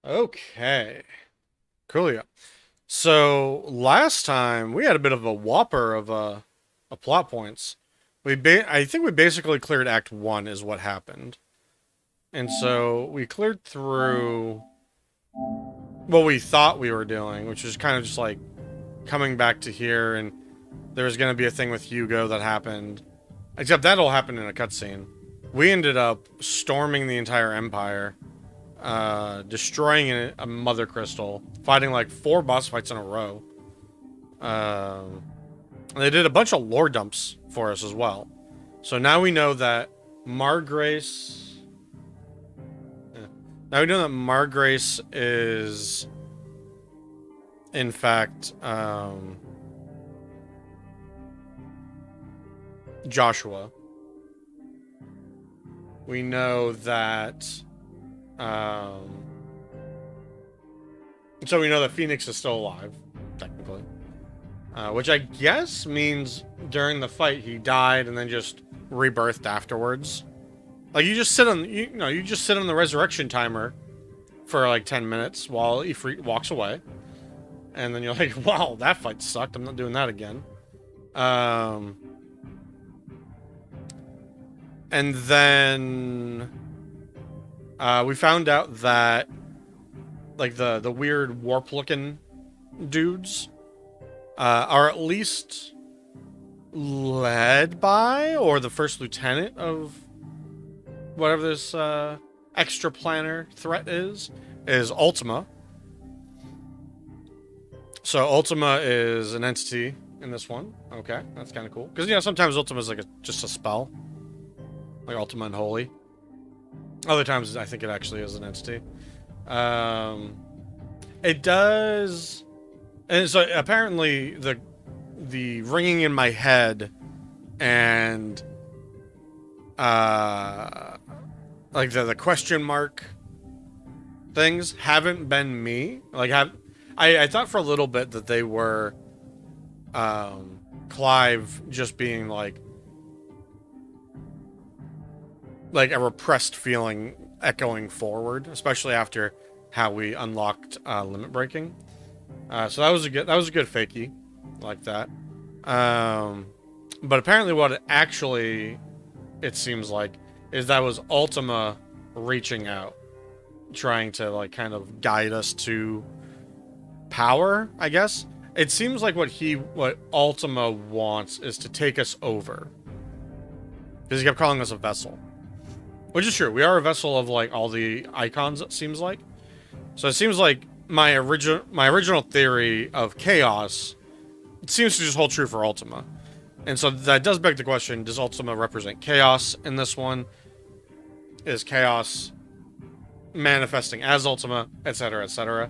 Okay, coolio. So last time we had a bit of a whopper of plot points. I think we basically cleared Act One is what happened, and so we cleared through what we thought we were doing, which was kind of just like coming back to here, and there was going to be a thing with Hugo that happened. Except that'll happen in a cutscene. We ended up storming the entire empire, destroying a mother crystal, fighting like 4 boss fights in a row. Um, they did a bunch of lore dumps for us as well. So now we know that Margrace. Yeah. Now we know that Margrace is, in fact, Joshua. We know that. Um, so we know that Phoenix is still alive, technically. Which I guess means during the fight he died and then just rebirthed afterwards. Like you just sit on you just sit on the resurrection timer for like 10 minutes while Ifrit walks away, and then you're like, wow, that fight sucked. I'm not doing that again. Um, and then we found out that like the weird warp looking dudes are at least led by, or the first lieutenant of whatever this extra planner threat is Ultima. So Ultima is an entity in this one. Okay, that's kind of cool. Because, sometimes Ultima is like just a spell. Like Ultima and Holy. Other times I think it actually is an entity. It does... And so apparently the ringing in my head and like the question mark things haven't been me. I thought for a little bit that they were Clive just being like a repressed feeling echoing forward, especially after how we unlocked limit breaking. So that was a good fakie like that. But apparently what it seems like is that was Ultima reaching out, trying to like kind of guide us to power, I guess. It seems like what Ultima wants is to take us over. Because he kept calling us a vessel. Which is true. We are a vessel of like all the icons, it seems like. So it seems like my original theory of chaos, it seems to just hold true for Ultima. And so that does beg the question, does Ultima represent chaos in this one? Is chaos manifesting as Ultima, etc., etc.?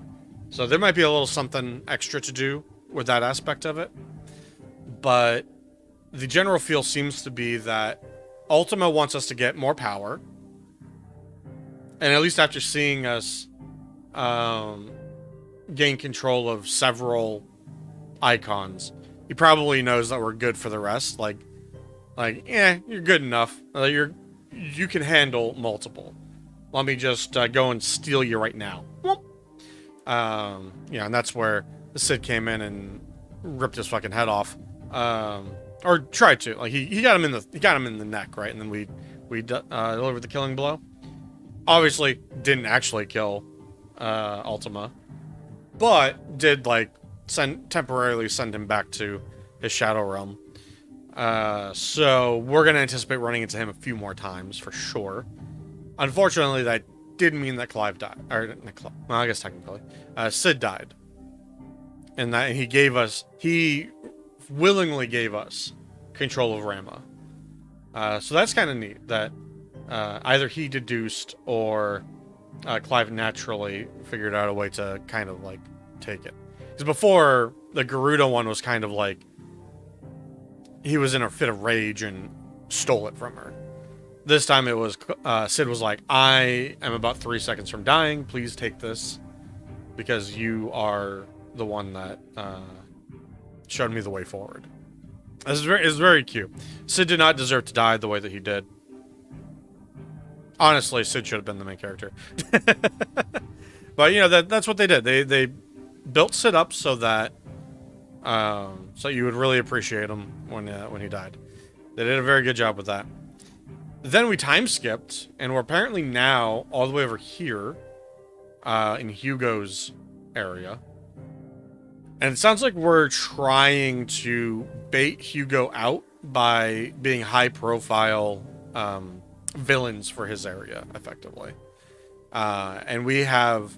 So there might be a little something extra to do with that aspect of it. But the general feel seems to be that Ultima wants us to get more power. And at least after seeing us gain control of several icons, he probably knows that we're good for the rest. You're good enough. You can handle multiple. Let me just go and steal you right now. And that's where the Cid came in and ripped his fucking head off. Or tried to. Like he got him in the neck, right? And then we delivered the killing blow. Obviously, didn't actually kill Ultima, but did temporarily send him back to his shadow realm. So we're gonna anticipate running into him a few more times for sure. Unfortunately, that did mean that Clive died, or well, I guess technically, Cid died, and that he willingly gave us control of Rama. So that's kind of neat that either he deduced or Clive naturally figured out a way to kind of like take it. Because before, the Garuda one was kind of like he was in a fit of rage and stole it from her. This time it was Cid was like, I am about 3 seconds from dying. Please take this because you are the one that showed me the way forward. This is very cute. Cid did not deserve to die the way that he did. Honestly, Cid should have been the main character. But you know that's what they did. They built Sid up so that so you would really appreciate him when he died. They did a very good job with that. Then we time skipped, and we're apparently now all the way over here in Hugo's area. And it sounds like we're trying to bait Hugo out by being high-profile villains for his area, effectively. And we have,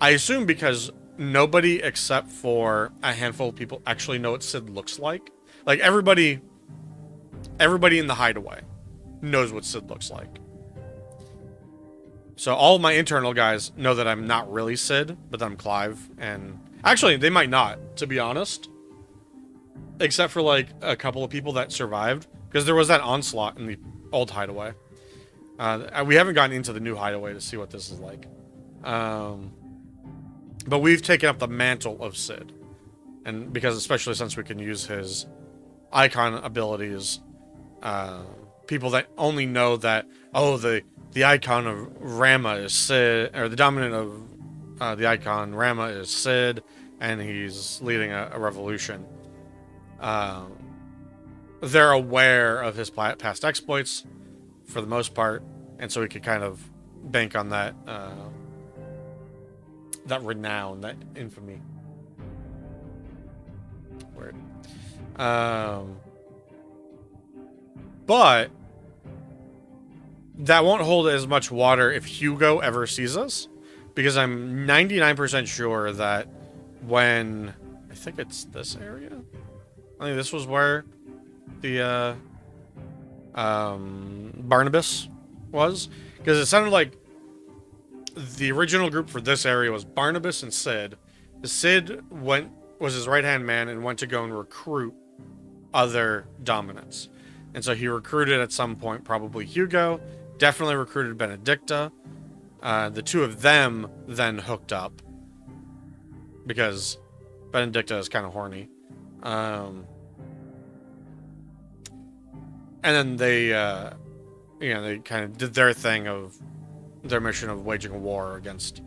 I assume because nobody except for a handful of people actually know what Sid looks like. Like, everybody in the hideaway knows what Sid looks like. So all of my internal guys know that I'm not really Sid, but that I'm Clive. And actually, they might not, to be honest. Except for, like, a couple of people that survived. Because there was that onslaught in the old hideaway. We haven't gotten into the new hideaway to see what this is like. But we've taken up the mantle of Sid. And because, especially since we can use his icon abilities, people that only know that, oh, the icon of Rama is Sid, or the dominant of the icon Rama is Sid, and he's leading a revolution. They're aware of his past exploits, for the most part, and so we could kind of bank on that that renown, that infamy. Weird. But that won't hold as much water if Hugo ever sees us, because I'm 99% sure that when, I think it's this area? I think this was where the Barnabas was, because it sounded like the original group for this area was Barnabas and Sid. Sid was his right-hand man and went to go and recruit other dominants. And so he recruited at some point probably Hugo, definitely recruited Benedicta. The two of them then hooked up because Benedicta is kind of horny. And then they, they kind of did their thing of their mission of waging a war against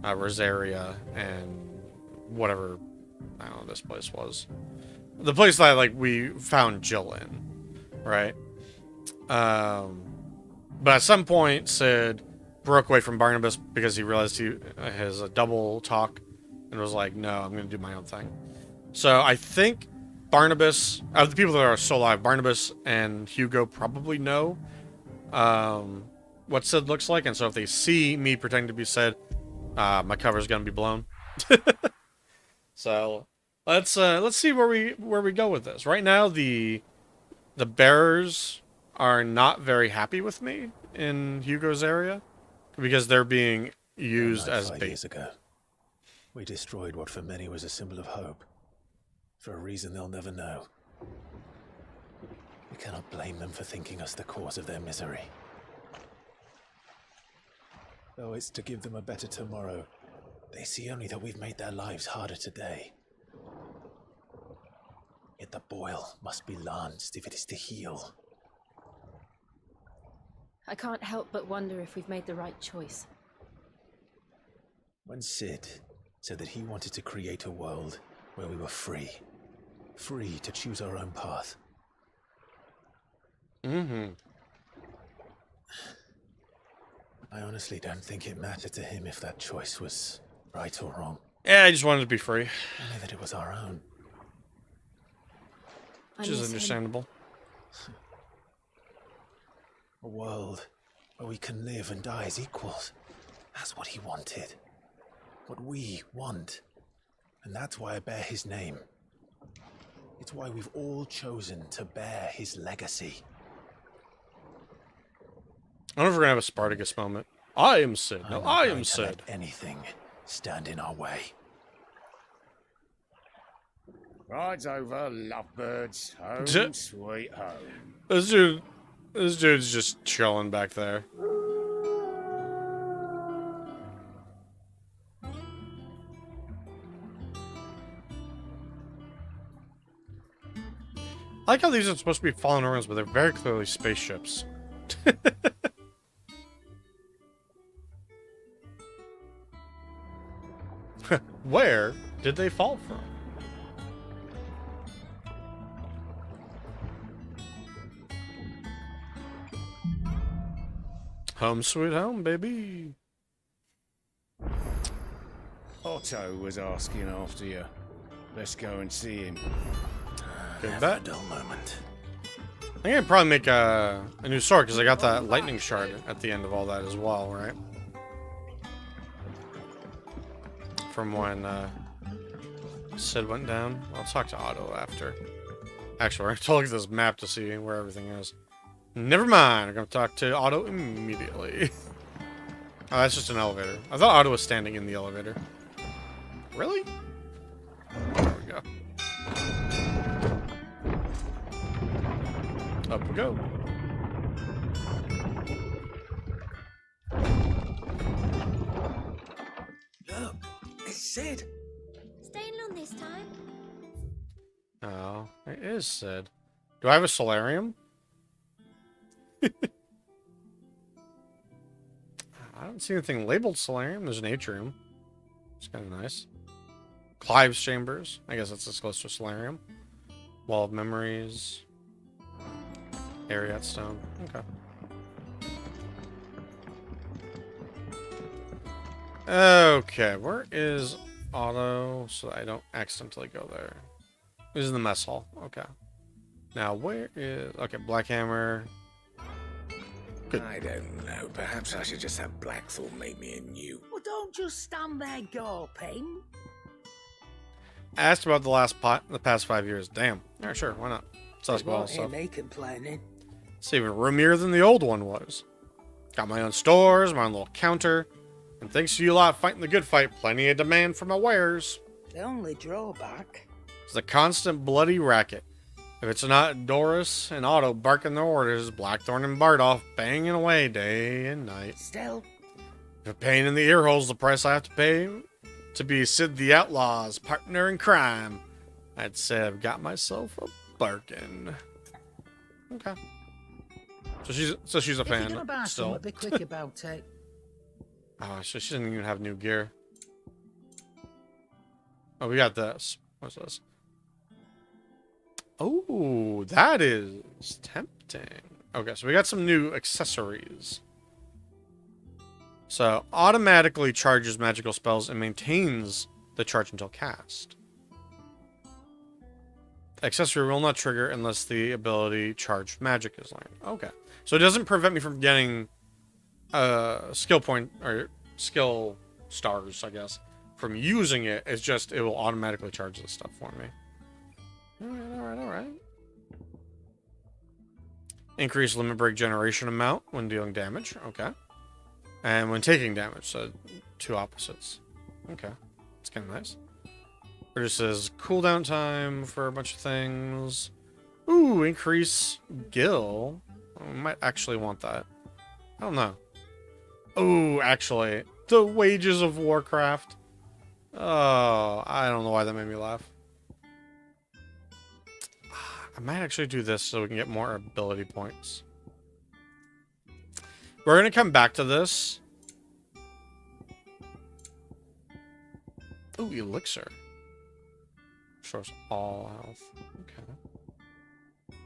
Rosaria and whatever, I don't know what this place was. The place that, like, we found Jill in, right? But at some point, Sid broke away from Barnabas because he realized he has a double talk and was like, no, I'm going to do my own thing. So I think Barnabas, of the people that are still alive, Barnabas and Hugo probably know what Sid looks like. And so if they see me pretending to be Sid, my cover's going to be blown. So let's see where we go with this. Right now, the bearers are not very happy with me in Hugo's area because they're being used as bait. 5 years ago, we destroyed what for many was a symbol of hope, for a reason they'll never know. We cannot blame them for thinking us the cause of their misery. Though it's to give them a better tomorrow, they see only that we've made their lives harder today. Yet the boil must be lanced if it is to heal. I can't help but wonder if we've made the right choice. When Sid said that he wanted to create a world where we were free to choose our own path. Mm-hmm. I honestly don't think it mattered to him if that choice was right or wrong. Yeah, I just wanted to be free. Only that it was our own. Which is understandable. A world where we can live and die as equals. That's what he wanted. What we want. And that's why I bear his name. It's why we've all chosen to bear his legacy. I don't know if we're gonna have a Spartacus moment. I am Sid. No, I am Sid. Let anything stand in our way. Rides over, lovebirds, home sweet home. This dude's just chilling back there. I like how these are supposed to be fallen ruins, but they're very clearly spaceships. Where did they fall from? Home sweet home, baby. Otto was asking after you. Let's go and see him. Good Never bet. a dull moment. I think I'd probably make a new sword because I got that lightning shard at the end of all that as well, right? From when Sid went down. I'll talk to Otto after. Actually, we're going to look at this map to see where everything is. Never mind. I'm going to talk to Otto immediately. Oh, that's just an elevator. I thought Otto was standing in the elevator. Really? There we go. Up we go. Look, it's Sid. Staying long this time? Oh, it is Sid. Do I have a solarium? I don't see anything labeled solarium. There's an atrium. It's kind of nice. Clive's chambers. I guess that's as close to a solarium. Wall of memories. Ariat stone. Okay. Okay, where is Otto so that I don't accidentally go there? This is the mess hall. Okay. Now, where is... Okay, Black Hammer. Good. I don't know. Perhaps I should just have Blackthorn make me a new. Well, don't just stand there gawping. Asked about the past 5 years. Damn. Yeah, sure. Why not? Sounds They won't cool hear stuff. me complaining. It's even roomier than the old one was. Got my own stores, my own little counter. And thanks to you lot fighting the good fight, plenty of demand for my wares. The only drawback. It's the constant bloody racket. If it's not Doris and Otto barking their orders, Blackthorn and Bardolph banging away day and night. Still, If a pain in the ear hole's the price I have to pay to be Sid the Outlaw's partner in crime, I'd say I've got myself a bargain. Okay. So she's a if you're fan gonna buy still. something, be quick about it. Oh, so she doesn't even have new gear. Oh, we got this. What's this? Oh, that is tempting. Okay, so we got some new accessories. So, automatically charges magical spells and maintains the charge until cast. Accessory will not trigger unless the ability charged magic is learned. Okay. So it doesn't prevent me from getting skill point or skill stars, I guess, from using it. It's just it will automatically charge this stuff for me. Alright. Increase limit break generation amount when dealing damage. Okay. And when taking damage, so two opposites. Okay. It's kind of nice. Reduces cooldown time for a bunch of things. Ooh, increase gil. I might actually want that. I don't know. Ooh, actually, the wages of Warcraft. Oh, I don't know why that made me laugh. I might actually do this so we can get more ability points. We're going to come back to this. Ooh, elixir. Shows all health. Okay.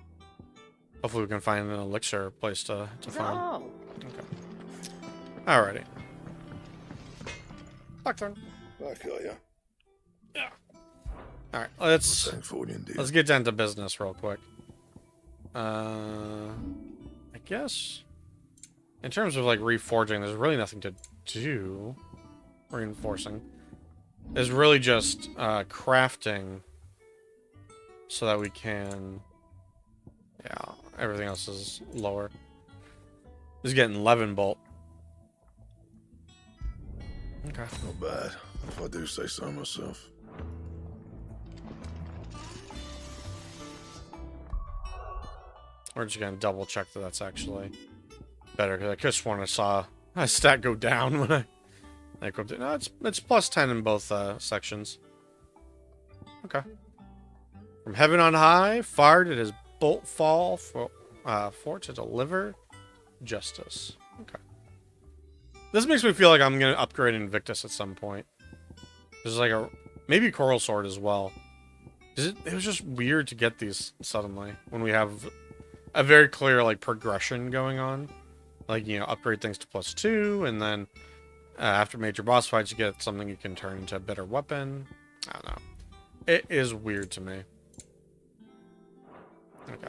Hopefully we can find an elixir place to Is that find. all? Okay. Alrighty. Blackthorn. Back are you? Alright, let's Same for you, indeed. get down to business real quick. I guess in terms of like reforging, there's really nothing to do. Reinforcing is really just crafting so that we can. Yeah, everything else is lower. This is getting 11 bolt. Okay. Not bad, if I do say so myself. We're just gonna double check that that's actually better because I could have sworn I saw a stat go down when I equipped it. No, it's plus 10 in both sections. Okay. From heaven on high, far did his bolt fall for to deliver justice. Okay. This makes me feel like I'm gonna upgrade Invictus at some point. There's like a maybe coral sword as well. It was just weird to get these suddenly when we have a very clear like progression going on. Like, you know, upgrade things to +2, and then after major boss fights, you get something you can turn into a better weapon. I don't know. It is weird to me. Okay.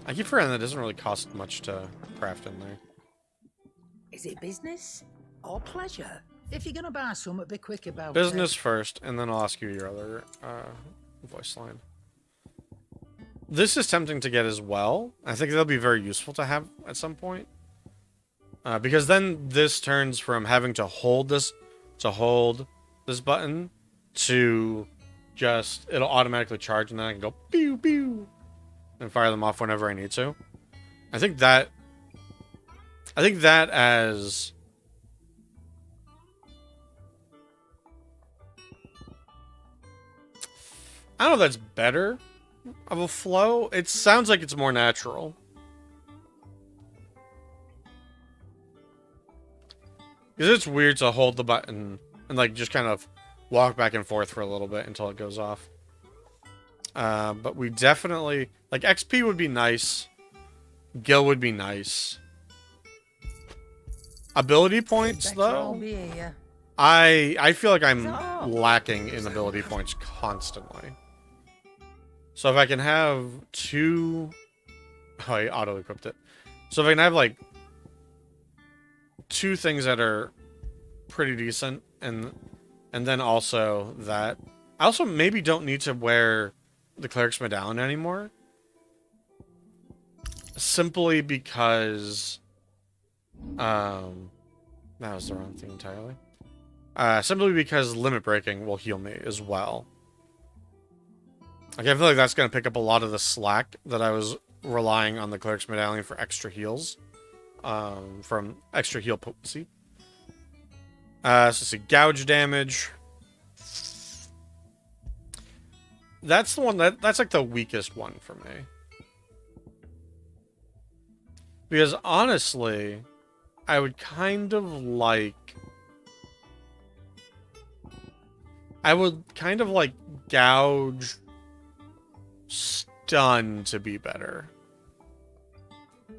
I keep forgetting that it doesn't really cost much to craft in there. Is it business or pleasure? If you're gonna buy something, be quick about Business it. first, and then I'll ask you your other voice line. This is tempting to get as well. I think that'll be very useful to have at some point. Because then this turns from having to hold this button to just, it'll automatically charge, and then I can go pew pew and fire them off whenever I need to. I think that as I don't know if that's better of a flow. It sounds like it's more natural. Because it's weird to hold the button and like just kind of walk back and forth for a little bit until it goes off. But we definitely, like, XP would be nice. Gil would be nice. Ability points, though, I feel like I'm lacking in ability points constantly. So if I can have 2... Oh, I auto-equipped it. So if I can have, like, 2 things that are pretty decent, and then also that... I also maybe don't need to wear the Cleric's Medallion anymore. Simply because... that was the wrong thing entirely. Simply because limit breaking will heal me as well. Like, I feel like that's going to pick up a lot of the slack that I was relying on the Cleric's Medallion for extra heals. From extra heal potency. So let's see, gouge damage. That's the one that's like the weakest one for me. Because honestly, I would kind of like gouge stun to be better.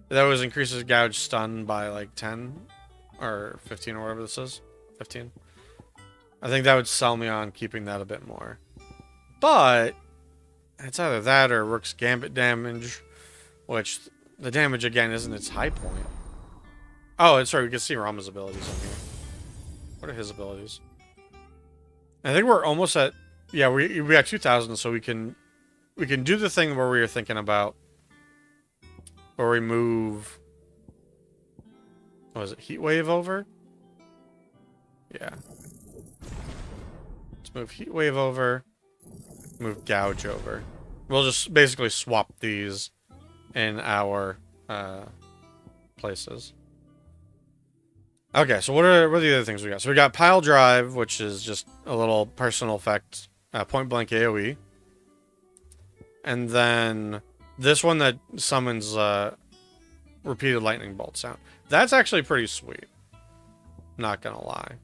That always increases gouge stun by like 10 or 15 or whatever this is. 15. I think that would sell me on keeping that a bit more. But it's either that or Rook's Gambit damage, which the damage again isn't its high point. Oh, sorry, we can see Rama's abilities on here. What are his abilities? I think we're almost at, yeah, we got 2,000, so we can do the thing where we were thinking about, where we move, what was it, Heat Wave over? Yeah. Let's move Heat Wave over, move Gouge over. We'll just basically swap these in our places. Okay, so what are the other things we got? So we got Pile Drive, which is just a little personal effect, point blank AoE. And then this one that summons repeated lightning bolt sound. That's actually pretty sweet. Not gonna lie.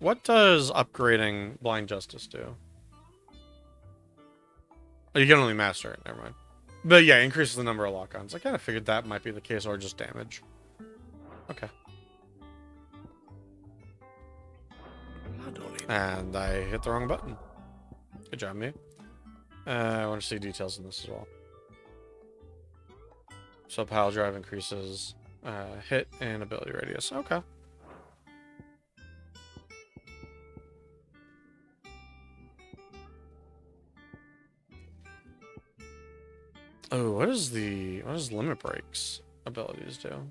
What does upgrading Blind Justice do? Oh, you can only master it, never mind. But yeah, increases the number of lock-ons. I kind of figured that might be the case, or just damage. Okay. And I hit the wrong button. Good job, me. I want to see details in this as well. So Pile Drive increases hit and ability radius. Okay. Oh, what does Limit Break's abilities do?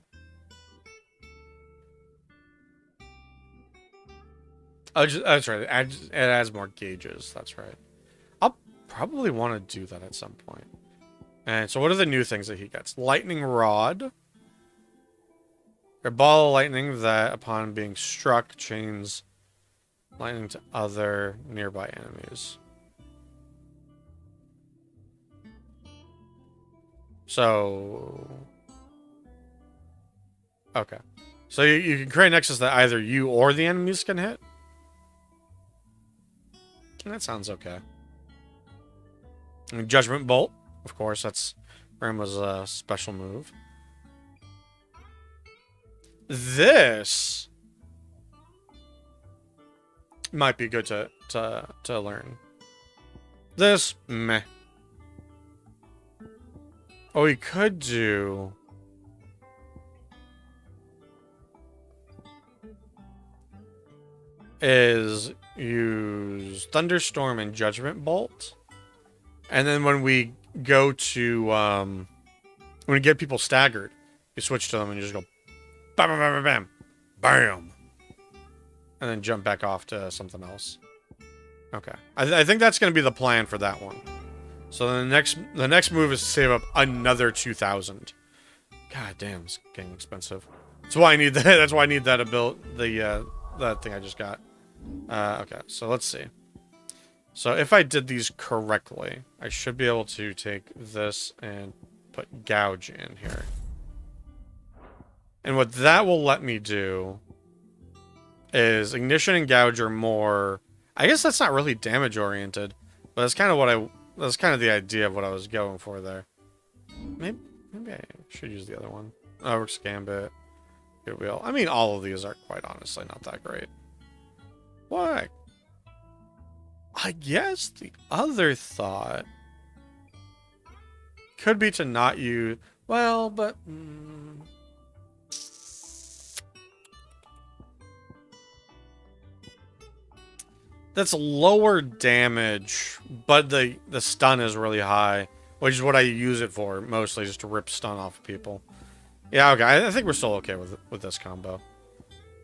Oh, that's right. It adds more gauges. That's right. I'll probably want to do that at some point. And so what are the new things that he gets? Lightning Rod. A ball of lightning that, upon being struck, chains lightning to other nearby enemies. So... Okay. So you can create nexus that either you or the enemies can hit. That sounds okay. And Judgment Bolt, of course, that's Grandma's special move. This might be good to learn. This, meh. What we could do is use Thunderstorm and Judgment Bolt. And then when we go to, when we get people staggered, you switch to them and you just go bam, bam, bam, bam, bam. And then jump back off to something else. Okay. I think that's going to be the plan for that one. So the next move is to save up another 2,000. God damn, it's getting expensive. That's why I need that. That's why I need that that thing I just got. Okay, so let's see. So if I did these correctly, I should be able to take this and put Gouge in here. And what that will let me do is Ignition and Gouge are more... I guess that's not really damage oriented, but that's kind of what that's kind of the idea of what I was going for there. Maybe I should use the other one. Oh, Rook's Gambit. Good Wheel. I mean, all of these are quite honestly not that great. What? I guess the other thought could be to not use... Well, but... That's lower damage, but the stun is really high, which is what I use it for, mostly just to rip stun off of people. Yeah, okay, I think we're still okay with this combo.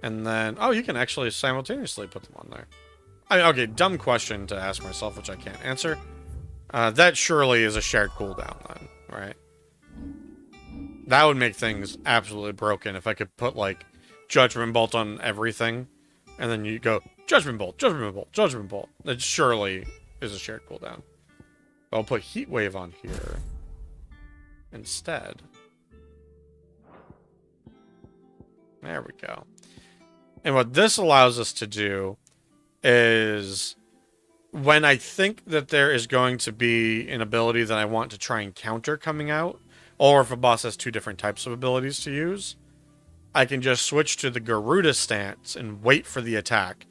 And then, oh, you can actually simultaneously put them on there. Okay, dumb question to ask myself, which I can't answer. That surely is a shared cooldown then, right? That would make things absolutely broken if I could put, like, Judgment Bolt on everything, and then you go, Judgment Bolt, Judgment Bolt, Judgment Bolt. That surely is a shared cooldown. I'll put Heat Wave on here instead. There we go. And what this allows us to do is when I think that there is going to be an ability that I want to try and counter coming out, or if a boss has two different types of abilities to use, I can just switch to the Garuda stance and wait for the attack,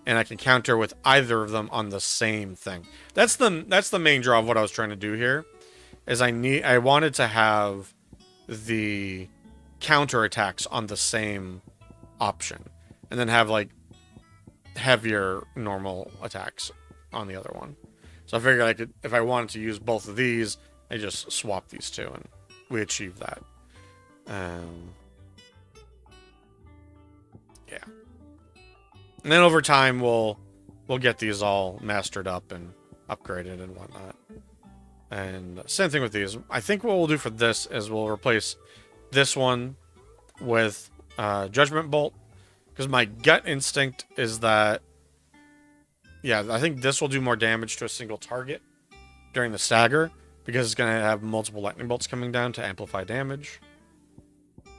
and I can counter with either of them on the same thing. That's the main draw of what I was trying to do here, is I wanted to have the counter attacks on the same option, and then have like heavier normal attacks on the other one. So I figured I could, if I wanted to use both of these, I just swap these two, and we achieved that. Yeah. And then over time, we'll get these all mastered up and upgraded and whatnot. And same thing with these. I think what we'll do for this is we'll replace this one with Judgment Bolt, because my gut instinct is that, yeah, I think this will do more damage to a single target during the stagger, because it's going to have multiple lightning bolts coming down to amplify damage.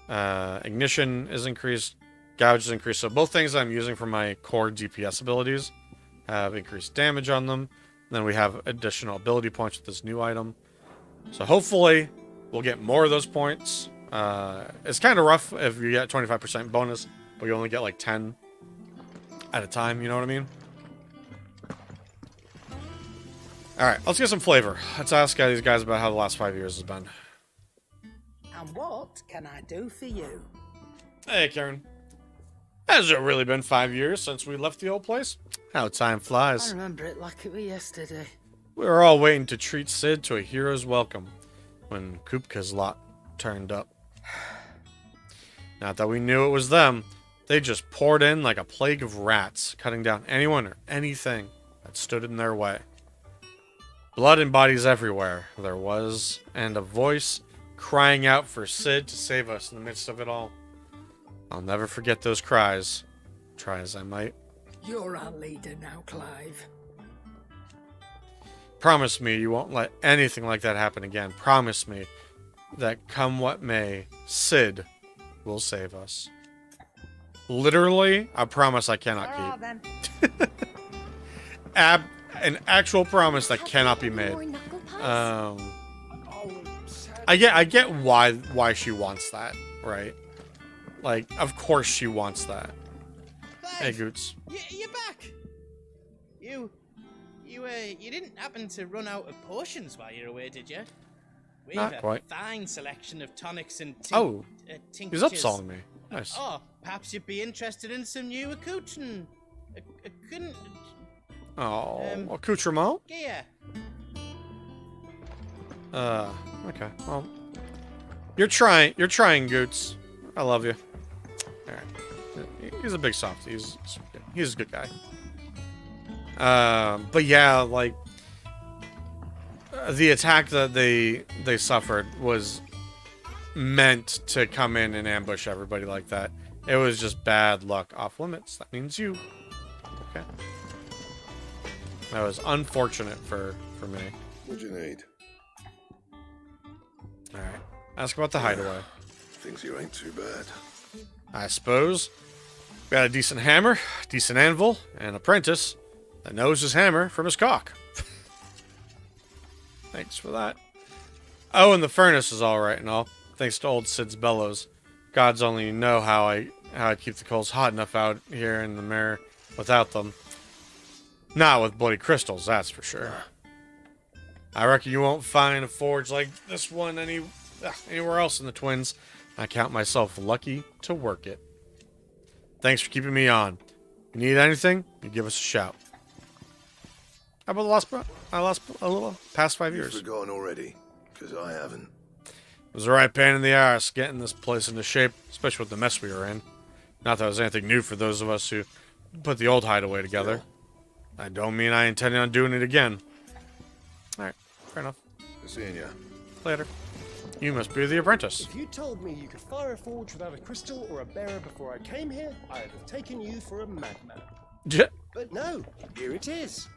Ignition is increased. Gouge is increased. So both things I'm using for my core DPS abilities have increased damage on them. And then we have additional ability points with this new item. So hopefully we'll get more of those points. It's kind of rough if you get 25% bonus, but you only get like 10 at a time, you know what I mean? Alright, let's get some flavor. Let's ask these guys about how the last 5 years has been. And what can I do for you? Hey, Karen. Has it really been 5 years since we left the old place? How time flies. I remember it like it was yesterday. We were all waiting to treat Sid to a hero's welcome when Kupka's lot turned up. Not that we knew it was them. They just poured in like a plague of rats, cutting down anyone or anything that stood in their way. Blood and bodies everywhere there was, and a voice crying out for Sid to save us in the midst of it all. I'll never forget those cries, try as I might. You're our leader now, Clive. Promise me you won't let anything like that happen again. Promise me that come what may, Sid will save us. Literally, a promise I cannot keep. An actual promise that cannot be made. More knuckle pucks? I get why she wants that, right? Like, of course she wants that. Hey, Goots. You're back. You didn't happen to run out of potions while you're away, did you? We Not have quite. a fine selection of tonics and He's tinctures. upselling me. Nice. Oh, perhaps you'd be interested in some new accoutrement. Accoutrement? Gear. Okay. Well, you're trying, Goots. I love you. Alright. He's a big softie. He's a good guy. But yeah, like, the attack that they suffered was meant to come in and ambush everybody like that. It was just bad luck. Off limits. That means you. Okay. That was unfortunate for me. What do you need? Alright. Ask about the hideaway. Things here ain't too bad. I suppose. Got a decent hammer, decent anvil, and an apprentice that knows his hammer from his cock. Thanks for that. Oh, and the furnace is alright and all. Thanks to old Sid's bellows. Gods only know how I keep the coals hot enough out here in the mirror without them. Not with bloody crystals, that's for sure. I reckon you won't find a forge like this one anywhere else in the Twins. I count myself lucky to work it. Thanks for keeping me on. If you need anything, you give us a shout. How about I lost a little past 5 years. You've forgotten already, because I haven't. It was a right pain in the arse getting this place into shape, especially with the mess we were in. Not that it was anything new for those of us who put the old hideaway together. I don't mean I intend on doing it again. Alright, fair enough. Seeing ya. Later. You must be the apprentice. If you told me you could fire a forge without a crystal or a bearer before I came here, I'd have taken you for a madman. But no, here it is.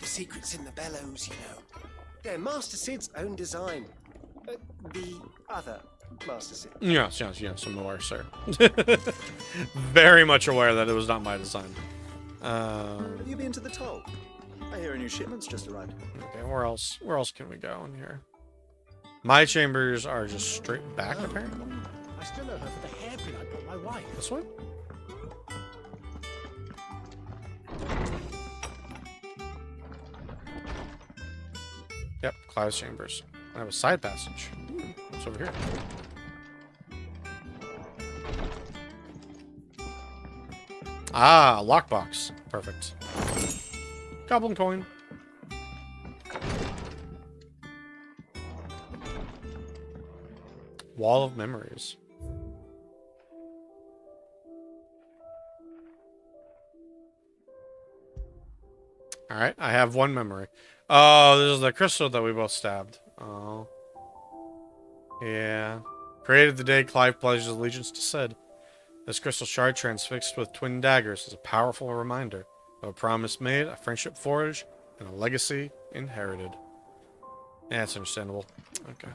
The secret's in the bellows, you know. They're Master Sid's own design. The other Master Sid. Yes, I'm aware, sir. Very much aware that it was not my design. Have you been to the toll? I hear a new shipment's just arrived. Okay, where else can we go in here? My chambers are just straight back, apparently. I still owe her for the hairpin I bought my wife. This one? Yep, Cloud's chambers. I have a side passage. What's over here? Ah, lockbox. Perfect. Goblin coin. Wall of memories. Alright, I have one memory. Oh, this is the crystal that we both stabbed. Oh. Yeah. Created the day Clive pledged his allegiance to Sid. This crystal shard transfixed with twin daggers is a powerful reminder of a promise made, a friendship forged, and a legacy inherited. Yeah, that's understandable. Okay.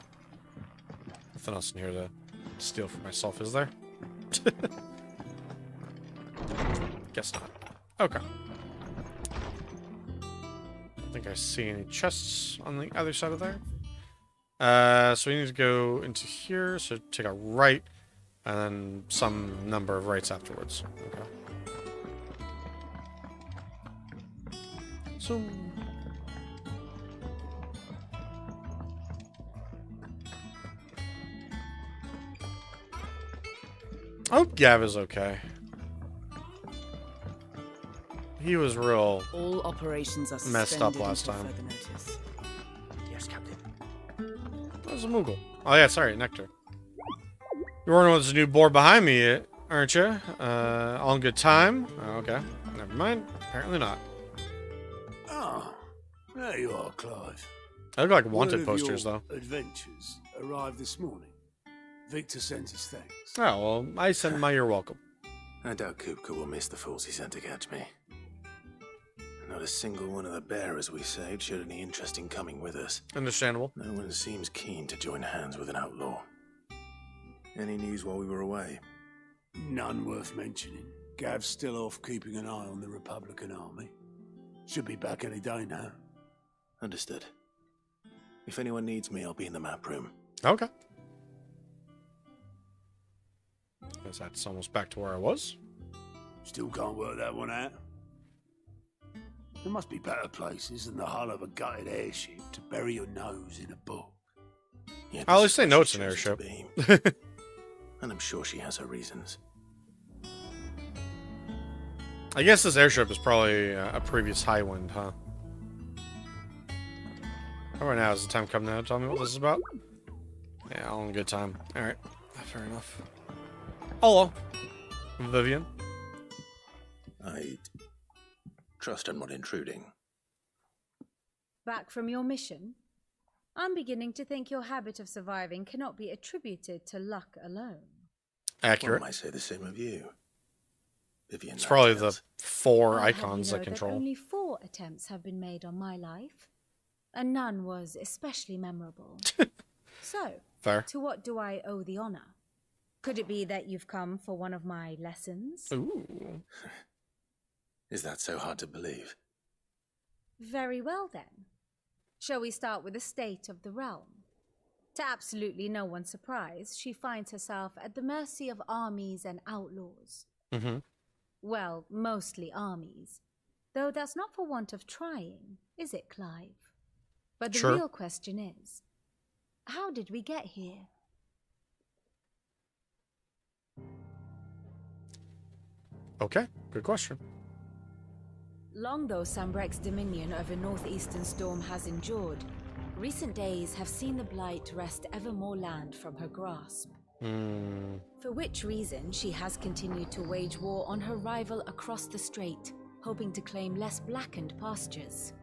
Nothing else in here to steal for myself, is there? Guess not. Okay. Don't think I see any chests on the other side of there. So we need to go into here, so take a right, and then some number of rights afterwards. Okay. So... I hope Gav is okay. He was real All operations are messed up suspended last until time. further notice. Yes, Captain. That was a Moogle. Oh yeah, sorry, Nectar. You're wondering what's the new board behind me, aren't you? All in good time? Oh, okay. Never mind. Apparently not. Ah, there you are, Clive. I look like One wanted of posters, your though. Adventures arrived this morning. Victor sends his thanks. Oh, well, I send my you're welcome. I doubt Kupka will miss the fools he sent to catch me. Not a single one of the bearers we saved showed any interest in coming with us. Understandable. No one seems keen to join hands with an outlaw. Any news while we were away? None worth mentioning. Gav's still off keeping an eye on the Republican army. Should be back any day now. Understood. If anyone needs me, I'll be in the map room. Okay. Guess that's almost back to where I was. Still can't work that one out. There must be better places than the hull of a gutted airship to bury your nose in a book. Yeah, I always say no, it's she an chose airship. to be. And I'm sure she has her reasons. I guess this airship is probably a previous Highwind, huh? How about now? Is the time come now to tell me what this is about? Yeah, all in a good time. Alright, fair enough. Hello, Vivian. I trust I'm not intruding. Back from your mission? I'm beginning to think your habit of surviving cannot be attributed to luck alone. Accurate. One might say the same of you. Vivian. It's probably the 4 I'll have icons you know I control. That only 4 attempts have been made on my life, and none was especially memorable. So, Fair. to what do I owe the honor? Could it be that you've come for one of my lessons? Ooh. Is that so hard to believe? Very well then. Shall we start with the state of the realm? To absolutely no one's surprise, she finds herself at the mercy of armies and outlaws. Mm-hmm. Well, mostly armies. Though that's not for want of trying, is it, Clive? But the real question is, how did we get here? Okay, good question. Long though Sambrek's dominion over northeastern Storm has endured, recent days have seen the Blight wrest ever more land from her grasp. For which reason she has continued to wage war on her rival across the strait, hoping to claim less blackened pastures.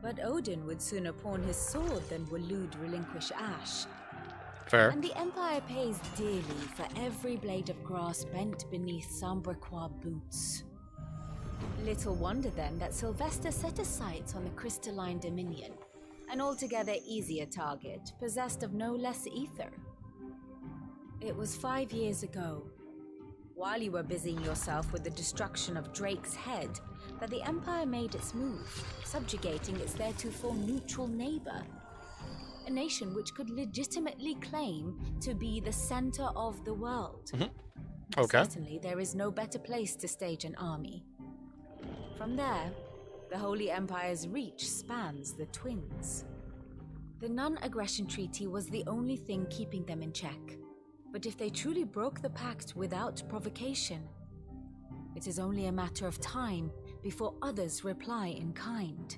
But Odin would sooner pawn his sword than Waloed relinquish Ash. Fair. And the Empire pays dearly for every blade of grass bent beneath Sambrequois boots. Little wonder then that Sylvester set his sights on the crystalline dominion, an altogether easier target, possessed of no less ether. It was 5 years ago, while you were busying yourself with the destruction of Drake's head, that the Empire made its move, subjugating its theretofore neutral neighbor. A nation which could legitimately claim to be the center of the world. Okay. Certainly there is no better place to stage an army. From there, the Holy Empire's reach spans the Twins. The non-aggression treaty was the only thing keeping them in check. But if they truly broke the pact without provocation, it is only a matter of time before others reply in kind.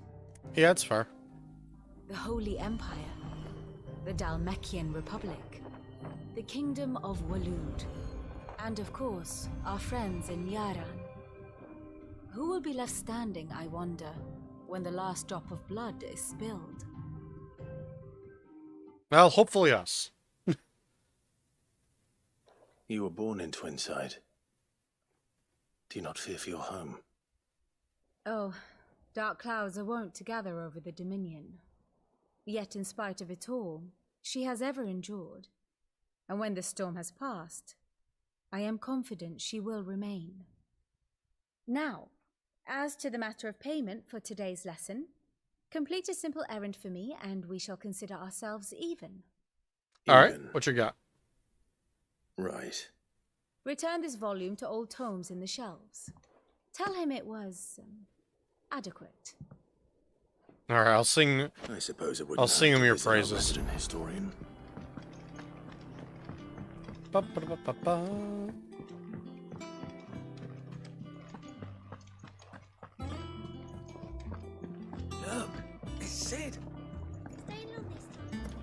Yeah, it's fair. The Holy Empire, the Dalmekian Republic, the Kingdom of Waloed, and of course, our friends in Yaran. Who will be left standing, I wonder, when the last drop of blood is spilled? Well, hopefully us. You were born in Twinside. Do you not fear for your home? Oh, dark clouds are wont to gather over the Dominion. Yet in spite of it all, she has ever endured. And when the storm has passed, I am confident she will remain. Now, as to the matter of payment for today's lesson, complete a simple errand for me and we shall consider ourselves even. Alright, what you got? Right. Return this volume to old tomes in the shelves. Tell him it was adequate. Alright, I'll sing. I suppose it would. I'll sing him your visit our praises. resident historian. Ba, ba, ba, ba, ba. Look, it's Sid. Staying long this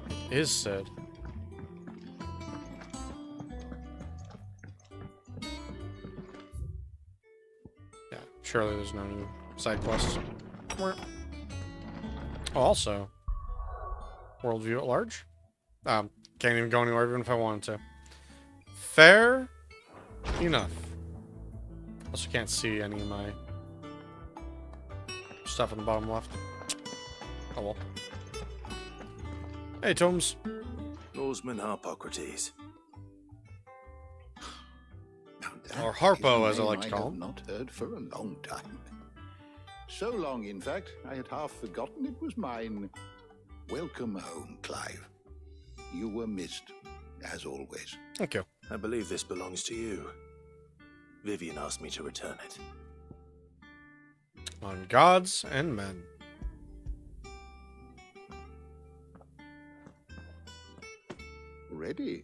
time. Is said. Yeah, surely there's no new side quests. Oh, also, worldview at large. Can't even go anywhere even if I wanted to. Fair enough. Also can't see any of my stuff in the bottom left. Oh well. Hey, Tomes. Norseman Harpocrates. Or Harpo, as I Name like to call have him. not heard for a long time. So long, in fact, I had half forgotten it was mine. Welcome home, Clive. You were missed, as always. Thank you. I believe this belongs to you. Vivian asked me to return it. On gods and men. Ready?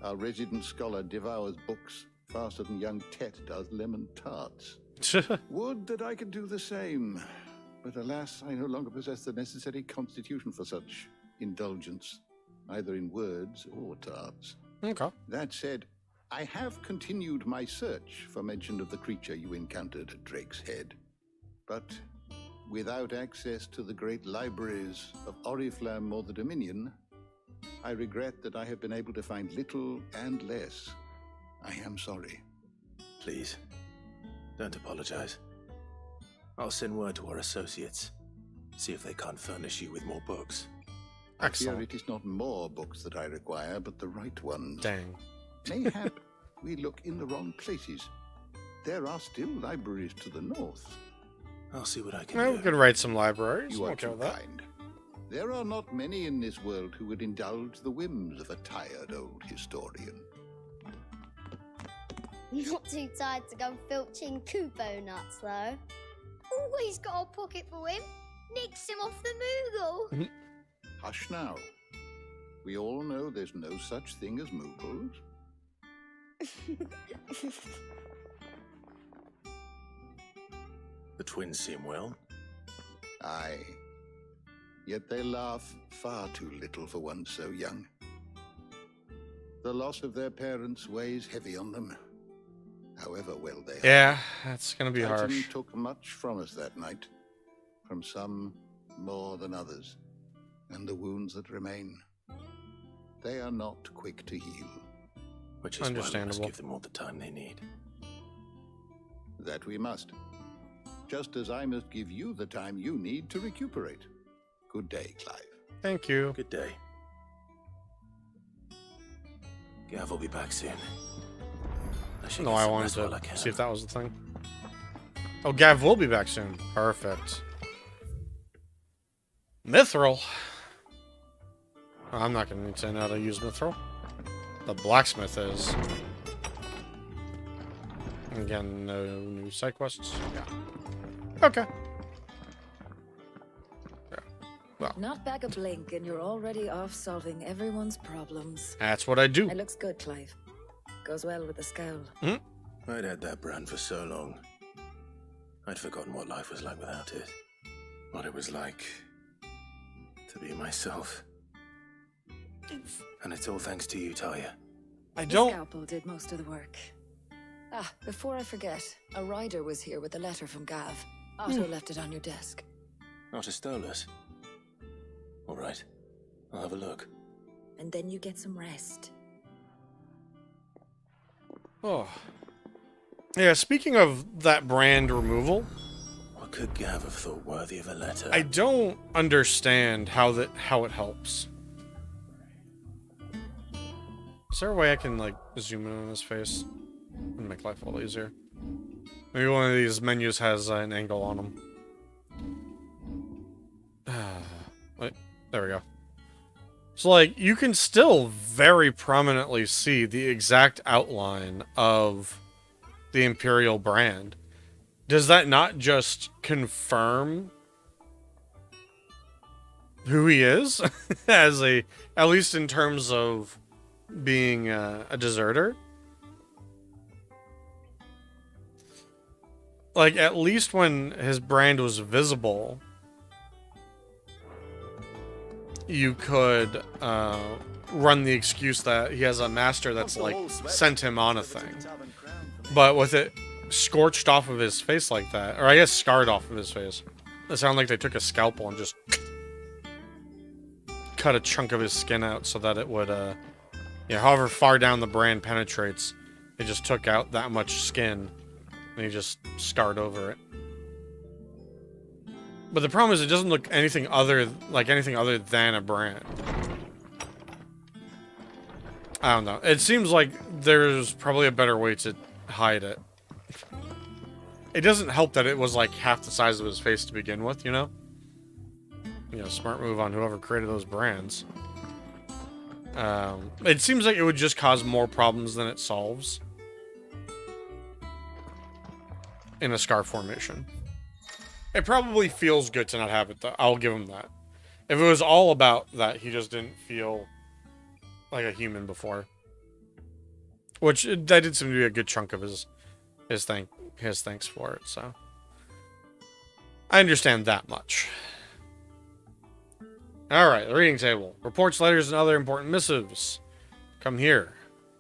Our resident scholar devours books faster than young Tet does lemon tarts. Would that I could do the same. But alas, I no longer possess the necessary constitution for such indulgence, either in words or tarts. Okay. That said, I have continued my search for mention of the creature you encountered at Drake's Head. But without access to the great libraries of Oriflamme or the Dominion, I regret that I have been able to find little and less. I am sorry. Please, don't apologize. I'll send word to our associates. See if they can't furnish you with more books. I fear it is not more books that I require, but the right ones. Dang. Mayhap we look in the wrong places. There are still libraries to the north. I'll see what I can Well, do. we could write some libraries. You are Okay too with that. kind. There are not many in this world who would indulge the whims of a tired old historian. Not too tired to go filching Kupo nuts, though. Always got a pocket for him. Nicks him off the Moogle. Hush now. We all know there's no such thing as Moogles. The twins seem well. Aye. Yet they laugh far too little for one so young. The loss of their parents weighs heavy on them, however well they are. Yeah, that's gonna be Titan harsh. took much from us that night, from some more than others, and the wounds that remain, they are not quick to heal. Which is why we must Understandable. give them all the time they need. That we must. Just as I must give you the time you need to recuperate. Good day, Clive. Thank you. Good day. Gav will be back soon. No, I wanted to see if that was the thing. Oh, Gav will be back soon. Perfect. Mithril. I'm not gonna need to know how to use Mithril. The blacksmith is. Again, no new side quests. Yeah. Okay. Not back a blink, and you're already off solving everyone's problems. That's what I do. It looks good, Clive. Goes well with the scowl. I'd had that brand for so long. I'd forgotten what life was like without it. What it was like to be myself. And it's all thanks to you, Talia. I The scalpel did most of the work. Ah, before I forget, a rider was here with a letter from Gav. Otto left it on your desk. Not a Stolas. All right. I'll have a look. And then you get some rest. Oh. Yeah, speaking of that brand removal, What could Gav have thought worthy of a letter? I don't understand how it helps. Is there a way I can like zoom in on his face and make life a little easier? Maybe one of these menus has an angle on them. Wait, there we go. So like you can still very prominently see the exact outline of the Imperial brand. Does that not just confirm who he is as at least in terms of being a deserter? Like, at least when his brand was visible, you could run the excuse that he has a master that's, like, sent him on a thing. But with it scorched off of his face like that, or I guess scarred off of his face, it sounded like they took a scalpel and just cut a chunk of his skin out so that it would, yeah, however far down the brand penetrates, it just took out that much skin. And he just scarred over it. But the problem is it doesn't look anything other than a brand. I don't know. It seems like there's probably a better way to hide it. It doesn't help that it was like half the size of his face to begin with, you know? You know, smart move on whoever created those brands. It seems like it would just cause more problems than it solves in a scar formation. It probably feels good to not have it, though. I'll give him that. If it was all about that, he just didn't feel like a human before. Which, that did seem to be a good chunk of his thanks for it, so. I understand that much. Alright, the reading table. Reports, letters, and other important missives. Come here.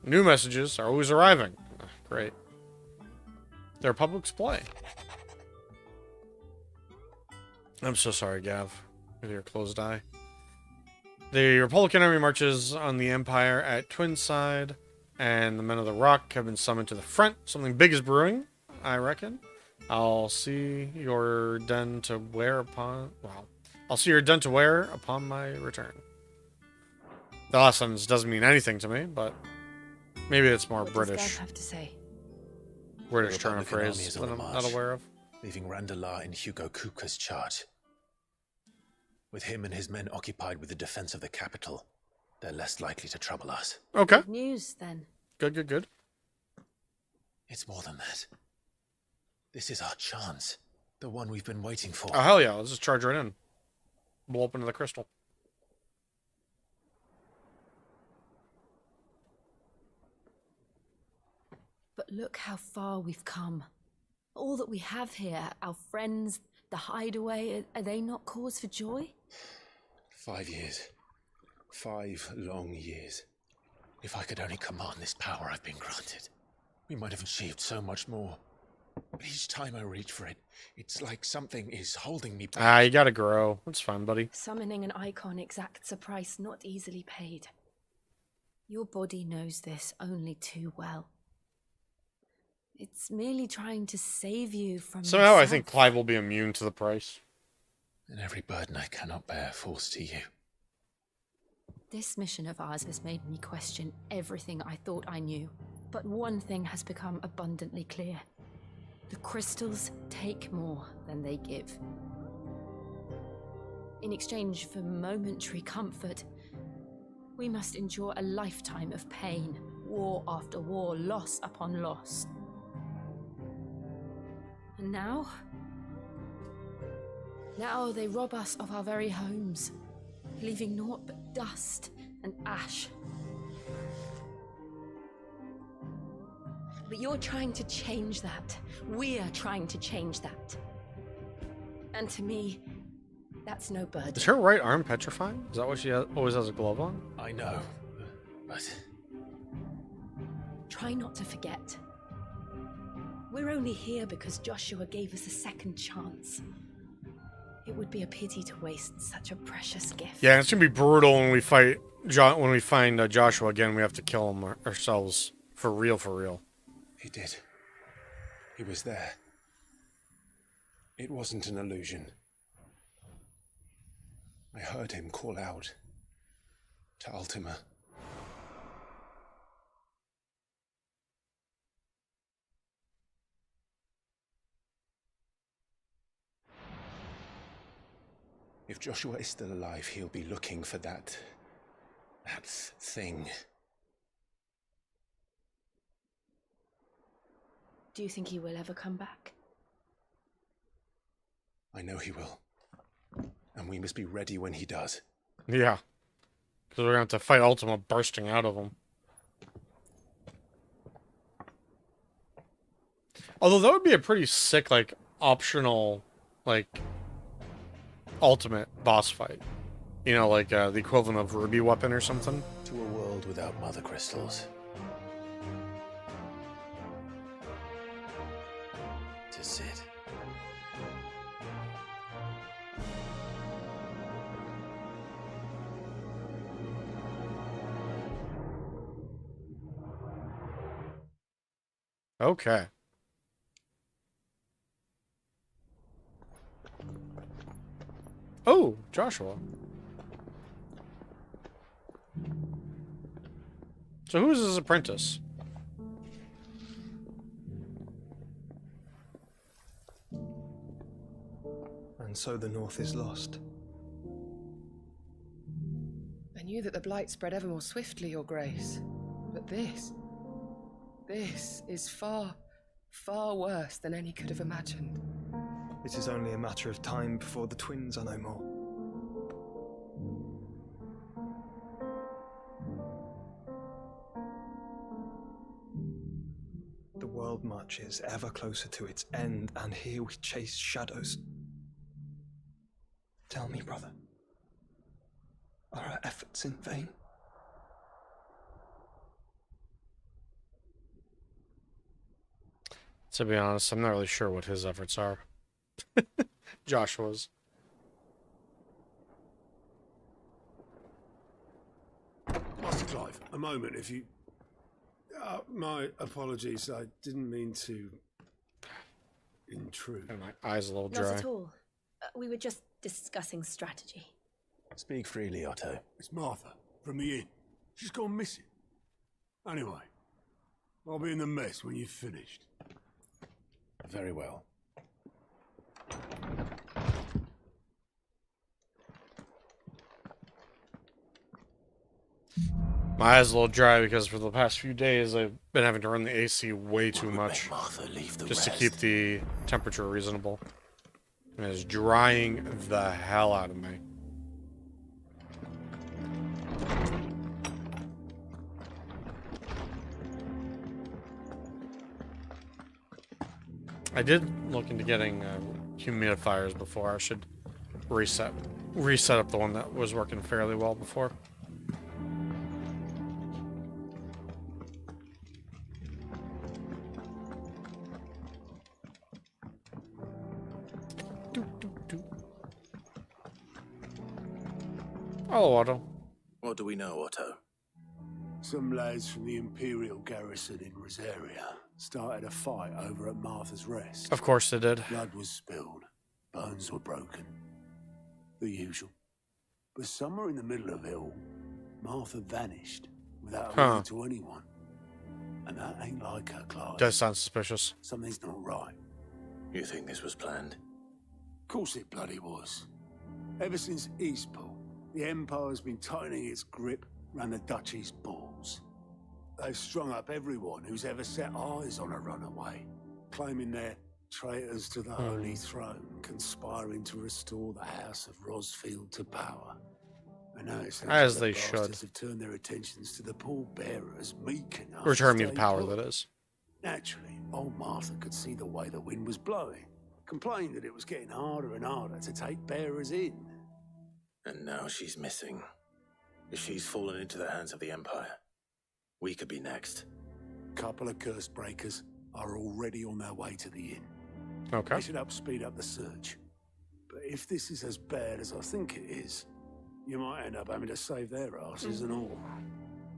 New messages are always arriving. Great. They're public display. I'm so sorry, Gav, with your closed eye. The Republican army marches on the Empire at Twinside, and the men of the Rock have been summoned to the front. Something big is brewing, I reckon. I'll see you're done to wear upon... Wow. I'll see you're done to wear upon my return. The last sentence doesn't mean anything to me, but maybe it's more What British. does Gav have to say? British The turn of Republican army phrase is that on the I'm not march, aware of. leaving Randalar in Hugo Kuka's charge. With him and his men occupied with the defense of the capital, they're less likely to trouble us. Okay. Good news, then. Good, good, good. It's more than that. This is our chance. The one we've been waiting for. Oh, hell yeah. Let's just charge right in. Blow up into the crystal. But look how far we've come. All that we have here, our friends, the hideaway, are they not cause for joy? 5 years. 5 long years. If I could only command this power I've been granted, we might have achieved so much more. But each time I reach for it, it's like something is holding me back. Ah, you gotta grow. That's fine, buddy. Summoning an icon exacts a price not easily paid. Your body knows this only too well. It's merely trying to save you from Somehow I yourself. think Clive will be immune to the price. And every burden I cannot bear falls to you. This mission of ours has made me question everything I thought I knew. But one thing has become abundantly clear. The crystals take more than they give. In exchange for momentary comfort, we must endure a lifetime of pain, war after war, loss upon loss. And now they rob us of our very homes, leaving naught but dust and ash. But you're trying to change that. We're trying to change that. And to me, that's no burden. Is her right arm petrified? Is that why she always has a glove on? I know, but... Try not to forget. We're only here because Joshua gave us a second chance. It would be a pity to waste such a precious gift. Yeah, it's gonna be brutal when we fight. When we find Joshua again, we have to kill him ourselves for real. For real. He did. He was there. It wasn't an illusion. I heard him call out to Ultima. If Joshua is still alive, he'll be looking for that thing. Do you think he will ever come back? I know he will. And we must be ready when he does. Yeah. Because we're going to have to fight Ultima bursting out of him. Although that would be a pretty sick, like, optional, like, ultimate boss fight. You know, like the equivalent of Ruby Weapon or something. To a world without mother crystals. To Sid. Okay. Oh, Joshua. So who is his apprentice? And so the North is lost. I knew that the blight spread ever more swiftly, Your Grace. But this is far, far worse than any could have imagined. It is only a matter of time before the twins are no more. The world marches ever closer to its end, and here we chase shadows. Tell me, brother, are our efforts in vain? To be honest, I'm not really sure what his efforts are. Joshua's. Master Clive, a moment, if you... my apologies, I didn't mean to intrude. And my eyes a little Not dry. at all. We were just discussing strategy. Speak freely, Otto. It's Martha, from the inn. She's gone missing. Anyway, I'll be in the mess when you've finished. Very well. My eyes a little dry because for the past few days I've been having to run the AC way too much just to keep the temperature reasonable. And it's drying the hell out of me. I did look into getting humidifiers before. I should reset up the one that was working fairly well before. Oh, Otto. What do we know, Otto? Some lads from the Imperial garrison in Rosaria started a fight over at Martha's Rest. Of course they did. Blood was spilled. Bones were broken. The usual. But somewhere in the middle of it all, Martha vanished without a word to anyone. And that ain't like her, Clive. Does sound suspicious. Something's not right. You think this was planned? Of course it bloody was. Ever since Eastpool, the Empire's been tightening its grip round the Duchy's balls. They've strung up everyone who's ever set eyes on a runaway, claiming they're traitors to the Holy Throne, conspiring to restore the House of Rosfield to power. And now it seems as the they should. bastards have turned their attentions to the pallbearers meek enough Return to me the stay power, put. that is. Naturally, old Martha could see the way the wind was blowing, complained that it was getting harder and harder to take bearers in. And now she's missing. If she's fallen into the hands of the Empire, we could be next. Couple of curse breakers are already on their way to the inn. Okay. They should help speed up the search. But if this is as bad as I think it is, you might end up having to save their asses and all.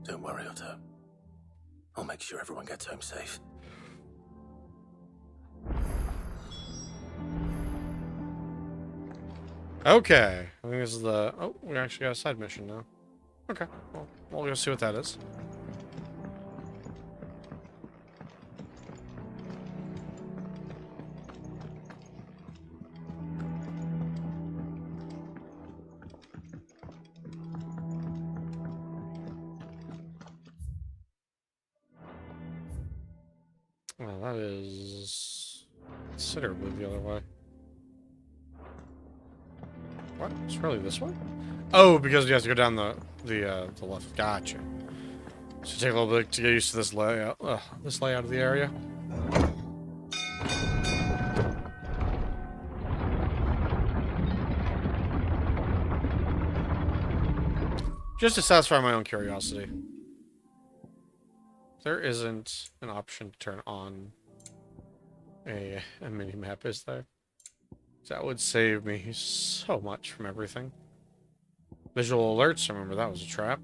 Don't worry, Otto. I'll make sure everyone gets home safe. Okay. I think this is the... Oh, we actually got a side mission now. Okay. Well, we'll go see what that is. Well, that is considerably the other way. What? It's really this way? Oh, because you have to go down the left. Gotcha. Should take a little bit to get used to this layout. This layout of the area. Just to satisfy my own curiosity. There isn't an option to turn on a mini map, is there? That would save me so much from everything. Visual alerts, remember that was a trap.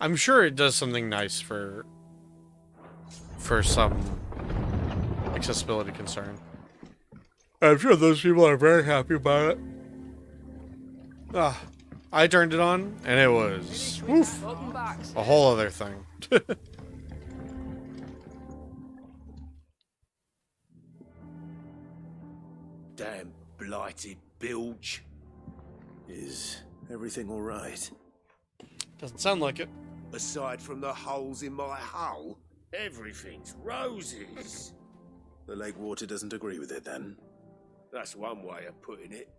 I'm sure it does something nice for some accessibility concern. I'm sure those people are very happy about it. I turned it on, and it was woof, a whole other thing. Damn blighted bilge. Is everything all right? Doesn't sound like it. Aside from the holes in my hull, everything's roses. The lake water doesn't agree with it, then? That's one way of putting it.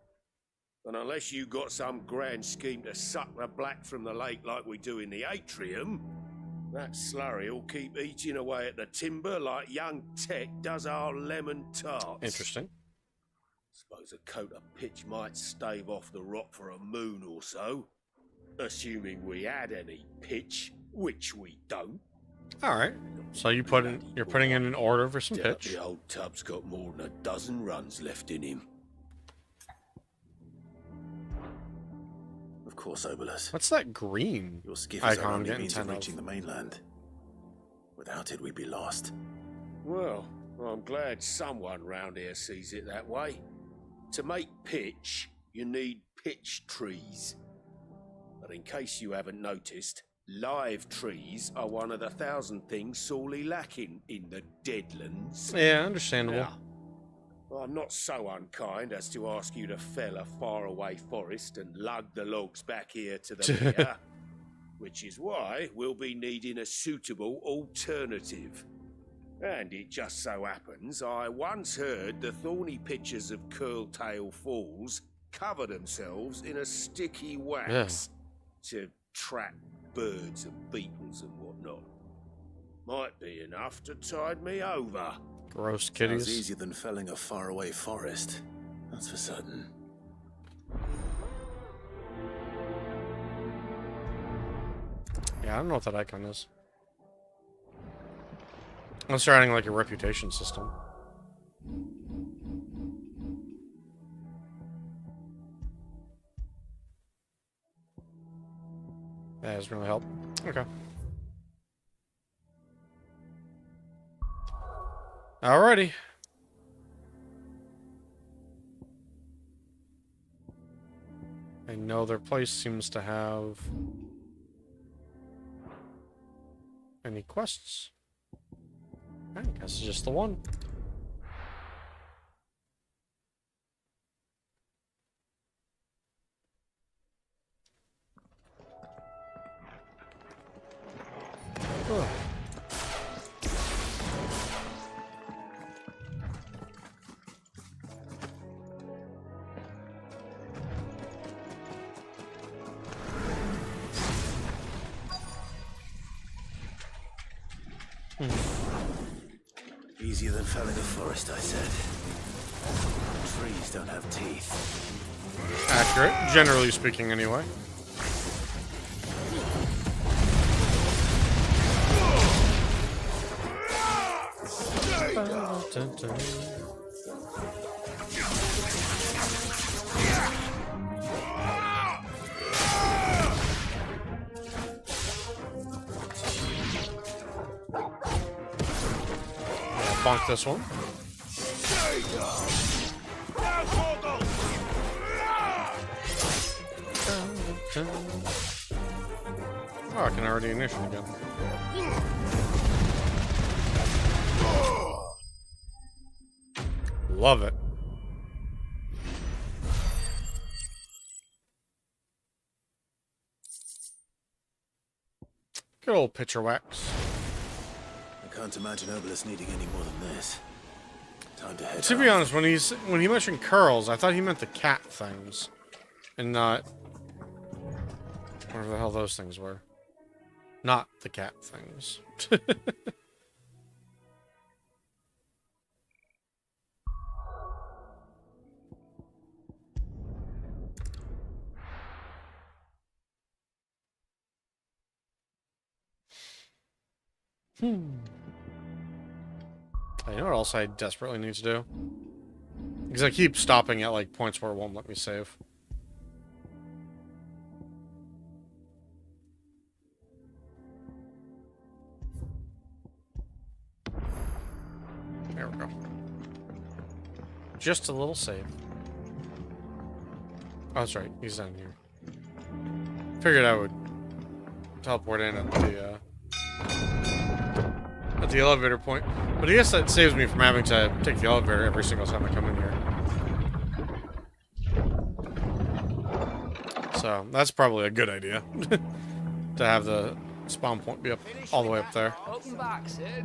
And unless you got some grand scheme to suck the black from the lake like we do in the atrium, that slurry will keep eating away at the timber like young Tech does our lemon tarts. Interesting. Suppose a coat of pitch might stave off the rot for a moon or so. Assuming we had any pitch, which we don't. Alright. So you're putting in an order for some Doubt pitch. the old tub's got more than a dozen runs left in him. Of course, Obolus. What's that green Your skiff is icon our I'm only getting means of 10 of? reaching the mainland. Without it, we'd be lost. Well, I'm glad someone round here sees it that way. To make pitch, you need pitch trees. But in case you haven't noticed, live trees are one of the 1,000 things sorely lacking in the Deadlands. Yeah, understandable. Now, I'm not so unkind as to ask you to fell a faraway forest and lug the logs back here to the pier, which is why we'll be needing a suitable alternative. And it just so happens I once heard the thorny pitchers of Curltail Falls cover themselves in a sticky wax to trap birds and beetles and whatnot. Might be enough to tide me over. Gross kitties. Sounds easier than felling a faraway forest. That's for certain. Yeah, I don't know what that icon is. I'm starting like a reputation system. That doesn't really help. Okay. Alrighty. I know their place seems to have any quests. I guess it's just the one. Oh. Easier than felling a forest, I said. Trees don't have teeth. Accurate, generally speaking, anyway. Bonk this one. Oh, I can already ignition again. Love it. Good old pitcher wax. I can't imagine Obolus needing any more than this. Time to head To be honest, when he mentioned curls, I thought he meant the cat things, and not whatever the hell those things were. Not the cat things. You know what else I desperately need to do? Because I keep stopping at like points where it won't let me save. There we go. Just a little save. Oh, that's right. He's down here. Figured I would teleport in at the elevator point. But I guess that saves me from having to take the elevator every single time I come in here. So that's probably a good idea. To have the spawn point be up all the way up there. Welcome back, Sid.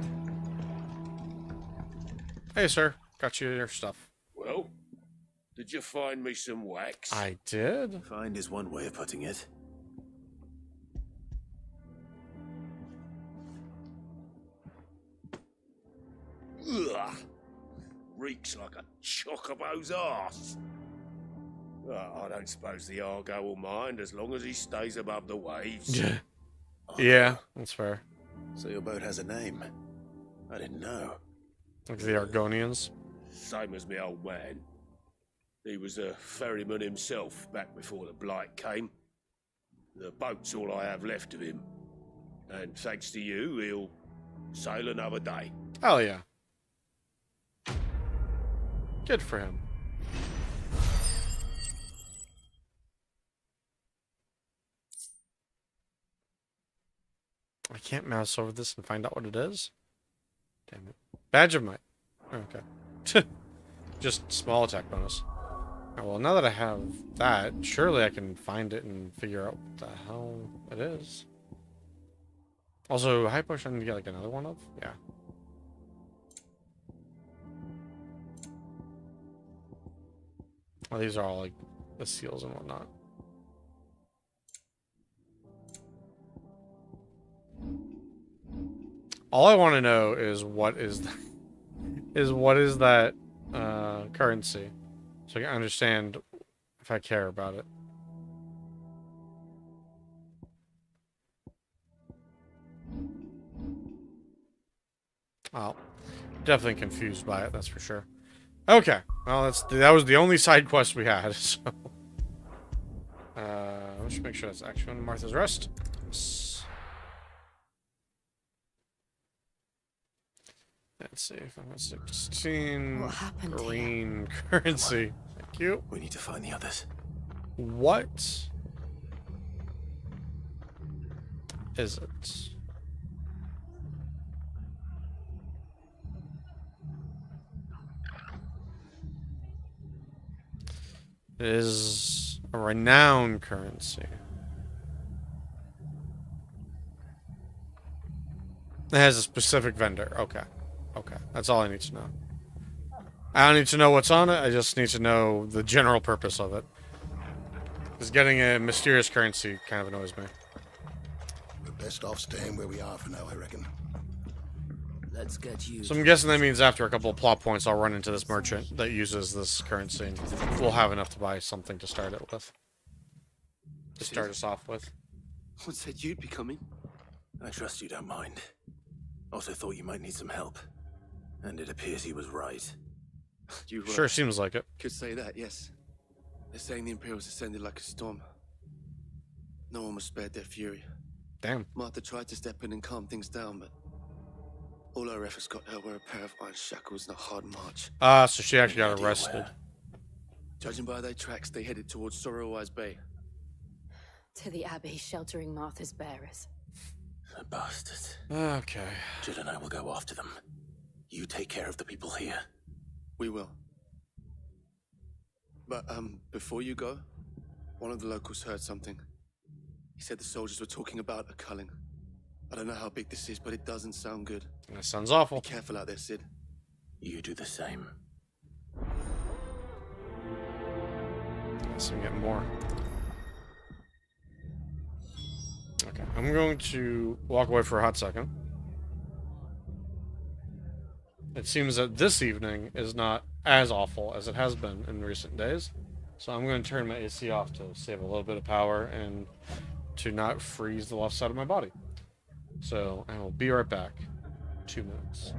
Hey, sir. Got you your stuff. Well, did you find me some wax? I did. Find is one way of putting it. Ugh. Reeks like a chocobo's arse. I don't suppose the Argo will mind as long as he stays above the waves. Yeah, that's fair. So your boat has a name. I didn't know. Like the Argonians? Same as me old man. He was a ferryman himself back before the Blight came. The boat's all I have left of him. And thanks to you, he'll sail another day. Hell yeah. Good for him. I can't mouse over this and find out what it is. Damn it. Badge of Might. Okay. Just small attack bonus. Oh, well, now that I have that, surely I can find it and figure out what the hell it is. Also, high potion I need to get like another one of? Yeah. Oh, these are all like the seals and whatnot. All I want to know is what is that currency, so I can understand if I care about it. Oh, definitely confused by it. That's for sure. Okay, well that was the only side quest we had. So, let's just make sure that's actually on Martha's Rest. Let's see if I'm at 16. What happened green currency. Thank you. We need to find the others. What is it? It is a renown currency. It has a specific vendor. Okay. Okay. That's all I need to know. I don't need to know what's on it. I just need to know the general purpose of it. Because getting a mysterious currency kind of annoys me. We're best off staying where we are for now, I reckon. Let's get you. So I'm guessing that means after a couple of plot points, I'll run into this merchant that uses this currency, and we'll have enough to buy something to start it with. To start us off with. What said you'd be coming? I trust you don't mind. Also thought you might need some help. And it appears he was right. You sure seems like it. Could say that, yes. They're saying the Imperials descended like a storm. No one was spared their fury. Damn. Martha tried to step in and calm things down, but all our efforts got her were a pair of iron shackles and a hard march. So she actually got arrested. Judging by their tracks, they headed towards Sorrowwise Bay. To the Abbey, sheltering Martha's bearers. The bastards. Okay. Jill and I will go after them. You take care of the people here. We will. But, before you go, one of the locals heard something. He said the soldiers were talking about a culling. I don't know how big this is, but it doesn't sound good. That sounds awful. Be careful out there, Sid. You do the same. Let's get more. Okay, I'm going to walk away for a hot second. It seems that this evening is not as awful as it has been in recent days. So I'm going to turn my AC off to save a little bit of power and to not freeze the left side of my body. So I will be right back. 2 minutes.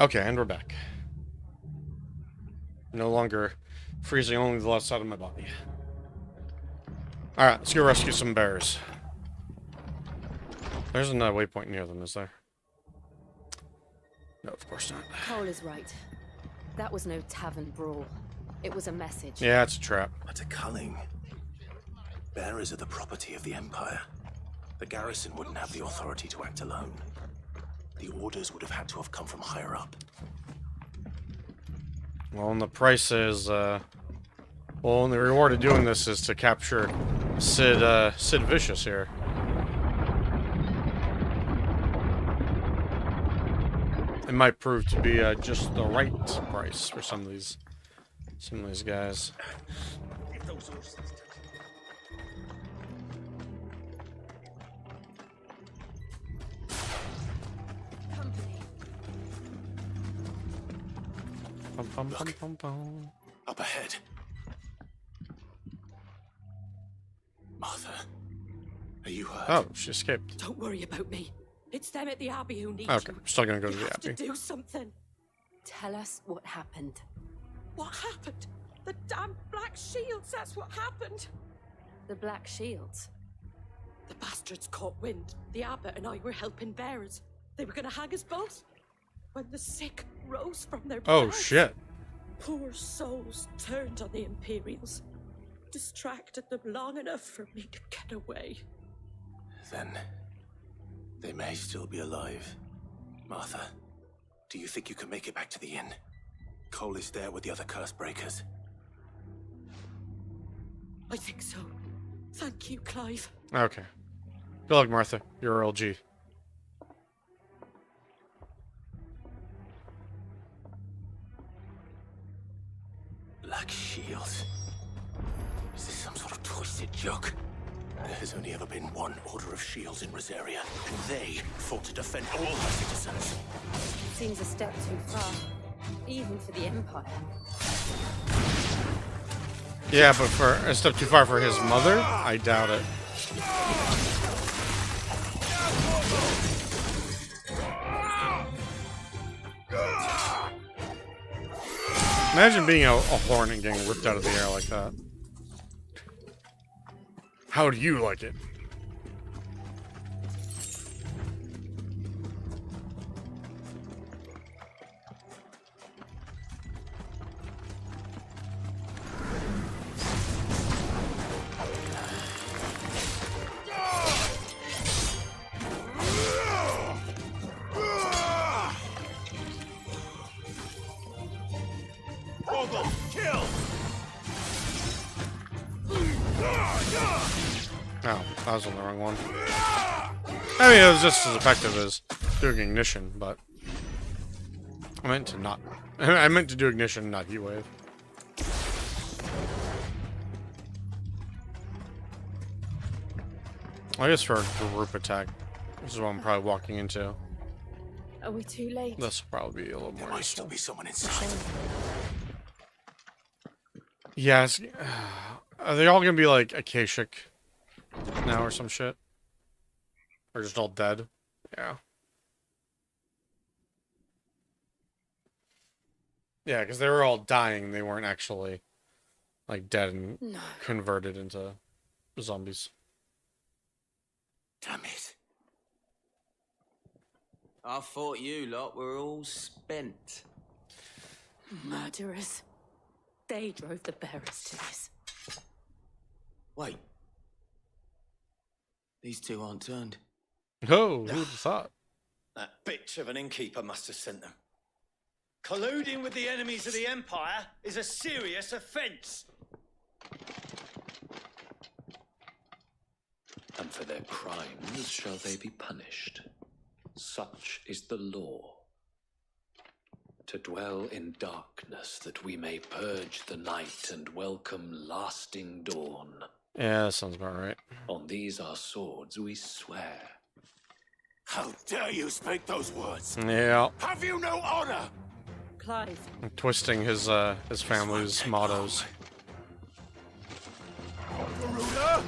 Okay, and we're back. No longer freezing only the left side of my body. Alright, let's go rescue some bears. There's another waypoint near them, is there? No, of course not. Cole is right. That was no tavern brawl. It was a message. Yeah, it's a trap. But a culling. Bearers are the property of the Empire. The garrison wouldn't have the authority to act alone. The orders would have had to have come from higher up. Well, and the price is, well, and the reward of doing this is to capture Sid Vicious here. It might prove to be just the right price for some of these guys. Look, up ahead. Martha, are you hurt? Oh, she escaped. Don't worry about me. It's them at the Abbey who need Okay, you. I'm still gonna go to You the have Abbey. to do something. Tell us what happened. What happened? The damn Black Shields, that's what happened. The Black Shields? The bastards caught wind. The abbot and I were helping bearers. They were gonna hang us both. When the sick rose from their Oh, beds, shit. poor souls turned on the Imperials. Distracted them long enough for me to get away. Then they may still be alive. Martha, do you think you can make it back to the inn? Cole is there with the other curse breakers. I think so. Thank you, Clive. Okay. Good luck, Martha. You're LG. Black Shields. Is this some sort of twisted joke? There has only ever been one Order of Shields in Rosaria, and they fought to defend all her citizens. Seems a step too far, even for the Empire. Yeah, but for a step too far for his mother? I doubt it. Imagine being a hornet getting ripped out of the air like that. How do you like it? Oh, I was on the wrong one. I mean, it was just as effective as doing ignition, but I meant to not. I meant to do ignition, not heat wave. I guess for a group attack, this is what I'm probably walking into. Are we too late? This will probably be a little more Might useful. still be someone inside. Yes. Are they all gonna be like Akashic now or some shit? Or just all dead? Yeah. Yeah, because they were all dying. They weren't actually like dead and converted into zombies. Damn it. I thought you lot were all spent. Murderers. They drove the bearers to this. Wait. These two aren't turned. Oh, who'd have thought? That bitch of an innkeeper must have sent them. Colluding with the enemies of the Empire is a serious offence. And for their crimes shall they be punished. Such is the law. To dwell in darkness that we may purge the night and welcome lasting dawn. Yeah, that sounds about right. On these our swords we swear. How dare you speak those words? Yeah. Have you no honor? Clive. I'm twisting his family's mottos. Garuda?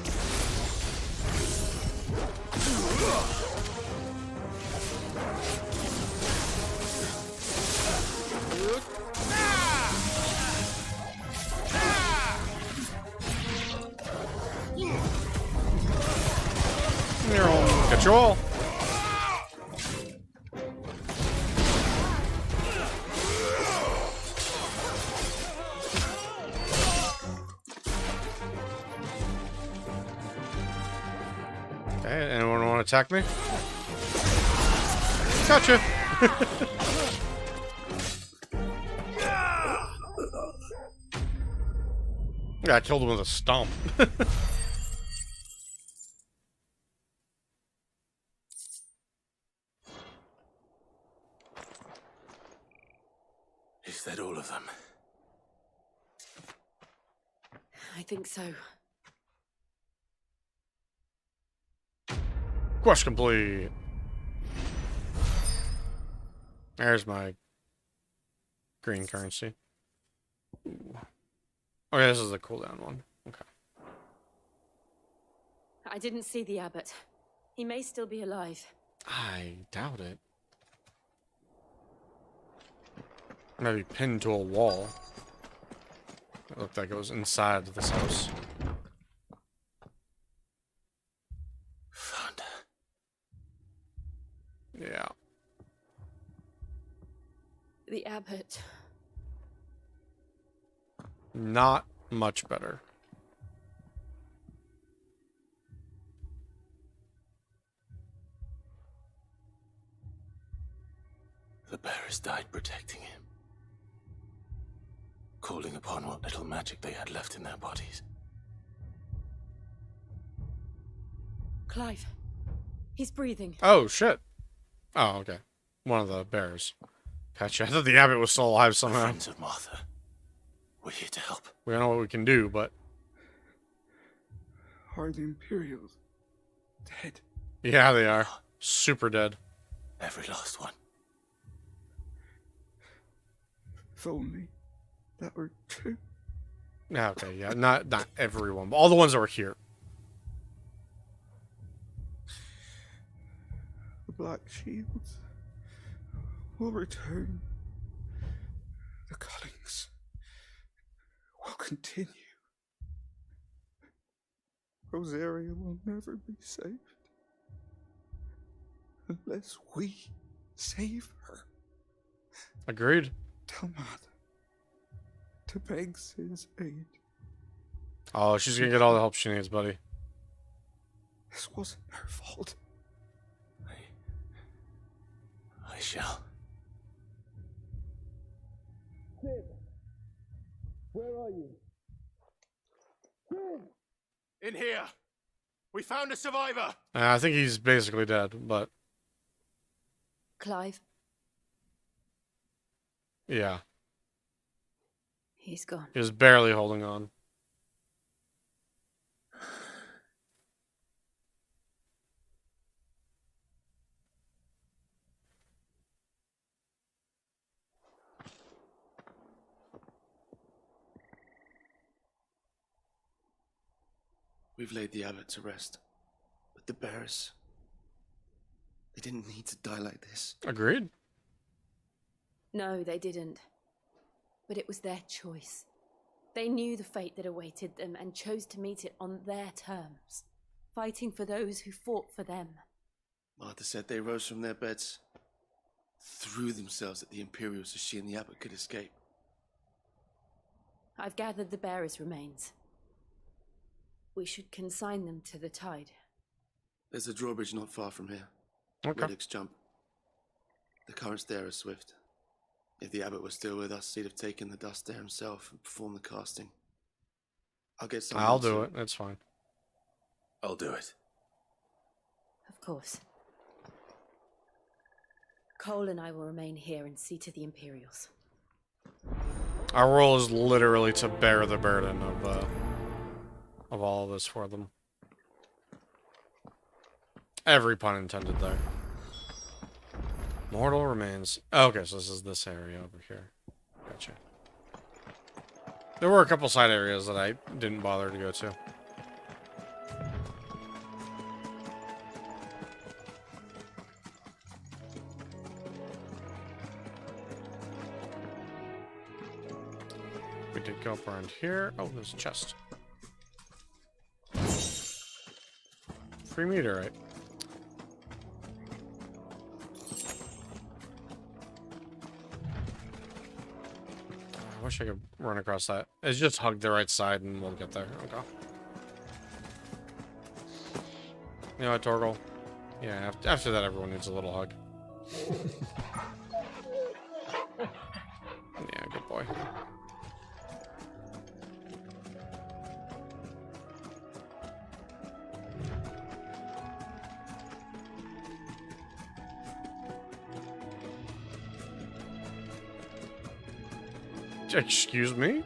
ritual. Okay, anyone want to attack me? Gotcha. Yeah, I killed him with a stomp. Is that all of them? I think so. Quest complete. There's my green currency. Ooh. Okay, this is the cooldown one. Okay. I didn't see the abbot. He may still be alive. I doubt it. Maybe pinned to a wall. It looked like it was inside this house. Found her. Yeah. The abbot. Not much better. The bearers died protecting him, calling upon what little magic they had left in their bodies. Clive. He's breathing. Oh, shit. Oh, okay. One of the bears. Gotcha. I thought the abbot was still alive somehow. Friends of Martha. We're here to help. We don't know what we can do, but... Are the Imperials dead? Yeah, they are. Super dead. Every last one. If only that were true. Yeah, okay, yeah. Not everyone, but all the ones that were here. The Black Shields will return. The Cullings will continue. Rosaria will never be saved unless we save her. Agreed. Tell Matt to beg his aid. Oh, she's gonna get all the help she needs, buddy. This wasn't her fault. I shall. Sid, where are you? Sid! In here! We found a survivor! I think he's basically dead, but... Clive? Yeah. He's gone. He was barely holding on. We've laid the abbot to rest. But the bearers... they didn't need to die like this. Agreed. No, they didn't. But it was their choice. They knew the fate that awaited them and chose to meet it on their terms, fighting for those who fought for them. Martha said they rose from their beds, threw themselves at the Imperials so she and the abbot could escape. I've gathered the bearers' remains. We should consign them to the tide. There's a drawbridge not far from here. Okay. Reddick's jump. The currents there are swift. If the abbot was still with us, he'd have taken the dust there himself and performed the casting. I'll get someone. I'll do it. That's fine. I'll do it. Of course. Cole and I will remain here and see to the Imperials. Our role is literally to bear the burden of all of this for them. Every pun intended there. Mortal remains. Oh, okay, so this is this area over here. Gotcha. There were a couple side areas that I didn't bother to go to. We did go up around here. Oh, there's a chest. Free meteorite. I wish I could run across that. It's just hug the right side and we'll get there. Okay. You know what, Torgal? Yeah, after that, everyone needs a little hug. Yeah, good boy. Excuse me?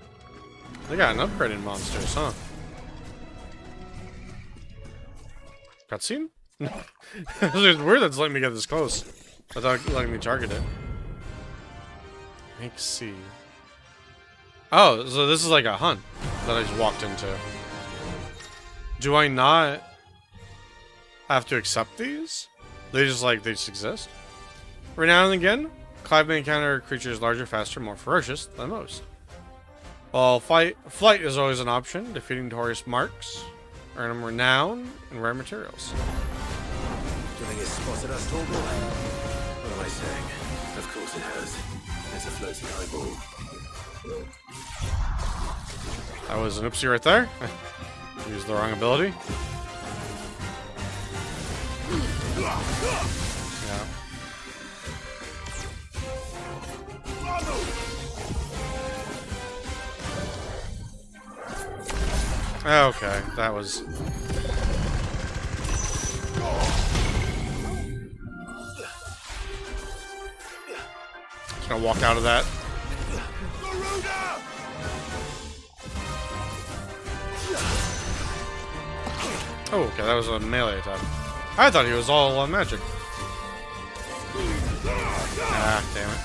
They got an upgrade in monsters, huh? Cutscene? It's weird that's letting me get this close without letting me target it. Let's see. Oh, so this is like a hunt that I just walked into. Do I not have to accept these? They just exist? Every now and again, Clive may encounter creatures larger, faster, more ferocious than most. While flight is always an option, defeating Taurus marks earn them renown and rare materials. Do you think it's spotted us, Torgal? What am I saying? Of course it has. It's a floating eyeball. That was an oopsie right there. Used the wrong ability. Yeah. Okay, that was... Just gonna walk out of that. Oh, okay, that was a melee attack. I thought he was all magic. Ah, damn it.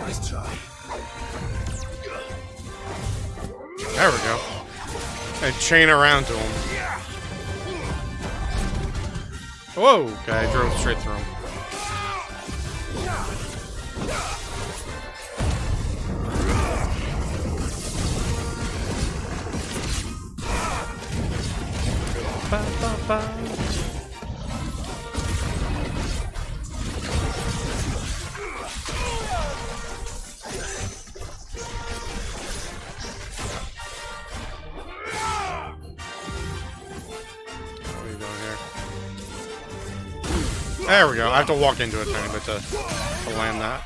Nice try. There we go. I chain around to him. Whoa, okay, I drove straight through him. Ba, ba, ba. There we go. I have to walk into it a tiny bit to land that.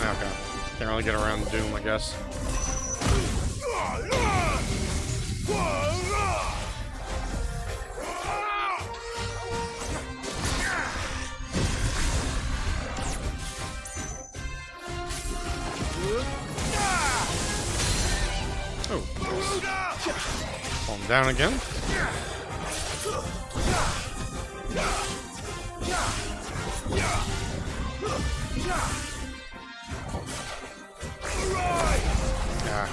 Okay. Can't really get around the Doom, I guess. Oh. Calm down again. Yeah.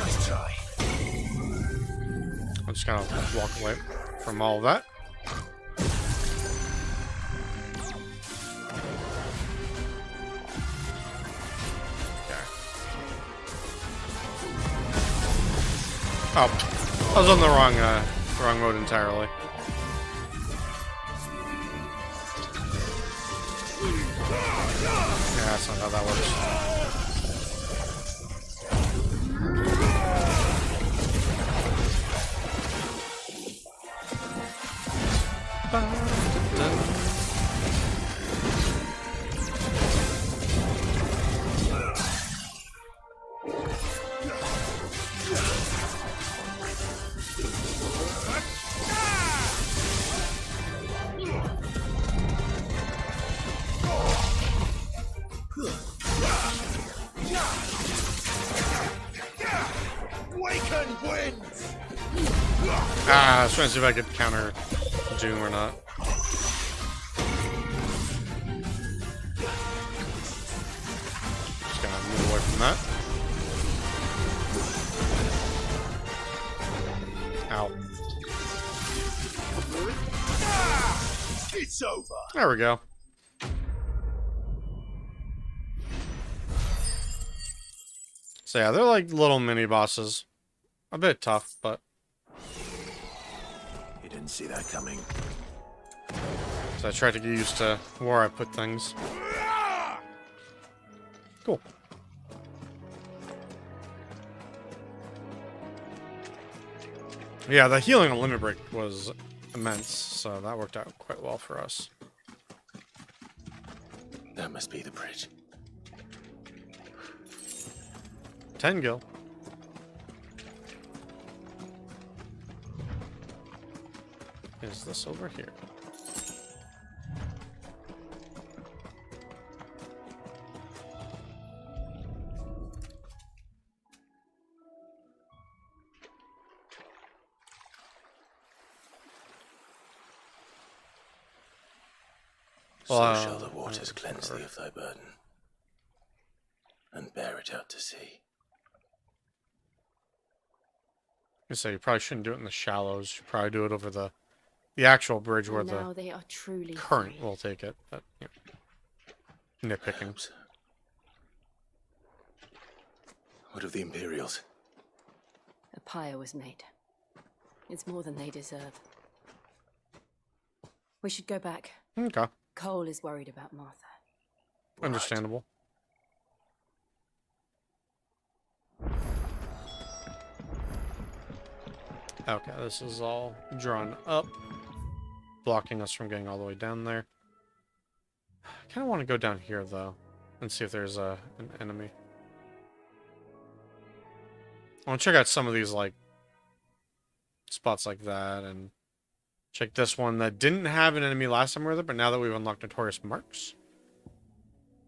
Nice try. I'm just gonna walk away from all of that. Oh, I was on the wrong mode entirely. Yeah, that's not how that works. I was trying to see if I could counter Doom or not. gonna move away from that. Ow. It's over. There we go. So yeah, they're like little mini bosses. A bit tough, but You didn't see that coming. so I try to get used to where I put things. Cool. Yeah, the healing on Limit Break was immense, so that worked out quite well for us. That must be the bridge. 10 gil. Is this over here? So shall the waters cleanse thee of thy burden, and bear it out to sea. I say you probably shouldn't do it in the shallows. You should probably do it over the actual bridge where Now the they are truly current free. will take it. But you know, nitpicking. What of the Imperials? A pyre was made. It's more than they deserve. We should go back. Okay, Cole is worried about Martha. understandable. Okay, this is all drawn up, blocking us from getting all the way down there. I kind of want to go down here, though, and see if there's an enemy. I want to check out some of these, like, spots like that, and check this one that didn't have an enemy last time we were there, but now that we've unlocked Notorious Marks,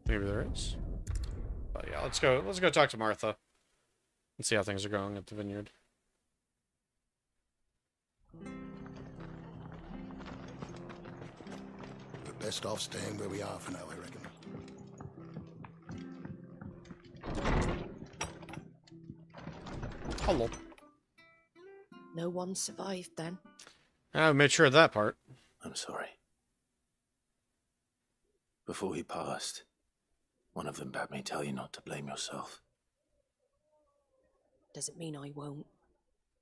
maybe there is. But yeah, let's go talk to Martha and see how things are going at the vineyard. We're best off staying where we are for now, I reckon. Hello. No one survived then? I made sure of that part. I'm sorry. Before he passed, one of them bade me tell you not to blame yourself. Doesn't mean I won't.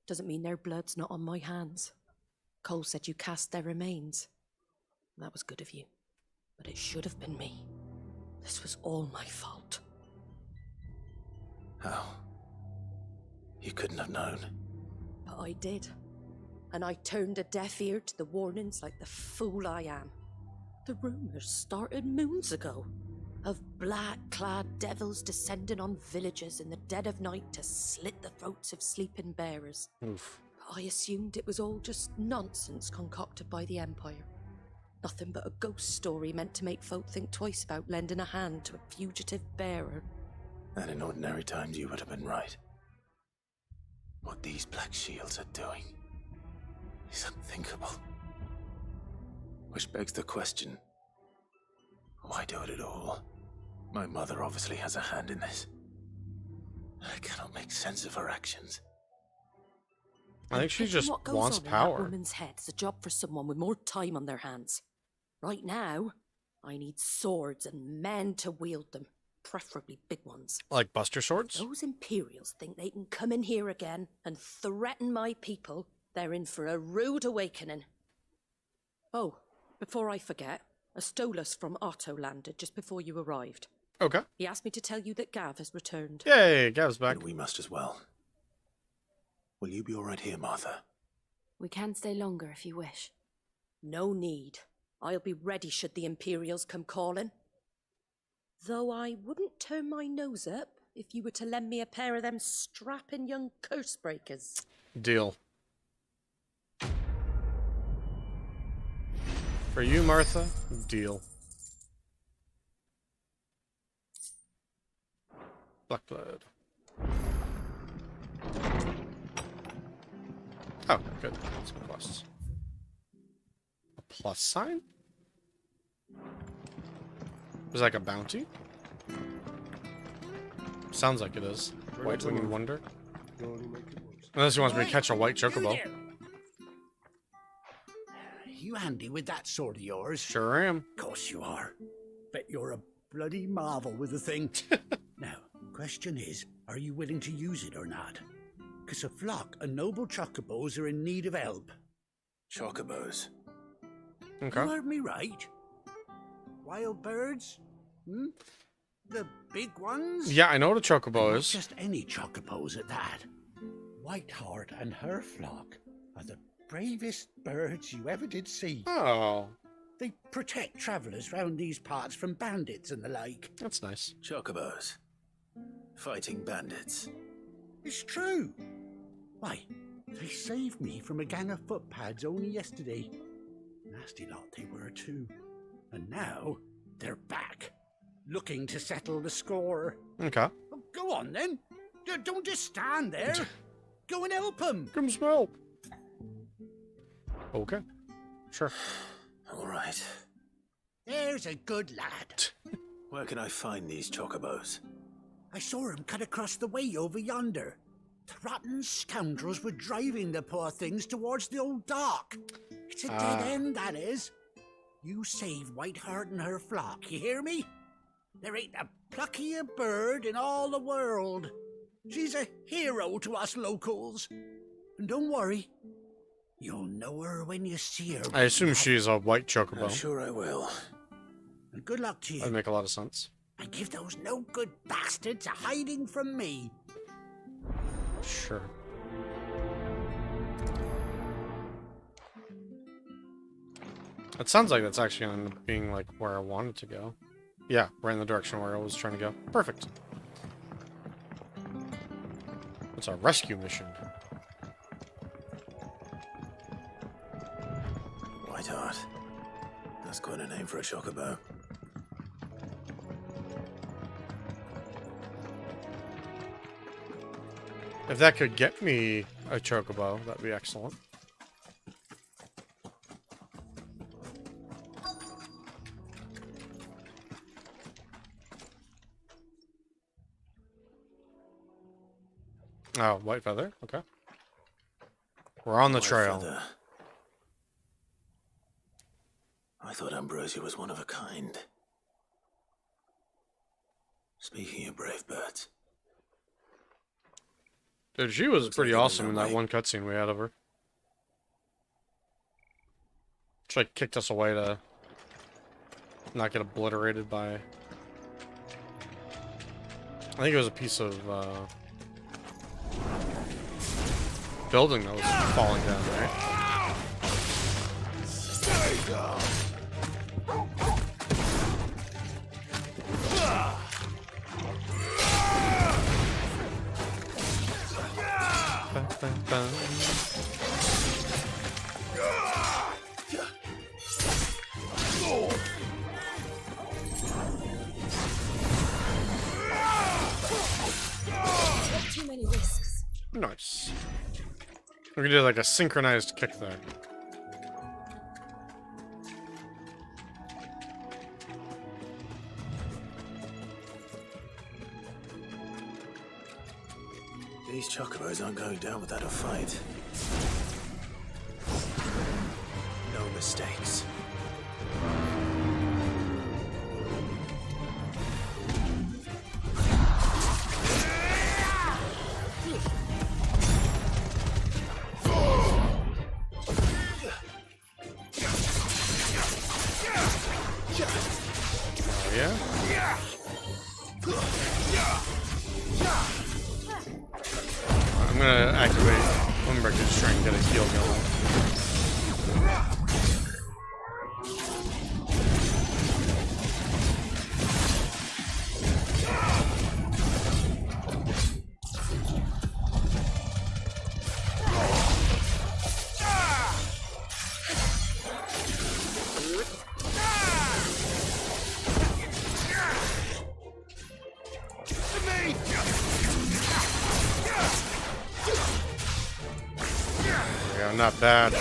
Doesn't mean their blood's not on my hands. Cole said you cast their remains. That was good of you. But it should have been me. This was all my fault. How? You couldn't have known. But I did. And I turned a deaf ear to the warnings like the fool I am. The rumours started moons ago. Of black-clad devils descending on villages in the dead of night to slit the throats of sleeping bearers. Oof. I assumed it was all just nonsense concocted by the Empire. Nothing but a ghost story meant to make folk think twice about lending a hand to a fugitive bearer. And in ordinary times you would have been right. What these Black Shields are doing is unthinkable. Which begs the question, why do it at all? My mother obviously has a hand in this. I cannot make sense of her actions. I think she just What goes wants on in power. that woman's head is a job for someone with more time on their hands. Right now, I need swords and men to wield them, preferably big ones. Like Buster Swords? Those Imperials think they can come in here again and threaten my people. They're in for a rude awakening. Oh, before I forget, a Stolas from Otto landed just before you arrived. Okay. He asked me to tell you that Gav has returned. Yay, Gav's back. And we must as well. Will you be all right here, Martha? We can stay longer if you wish. No need. I'll be ready should the Imperials come calling. Though I wouldn't turn my nose up if you were to lend me a pair of them strapping young curse breakers. Deal. For you, Martha, deal. Blackblood. Oh, good. Some quests. A plus sign? Was that like a bounty? Sounds like it is. White to Winged move. Wonder. You only make it worse. Unless he wants me to catch a white You chocobo. there. You handy with that sword of yours? Sure am. Of course you are. Bet you're a bloody marvel with the thing. Now, question is, are you willing to use it or not? Because a flock of noble chocobos are in need of help. Chocobos? Okay. You heard me right. Wild birds? Hmm? The big ones? Yeah, I know what a chocobo Not is. just any chocobos at that. Whiteheart and her flock are the bravest birds you ever did see. Oh. They protect travellers round these parts from bandits and the like. That's nice. Chocobos. Fighting bandits. It's true. Why, they saved me from a gang of footpads only yesterday. Nasty lot they were too. And now they're back, looking to settle the score. Okay. Oh, go on then. Don't just stand there. Go and help them. Come smell. Okay. Sure. All right. There's a good lad. Where can I find these chocobos? I saw him cut across the way over yonder. The rotten scoundrels were driving the poor things towards the old dock. It's a dead end, that is. You save Whiteheart and her flock, you hear me? There ain't a pluckier bird in all the world. She's a hero to us locals. And don't worry, you'll know her when you see her. I assume she's a white chocobo. I'm sure I will. And good luck to you. That'd make a lot of sense. And give those no-good bastards a hiding from me. Sure. It sounds like that's actually going to end up being like where I wanted to go. Yeah, right in the direction where I was trying to go. Perfect. It's a rescue mission. Whiteheart. That's quite a name for a chocobo. If that could get me a chocobo, that'd be excellent. Oh, white feather? Okay. We're on the trail. Feather. I thought Ambrosia was one of a kind. Speaking of brave birds. Dude, she was pretty awesome in that one cutscene we had of her. She like kicked us away to not get obliterated by... I think it was a piece of building that was falling down, right? Stay down. Not too many risks. Nice. We can do like a synchronized kick there. These chocobos aren't going down without a fight. No mistakes. I'm gonna activate Windbreaker to try and get a heal going. Yeah, not bad.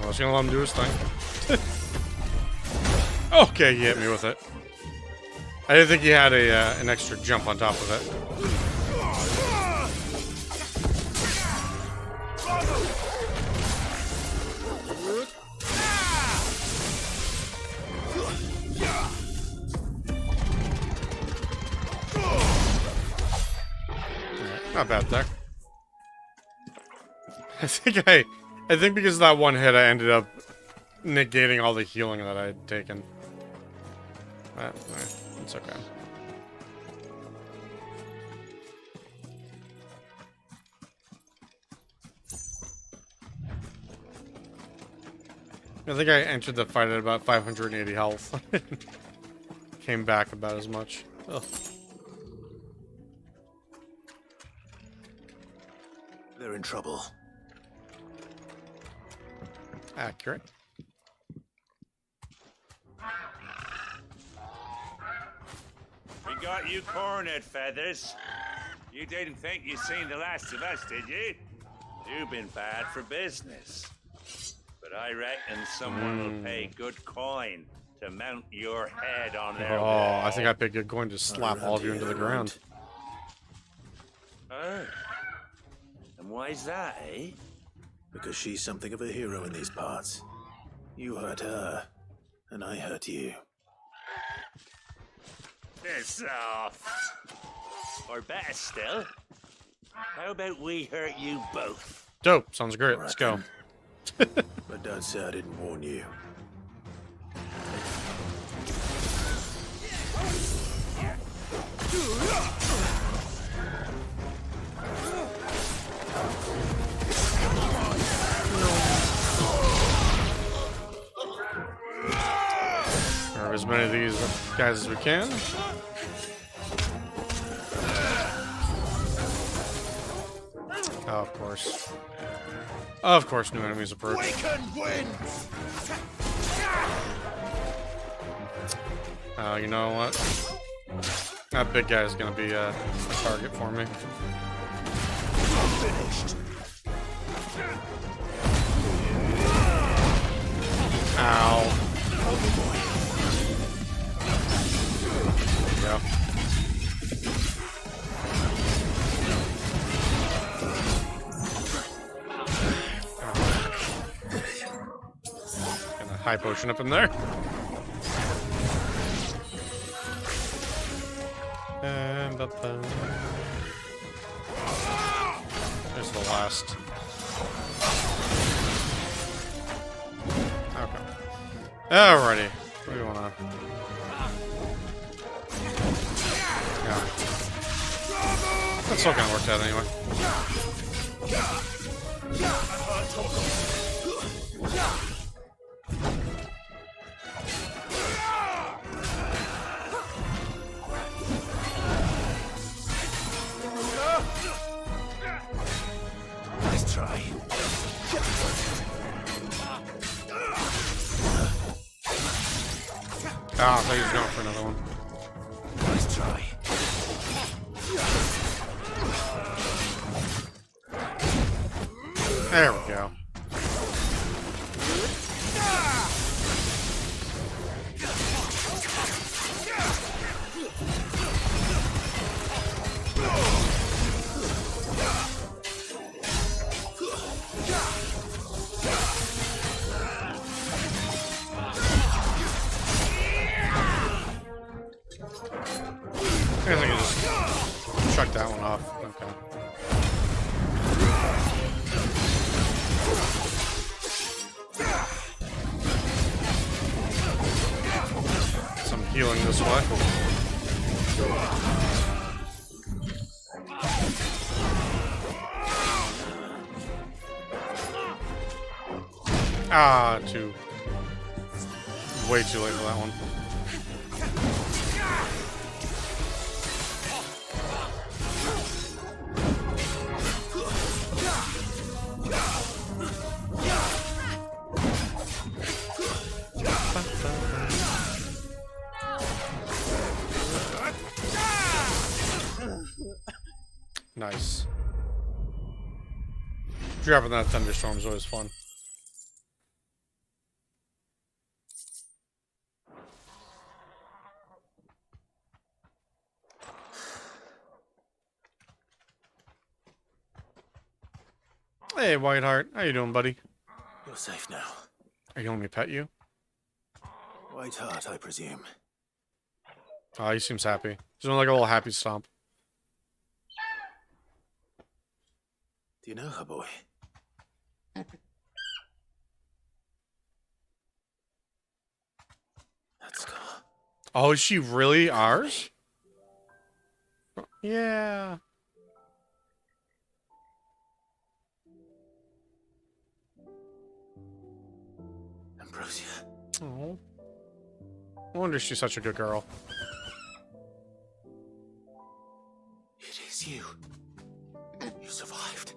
I was gonna let him do his thing. Okay, he hit me with it. I didn't think he had an extra jump on top of it. Not bad there. I think because of that one hit, I ended up negating all the healing that I had taken. But, it's okay. I think I entered the fight at about 580 health. Came back about as much. Ugh. They're in trouble. Accurate. We got you cornered, Feathers. You didn't think you'd seen the last of us, did you? You've been bad for business. But I reckon someone will pay good coin to mount your head on their wall. I think I paid good coin to slap all of you into the ground. Oh. And why's that, eh? Because she's something of a hero in these parts. You hurt her, and I hurt you. Piss off. Or better still, how about we hurt you both? Dope. Sounds great. Let's go. But don't say I didn't warn you. Grab as many of these guys as we can. Oh, of course. Of course, new enemies approach. You know what? That big guy is gonna be a target for me. Ow. There we go. Gonna high potion up in there. And there's the last. Okay. Alrighty. What do we wanna? Yeah. That still kinda worked out anyway. Nice try. Ah, I thought he was going for another one. Nice try. There we go. I guess I can just chuck that one off. Okay. Some healing this way. Ah, way too late for that one. Nice. Dropping that thunderstorm is always fun. Hey, Whiteheart. How you doing, buddy? You're safe now. Are you going me to pet you? Whiteheart, I presume. Oh, he seems happy. He's doing like a little happy stomp. Do you know her, boy? That scar. Oh, is she really ours? Yeah. Ambrosia. Oh. No wonder she's such a good girl. It is you. You survived.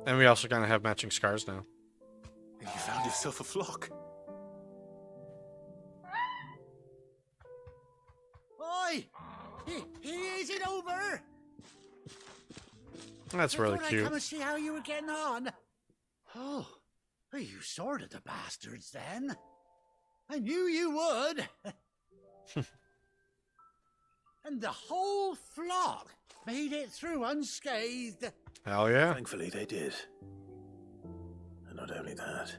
And we also kind of have matching scars now. And you found yourself a flock. Oi! He isn't over! That's really I cute. come and see how you were getting on. Oh, well, you sorted the bastards then. I knew you would. And the whole flock made it through unscathed. Hell yeah. Thankfully they did. And not only that.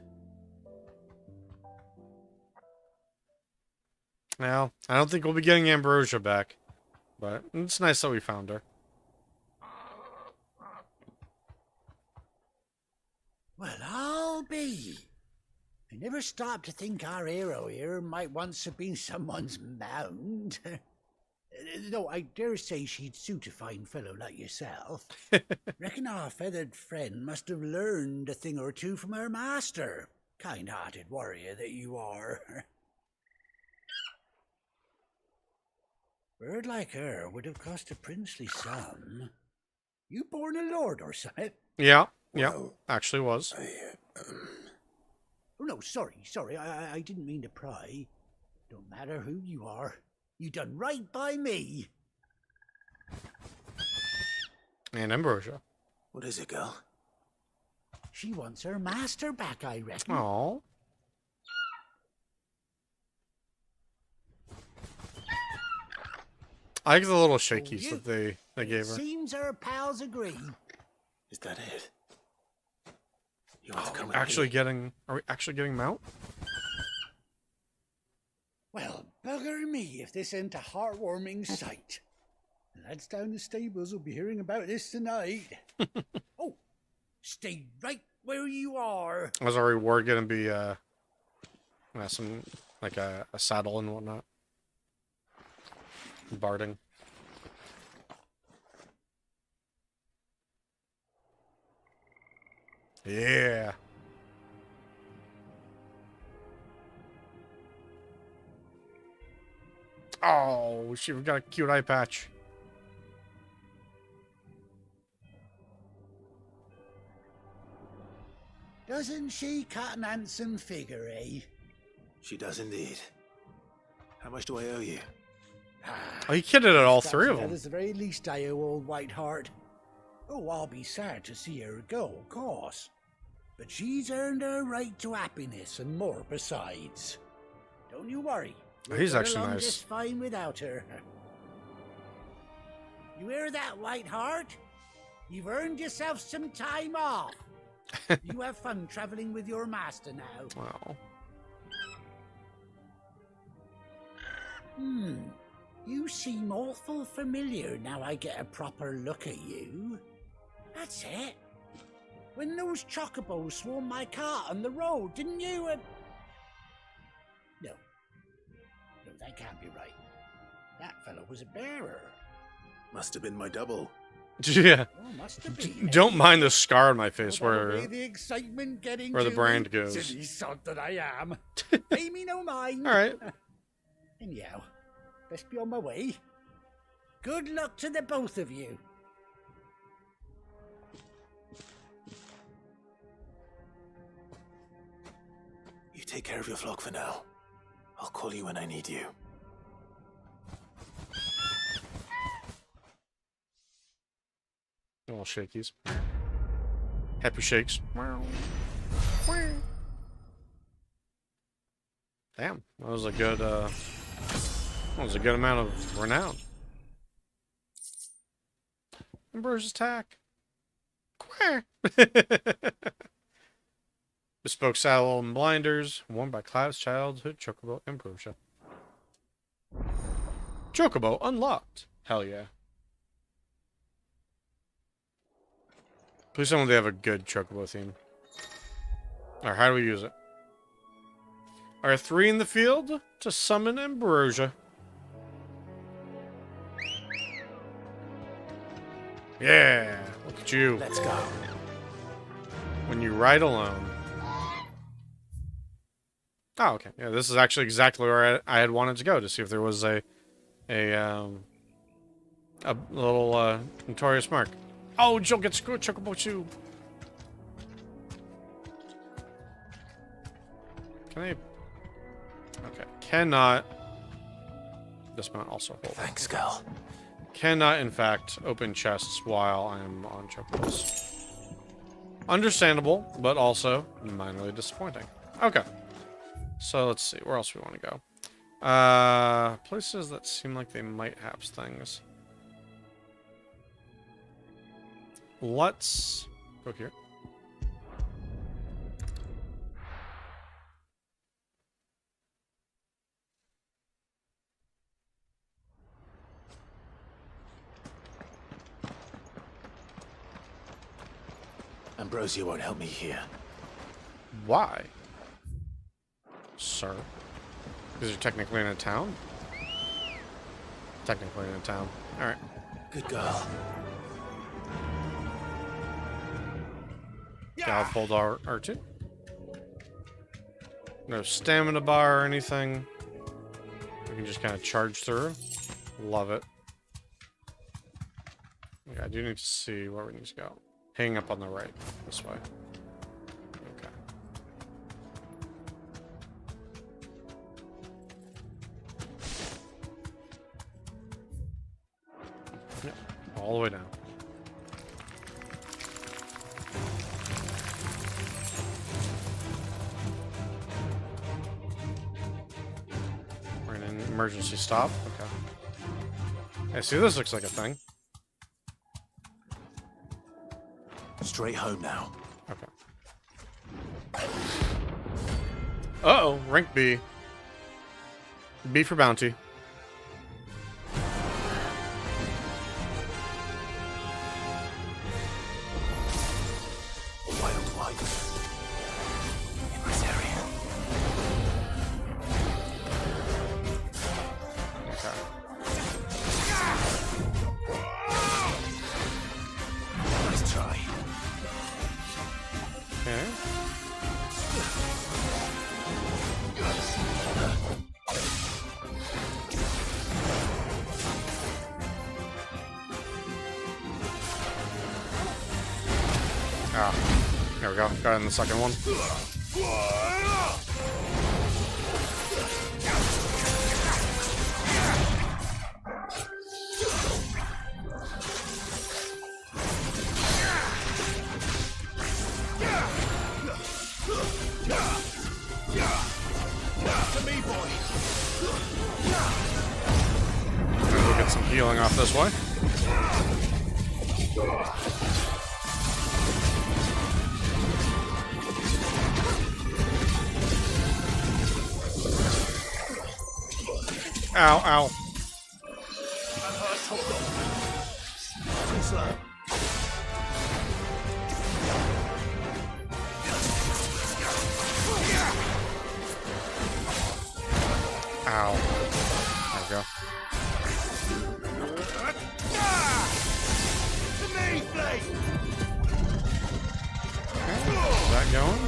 Now, I don't think we'll be getting Ambrosia back. But it's nice that we found her. Well, I'll be. I never stopped to think our hero here might once have been someone's mound. Though I dare say she'd suit a fine fellow like yourself. Reckon our feathered friend must have learned a thing or two from her master. Kind-hearted warrior that you are. Bird like her would have cost a princely sum. You born a lord or something? Yeah, yeah, actually was. Oh, no, sorry, I didn't mean to pry. Don't matter who you are. You done right by me. And Ambrosia. What is it, girl? She wants her master back, I reckon. Aww. I like the little shakies that they gave her. Seems our pals agree. Is that it? You want to come Are we actually getting Mount? Well, bugger me if this ain't a heartwarming sight. The lads down the stables will be hearing about this tonight. Oh, stay right where you are. Was our reward gonna be some like a saddle and whatnot? Barding. Yeah. Oh, she got a cute eye patch. Doesn't she cut an handsome figure, eh? She does indeed. How much do I owe you? Oh, he kidded at all three of them. That is the very least I owe old Whiteheart. Oh, I'll be sad to see her go, of course. But she's earned her right to happiness and more besides. Don't you worry. Oh, he's We'll get actually along nice. just fine without her. You hear that, Whiteheart? You've earned yourself some time off. You have fun traveling with your master now. Wow. You seem awful familiar now I get a proper look at you. That's it. When those chocobos swarmed my cart on the road, didn't you? No, that can't be right. That fellow was a bearer. Must have been my double. Yeah. Oh, must have been. Don't mind the scar on my face where The excitement getting the to brand me, goes. silly sod that I am. Pay me no mind. All right. Anyhow, best be on my way. Good luck to the both of you. You take care of your flock for now. I'll call you when I need you. Little shakies. Happy shakes. Damn, that was a good amount of renown. Ambrosia's attack. Bespoke saddle and blinders, worn by Cloud's childhood chocobo, Ambrosia. Chocobo unlocked. Hell yeah. Please tell me they have a good chocobo theme. Alright, how do we use it? Are 3 in the field to summon Ambrosia. Yeah, look at you. Let's go. When you ride alone. Oh, okay. Yeah, this is actually exactly where I had wanted to go, to see if there was a little notorious mark. Oh, Jill gets chocobo too. Can I? Okay, cannot dismount. Also hold. Thanks, girl. Cannot, in fact, open chests while I'm on chocobos. Understandable, but also minorly disappointing. Okay. So let's see, where else we want to go. Places that seem like they might have things. Let's go here. Ambrosia won't help me here. Why? Sir? Because you're technically in a town? Technically in a town. Alright. Good girl. Gal pulled R2. No stamina bar or anything. We can just kind of charge through. Love it. Yeah, I do need to see where we need to go. Hanging up on the right. This way. Okay. Yep. All the way down. We're in an emergency stop. Okay. Hey, see, this looks like a thing. Straight home now. Okay. Uh-oh, rank B. B for bounty. Wildlife in this area. Okay. Nice try. Okay. Ah, there we go. Got in the second one. We'll get some healing off this way. Ow, ow. Ow. There we go. Okay, is that going?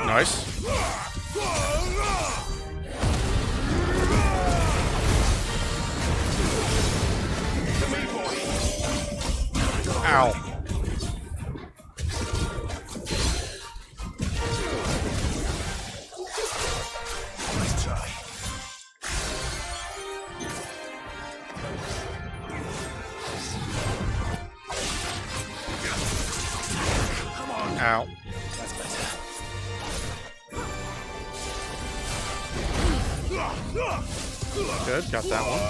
Nice. Ow. Nice try. Ow. That's better. Good, got that one.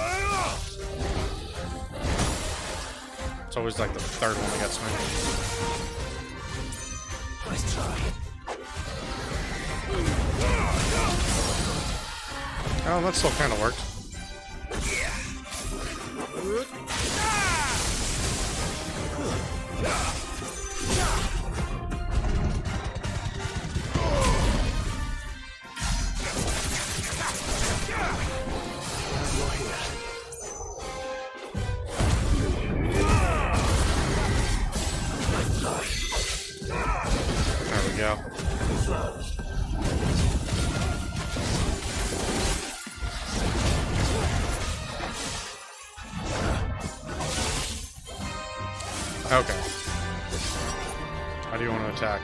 It's always like the third one that gets me. Nice try. Oh, that still kind of worked. There we go. Okay. How do you want to attack?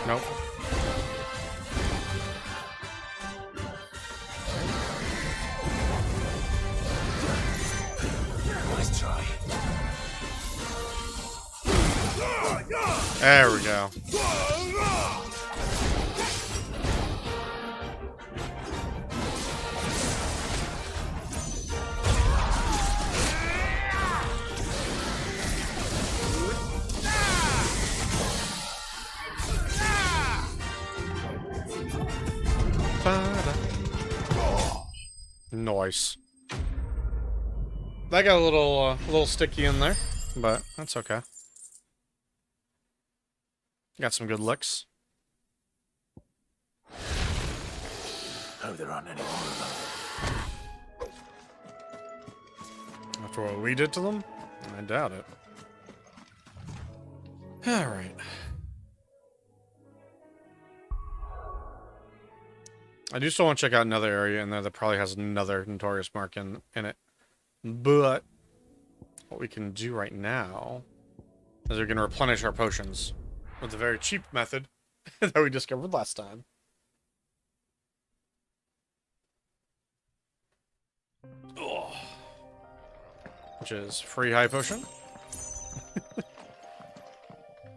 Nope. Nice try. There we go. Nice. That got a little sticky in there, but that's okay. Got some good licks. Hope there aren't any more of them. After what we did to them? I doubt it. Alright. I do still want to check out another area in there that probably has another Notorious Mark in it. But what we can do right now is we're going to replenish our potions with a very cheap method that we discovered last time. Oh. Which is free high potion.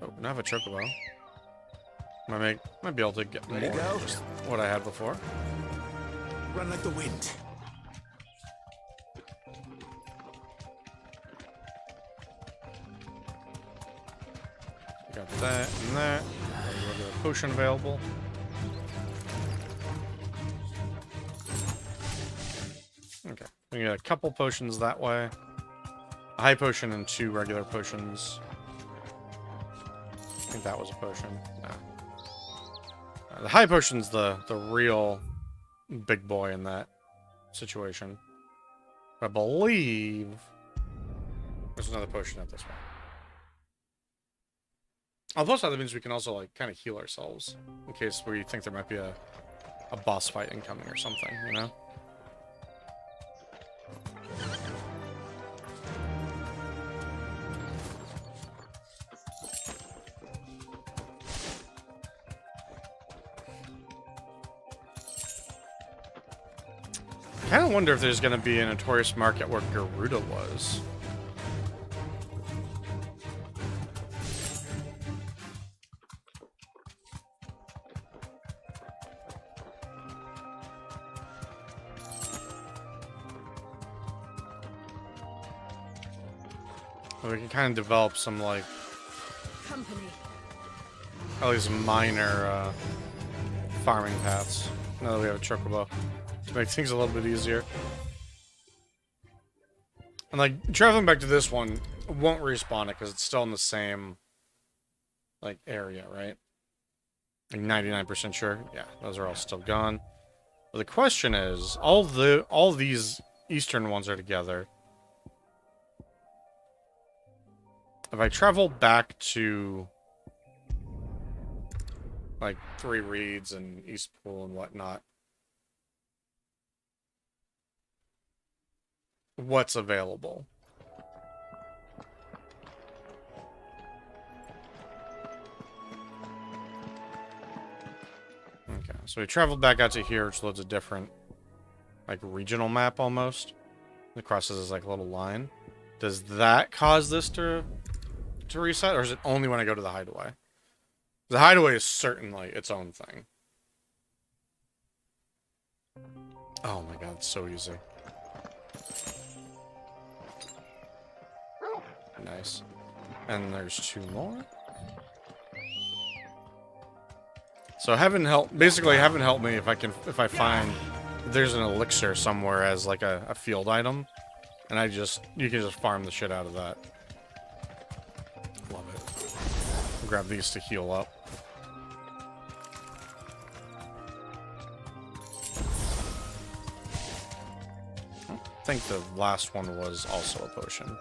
Oh, now I have a chocobo. Might be able to get more than just what I had before. Run like the wind. Got that and that. Regular potion available. Okay, we got a couple potions that way. A high potion and 2 regular potions. I think that was a potion. No. The high potion's the real big boy in that situation. I believe there's another potion at this one. On the plus side, that means we can also like kind of heal ourselves in case we think there might be a boss fight incoming or something, you know? I kind of wonder if there's going to be a Notorious Market where Garuda was. We can kind of develop some, like, Company. at least minor farming paths now that we have a chocobo to make things a little bit easier. And, like, traveling back to this one won't respawn it because it's still in the same, like, area, right? Like 99% sure. Yeah, those are all still gone. But the question is, all these eastern ones are together. If I travel back to, like, 3 Reeds and Eastpool and whatnot, what's available. Okay, so we traveled back out to here, which loads a different, like, regional map almost. It crosses as like a little line. Does that cause this to reset, or is it only when I go to the hideaway? The hideaway is certainly its own thing. Oh my god, it's so easy. Nice. And there's 2 more. So heaven help, basically heaven help me if I find there's an elixir somewhere as like a field item, and you can just farm the shit out of that. Love it. I'll grab these to heal up. I think the last one was also a potion.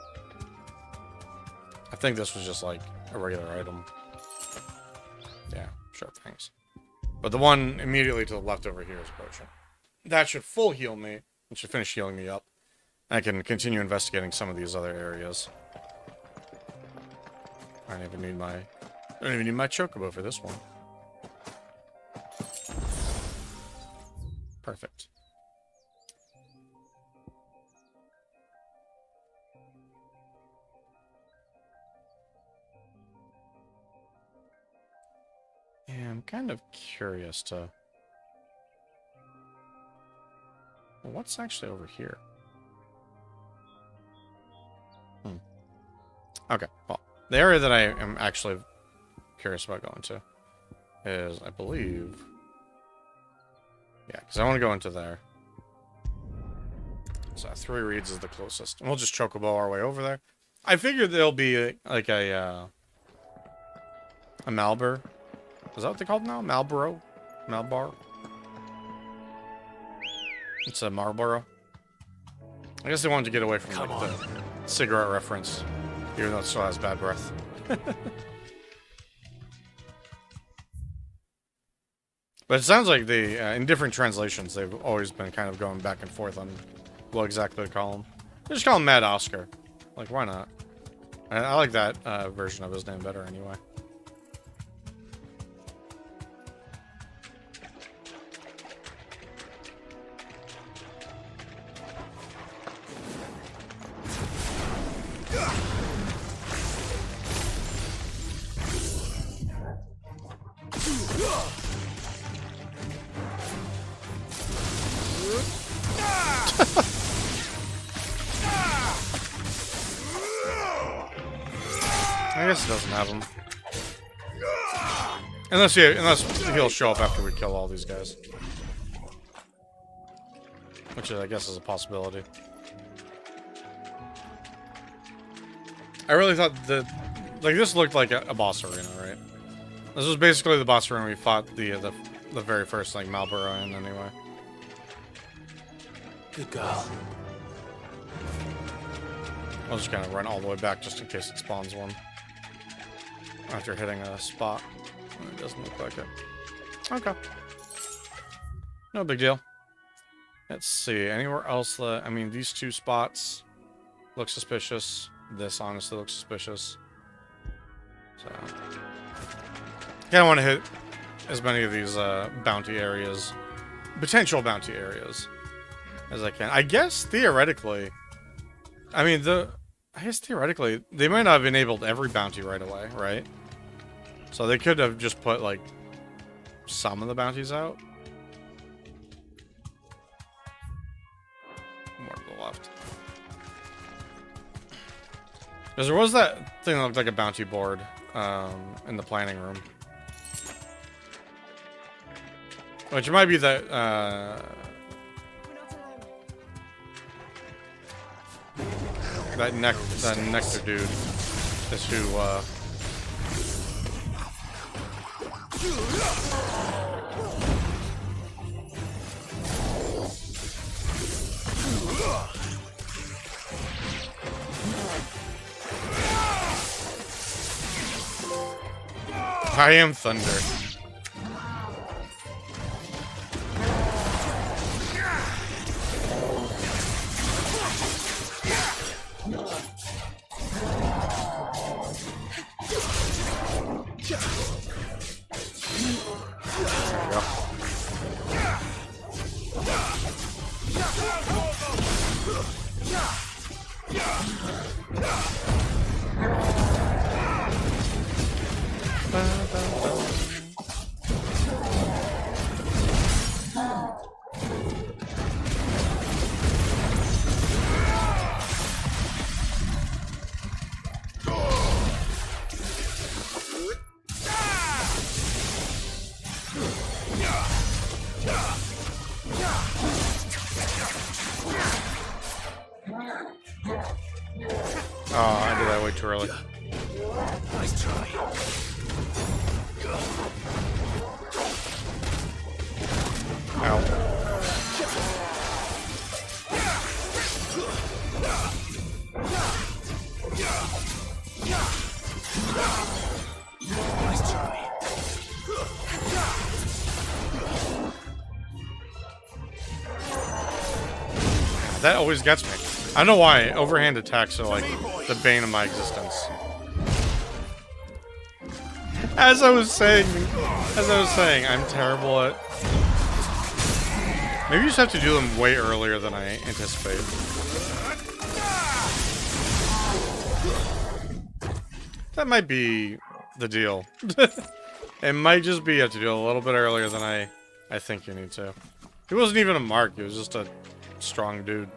I think this was just like a regular item. Yeah, sure, thanks. But the one immediately to the left over here is a potion. That should full heal me. It should finish healing me up. I can continue investigating some of these other areas. I don't even need my chocobo for this one. Perfect. Yeah, I'm kind of curious to... What's actually over here? Okay, well, the area that I am actually curious about going to is, I believe... Yeah, because I want to go into there. So 3 reeds is the closest. And we'll just chocobo our way over there. I figured there'll be like a Malbur. Is that what they called now? Malboro? Malbar? It's a Marlboro. I guess they wanted to get away from like the cigarette reference, even though it still has bad breath. But it sounds like in different translations, they've always been kind of going back and forth on what exactly to call him. They just call him Mad Oscar. Like, why not? I like that version of his name better anyway. I guess it doesn't have him. Unless he'll show up after we kill all these guys. Which I guess is a possibility. I really thought that... Like, this looked like a boss arena, right? This was basically the boss arena we fought the very first, like, Malboro in, anyway. Good girl. I'll just kind of run all the way back just in case it spawns one. After hitting a spot. It doesn't look like it. Okay. No big deal. Let's see. Anywhere else that... I mean, these 2 spots look suspicious. This honestly looks suspicious. So... I want to hit as many of these bounty areas, potential bounty areas, as I can. I guess theoretically, they might not have enabled every bounty right away, right? So they could have just put like some of the bounties out. More to the left. Because there was that thing that looked like a bounty board in the planning room. Which might be that, that nectar dude is who, I am thunder. Oh, I did that way too early. Nice try. Ow. Nice try. That always gets me. I don't know why. Overhand attacks are like the bane of my existence. As I was saying, I'm terrible at... Maybe you just have to do them way earlier than I anticipate. That might be the deal. It might just be you have to do it a little bit earlier than I think you need to. He wasn't even a mark, he was just a strong dude.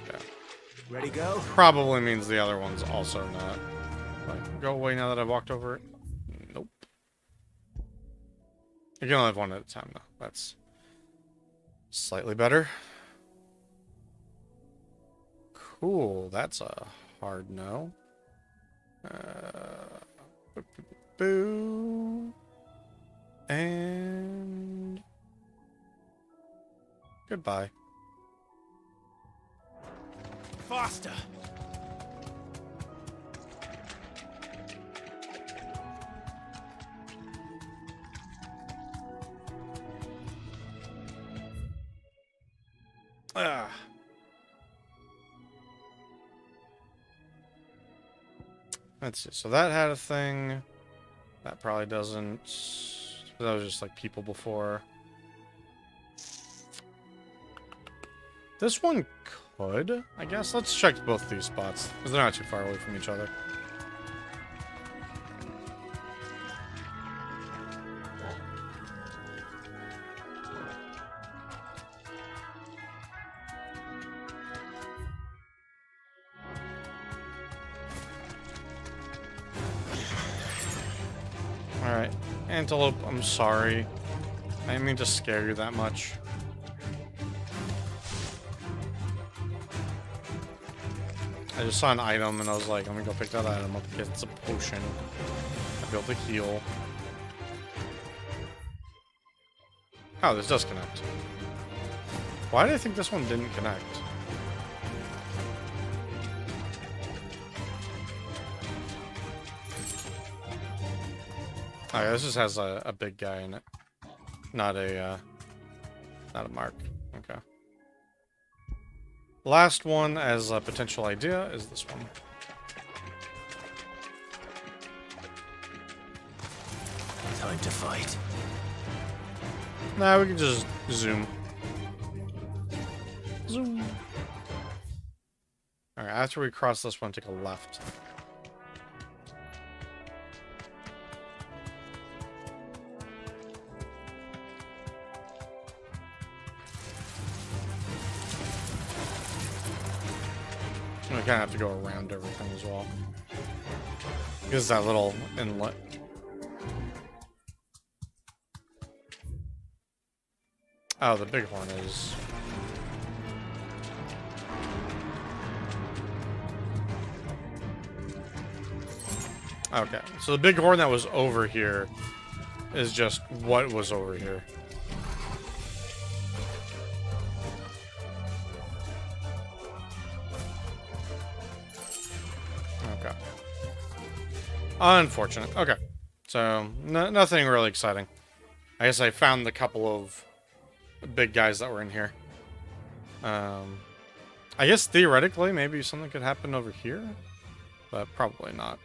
Okay. Ready, go? Probably means the other one's also not. Like, go away now that I've walked over it. Nope. You can only have one at a time, though. That's slightly better. Cool. That's a hard no. Boo. And goodbye. Faster. Ah. Let's see. So that had a thing. That probably doesn't. That was just like people before. This one could, I guess. Let's check both these spots because they're not too far away from each other. Alright. Antelope, I'm sorry. I didn't mean to scare you that much. I just saw an item and I was like, I'm gonna go pick that item up because it's a potion. I'll be able to heal. Oh, this does connect. Why did I think this one didn't connect? Oh, yeah, this just has a big guy in it. Not a mark. Okay. Last one as a potential idea is this one. Time to fight. Nah, we can just zoom. Zoom. Alright, after we cross this one, take a left. I kind of have to go around everything as well. Because that little inlet. Oh, the bighorn is... Okay, so the bighorn that was over here is just what was over here. Okay. Unfortunate. Okay. So, nothing really exciting. I guess I found the couple of big guys that were in here. I guess theoretically, maybe something could happen over here. But probably not.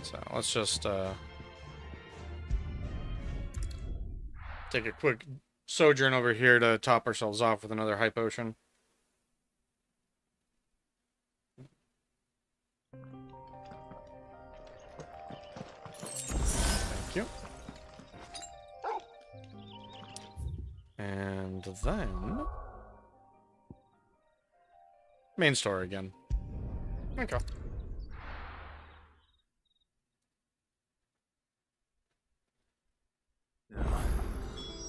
So, let's just, take a quick sojourn over here to top ourselves off with another high potion. Thank you. And then... main store again. Okay.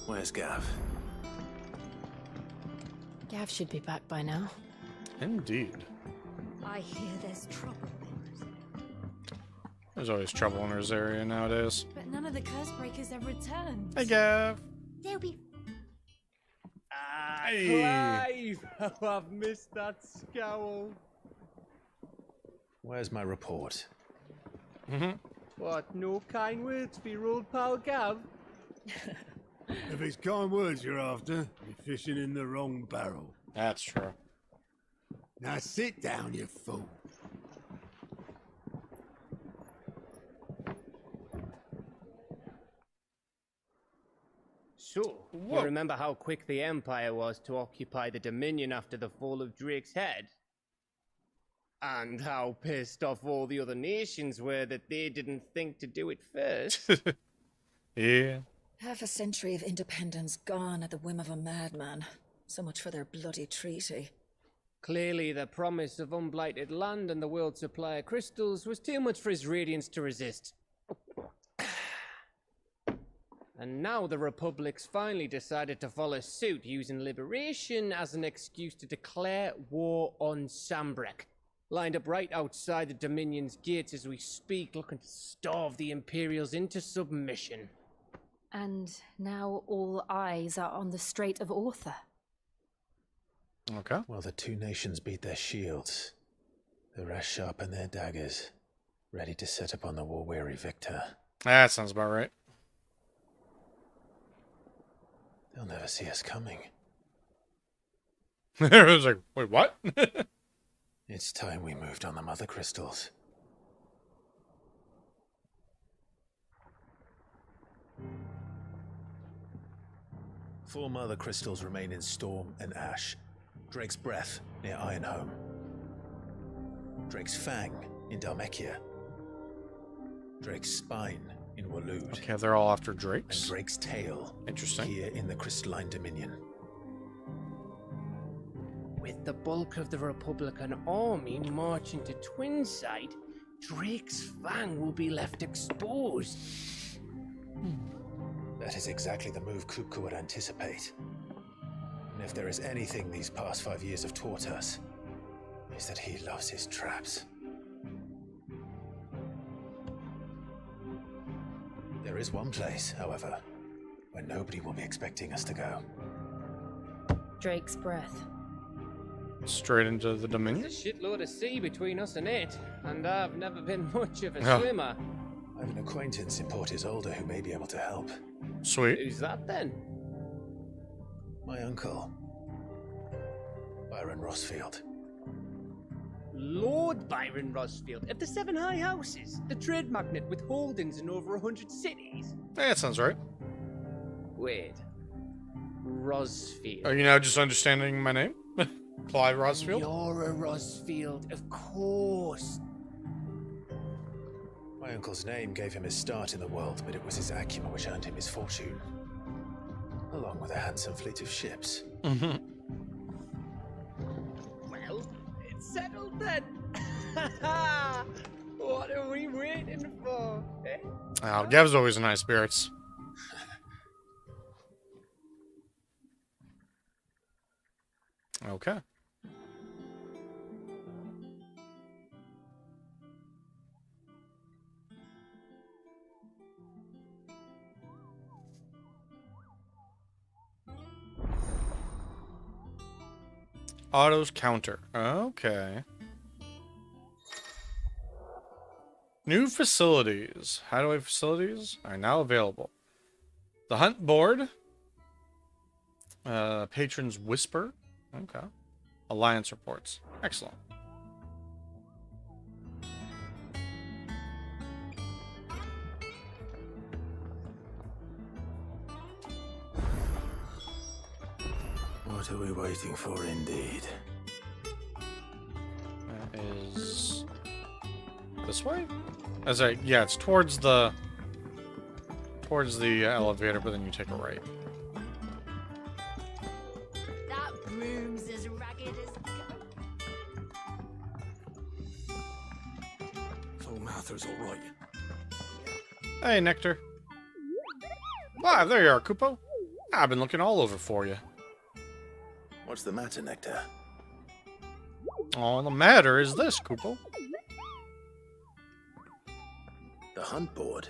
Where's Gav? Gav should be back by now. Indeed. I hear there's trouble. There's always trouble in his area nowadays. But none of the curse breakers have returned. Hey, Gav. They'll be... Hey. Clive! Oh, I've missed that scowl. Where's my report? What, no kind words for your old pal Gav? If it's kind words you're after, you're fishing in the wrong barrel. That's true. Now sit down, you fool. So, you remember how quick the Empire was to occupy the Dominion after the fall of Drake's head? And how pissed off all the other nations were that they didn't think to do it first. Yeah. Half a century of independence gone at the whim of a madman. So much for their bloody treaty. Clearly, the promise of unblighted land and the world's supply of crystals was too much for his radiance to resist. And now the Republic's finally decided to follow suit, using liberation as an excuse to declare war on Sambrek. Lined up right outside the Dominion's gates as we speak, looking to starve the Imperials into submission. And now all eyes are on the Strait of Author. Okay. Well, the two nations beat their shields. The rest sharpen their daggers, ready to set upon the war-weary victor. That sounds about right. They'll never see us coming. I was like, wait, what? It's time we moved on the mother crystals. Four mother crystals remain in Storm and Ash. Drake's Breath near Ironhome. Drake's Fang in Dhalmekia. Drake's Spine in Waloed. Okay, they're all after Drake's. And Drake's Tail. Interesting. Here in the Crystalline Dominion. With the bulk of the Republican army marching to Twinside, Drake's Fang will be left exposed. That is exactly the move Kupka would anticipate. And if there is anything these past 5 years have taught us, is that he loves his traps. There is one place, however, where nobody will be expecting us to go. Drake's Breath. Straight into the Dominion? There's a shitload of sea between us and it, and I've never been much of a swimmer. I have an acquaintance in Port Isolde who may be able to help. Sweet. Who's that then? My uncle, Byron Rossfield. Lord Byron Rossfield of the Seven High Houses, the trade magnate with holdings in over 100 cities. Yeah, that sounds right. Wait, Rossfield. Are you now just understanding my name? Clive Rossfield? You're a Rossfield, of course. My uncle's name gave him his start in the world, but it was his acumen which earned him his fortune. Along with a handsome fleet of ships. Mm-hmm. Well, it's settled then. What are we waiting for? Eh? Oh, Gav's always in high spirits. Okay. Auto's counter. Okay. New facilities. Hideaway facilities are now available. The Hunt Board. Patron's Whisper. Okay. Alliance reports. Excellent. What are we waiting for, indeed? That is this way? Yeah, it's towards the elevator, but then you take a right. That broom's as ragged as... Full Mather's all right. Hey, Nectar. Ah, there you are, Kupo. I've been looking all over for you. What's the matter, Nectar? All the matter is this, Kupo. The hunt board.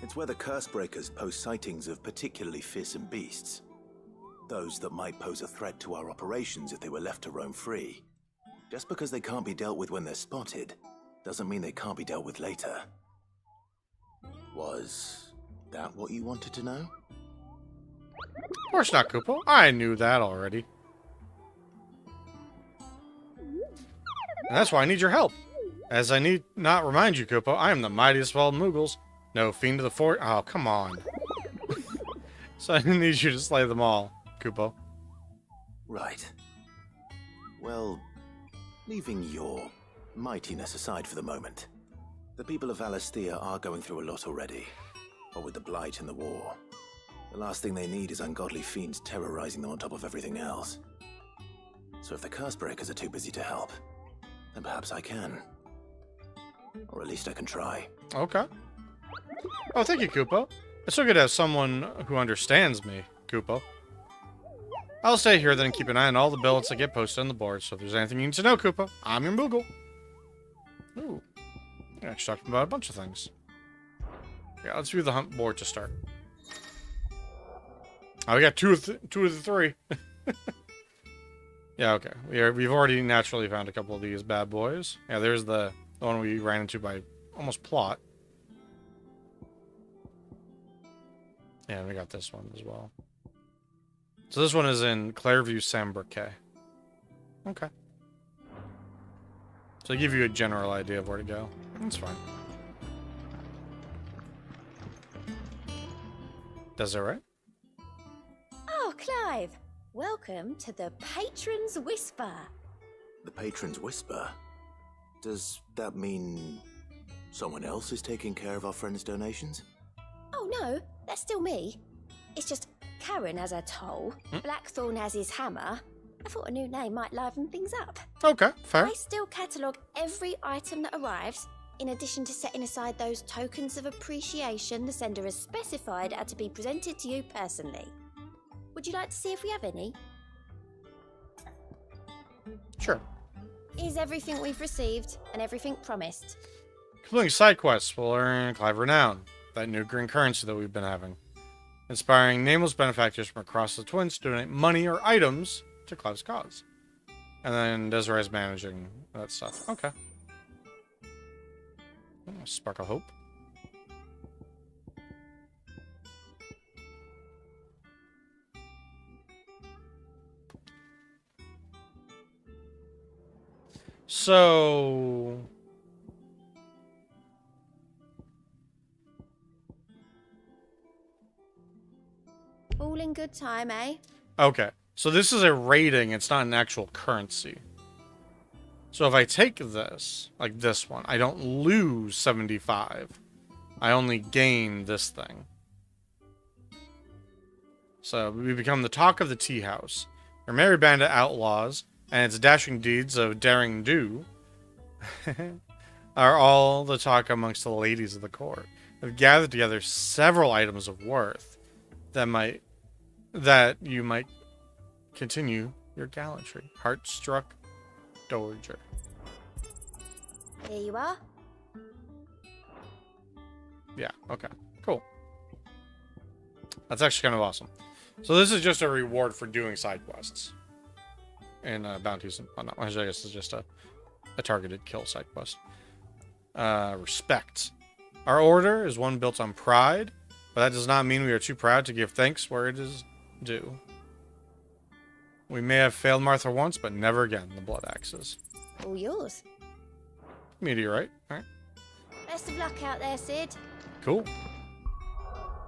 It's where the Cursebreakers post sightings of particularly fearsome beasts. Those that might pose a threat to our operations if they were left to roam free. Just because they can't be dealt with when they're spotted, doesn't mean they can't be dealt with later. Was that what you wanted to know? Of course not, Kupo. I knew that already. And that's why I need your help. As I need not remind you, Kupo, I am the mightiest of all Moogles. No fiend of the fort. Oh, come on. So I need you to slay them all, Kupo. Right. Well, leaving your mightiness aside for the moment, the people of Valisthea are going through a lot already. What with the Blight and the war. The last thing they need is ungodly fiends terrorizing them on top of everything else. So if the Cursebreakers are too busy to help, then perhaps I can. Or at least I can try. Okay. Oh, thank you, Kupo. It's so good to have someone who understands me, Kupo. I'll stay here then and keep an eye on all the billets that get posted on the board, so if there's anything you need to know, Kupo, I'm your Moogle. Ooh. Yeah, just talking about a bunch of things. Yeah, let's view the hunt board to start. Oh, we got two of the three. Yeah, okay. We've already naturally found a couple of these bad boys. Yeah, there's the one we ran into by almost plot. Yeah, we got this one as well. So this one is in Clairview, Sambriquet. Okay. So I give you a general idea of where to go. That's fine. Desiree? Oh, Clive! Welcome to the Patron's Whisper. The Patron's Whisper? Does that mean someone else is taking care of our friend's donations? Oh no, that's still me. It's just Karen has her toll, Blackthorn has his hammer. I thought a new name might liven things up. Okay, fair. I still catalogue every item that arrives, in addition to setting aside those tokens of appreciation the sender has specified are to be presented to you personally. Would you like to see if we have any? Sure. Here's everything we've received and everything promised. Completing side quests will earn Clive Renown, that new green currency that we've been having. Inspiring nameless benefactors from across the Twins to donate money or items to Clive's cause. And then Desiree's managing that stuff. Okay. Oh, spark of hope. So... All in good time, eh? Okay. So this is a rating, it's not an actual currency. So if I take this, like this one, I don't lose 75. I only gain this thing. So we become the talk of the tea house. Your merry band of outlaws and its dashing deeds of daring do are all the talk amongst the ladies of the court. We've gathered together several items of worth that you might continue your gallantry. Heartstruck Dowager. Here you are. Yeah, okay. Cool. That's actually kind of awesome. So this is just a reward for doing side quests. And bounties and whatnot. I guess it's just a targeted kill side quest. Respect. Our order is one built on pride, but that does not mean we are too proud to give thanks where it is due. We may have failed Martha once, but never again, the Blood Axes. All yours. Meteorite. Alright. Best of luck out there, Sid. Cool.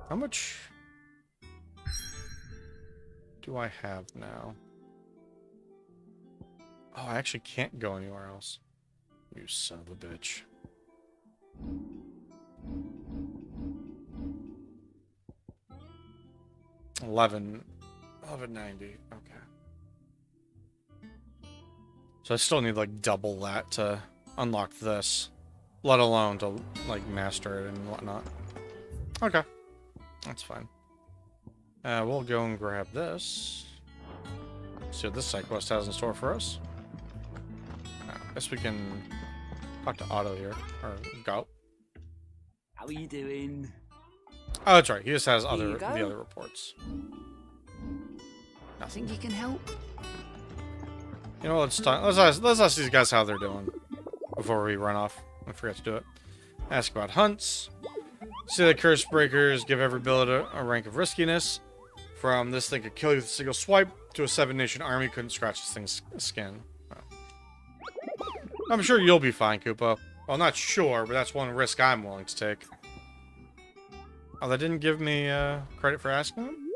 How much do I have now? Oh, I actually can't go anywhere else. You son of a bitch. $11.90. Okay. So I still need like double that to unlock this, let alone to like master it and whatnot. Okay, that's fine. We'll go and grab this. See what this side quest has in store for us. I guess we can talk to Otto here. Or go. How are you doing? Oh, that's right. He just has Here the you go. other reports. I think you can help. You know, let's ask these guys how they're doing before we run off. I forgot to do it. Ask about hunts. See the curse breakers give every billet a rank of riskiness. From this thing could kill you with a single swipe to a 7-nation army couldn't scratch this thing's skin. Well, I'm sure you'll be fine, Koopa. Well, not sure, but that's one risk I'm willing to take. Oh, that didn't give me credit for asking them?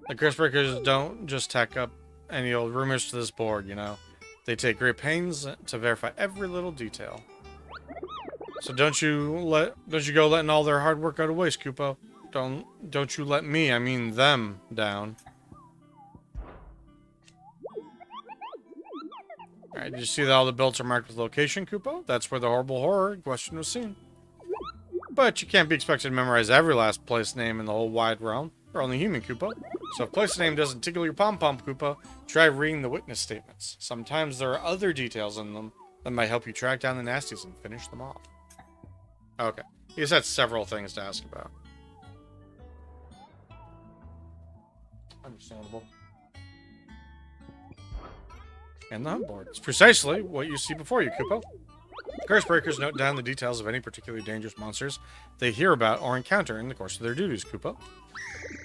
The curse breakers don't just tack up any old rumors to this board, you know. They take great pains to verify every little detail. So don't you go letting all their hard work go to waste, Koopa. Don't you let me, I mean them, down. Alright, did you see that all the builds are marked with location, Koopa? That's where the horrible horror in question was seen. But you can't be expected to memorize every last place name in the whole wide realm. You're only human, Koopa. So if place name doesn't tickle your pom-pom, Koopa, try reading the witness statements. Sometimes there are other details in them that might help you track down the nasties and finish them off. Okay. He just had several things to ask about. Understandable. And the hunt board. It's precisely what you see before you, Koopa. Curse breakers note down the details of any particularly dangerous monsters they hear about or encounter in the course of their duties, Koopa.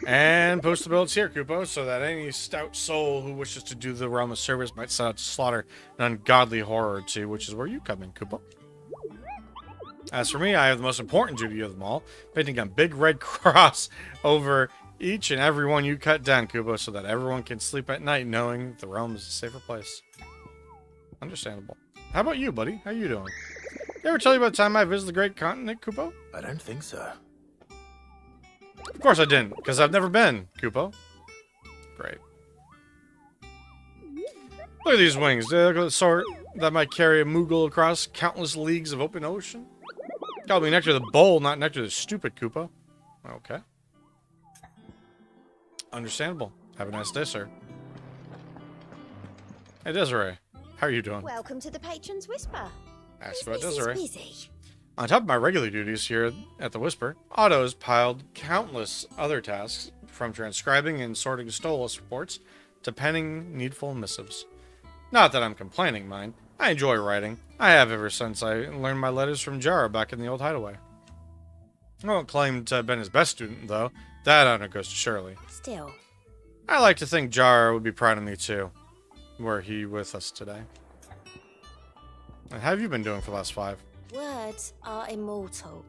And post the bullets here, Koopa, so that any stout soul who wishes to do the realm a service might set out to slaughter an ungodly horror or two, which is where you come in, Koopa. As for me, I have the most important duty of them all, painting a big red cross over each and every one you cut down, Koopa, so that everyone can sleep at night knowing the realm is a safer place. Understandable. How about you, buddy? How you doing? Did I ever tell you about the time I visited the great continent, Koopa? I don't think so. Of course I didn't, because I've never been, Koopa. Great. Look at these wings. They look like the sort that might carry a Moogle across countless leagues of open ocean. Call me Nectar the Bowl, not Nectar the Stupid, Koopa. Okay. Understandable. Have a nice day, sir. Hey, Desiree. How are you doing? Welcome to the Patron's Whisper. Ask about Business is Desiree. busy. On top of my regular duties here at the Whisper, Otto has piled countless other tasks, from transcribing and sorting Stolas reports to penning needful missives. Not that I'm complaining, mind. I enjoy writing. I have ever since I learned my letters from Jara back in the old hideaway. I won't claim to have been his best student, though. That honor goes to Shirley. Still. I like to think Jara would be proud of me, too, were he with us today. And how have you been doing for the last 5? Words are immortal.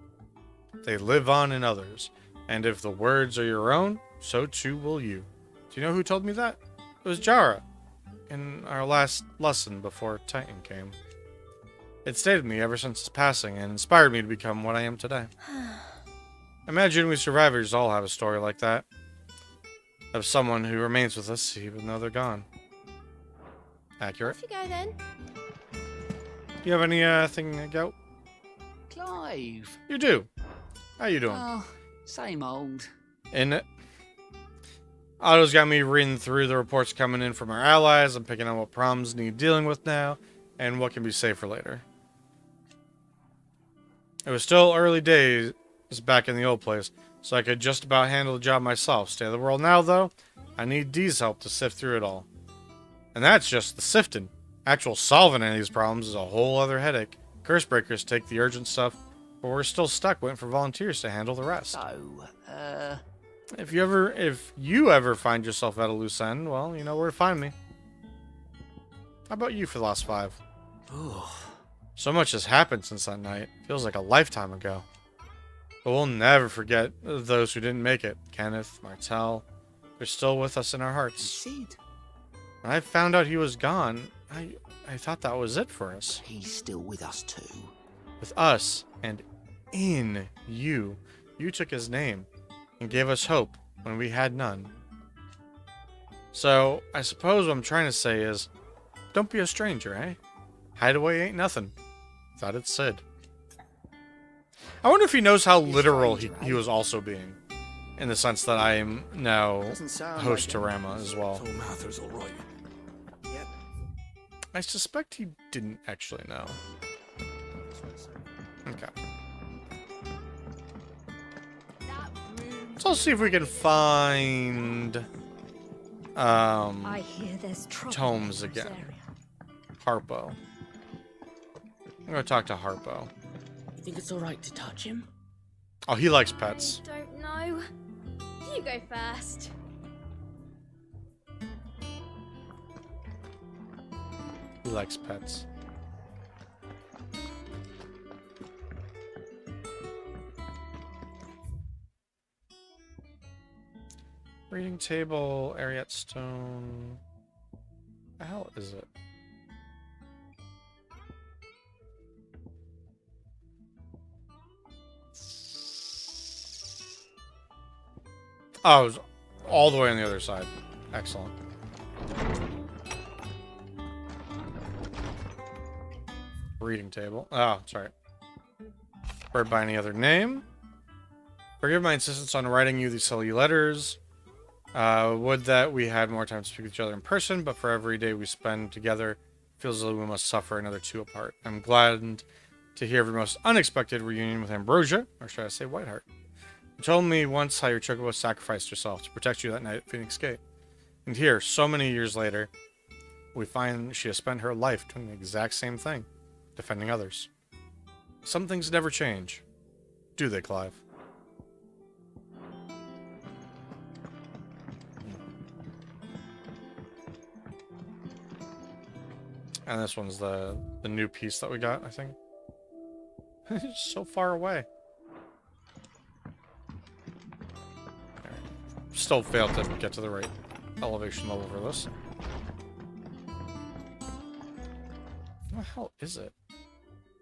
They live on in others, and if the words are your own, so too will you. Do you know who told me that? It was Jara, in our last lesson before Titan came. It stayed with me ever since his passing, and inspired me to become what I am today. Imagine we survivors all have a story like that. Of someone who remains with us even though they're gone. Accurate. Off you go then. Do you have anything to go? Clive. You do. How you doing? Oh, same old. In it. Otto's got me reading through the reports coming in from our allies. I'm picking on what problems need dealing with now, and what can be saved for later. It was still early days back in the old place, so I could just about handle the job myself. State of the world now, though, I need Dee's help to sift through it all. And that's just the sifting. Actual solving any of these problems is a whole other headache. Curse breakers take the urgent stuff, but we're still stuck waiting for volunteers to handle the rest. So, If you ever find yourself at a loose end, well, you know where to find me. How about you for the last 5? So much has happened since that night. Feels like a lifetime ago. But we'll never forget those who didn't make it. Kenneth, Martel, they're still with us in our hearts. Sid. When I found out he was gone, I thought that was it for us. He's still with us too. With us, and in you. You took his name, and gave us hope when we had none. So, I suppose what I'm trying to say is, don't be a stranger, eh? Hideaway ain't nothing. Thought it's Sid. I wonder if he knows how literal he was also being. in the sense that I am now Doesn't sound host like to it. Rama as well. So Mather's all right. Yep. I suspect he didn't actually know. Okay. So let's see if we can find I hear there's trouble tomes in this again. area. Harpo. I'm gonna talk to Harpo. You think it's alright to touch him? Oh, he likes pets. Don't know. You go first. He likes pets. Reading table, Ariat stone. The hell is it? Oh, it was all the way on the other side. Excellent. Reading table. Oh, sorry. Read by any other name. Forgive my insistence on writing you these silly letters. Would that we had more time to speak with each other in person, but for every day we spend together, it feels as though we must suffer another two apart. I'm glad to hear of your most unexpected reunion with Ambrosia, or should I say Whiteheart. You told me once how your chocobo sacrificed herself to protect you that night at Phoenix Gate. And here, so many years later, we find she has spent her life doing the exact same thing, defending others. Some things never change. Do they, Clive? And this one's the new piece that we got, I think. It's so far away. Still failed to get to the right elevation level for this. What the hell is it?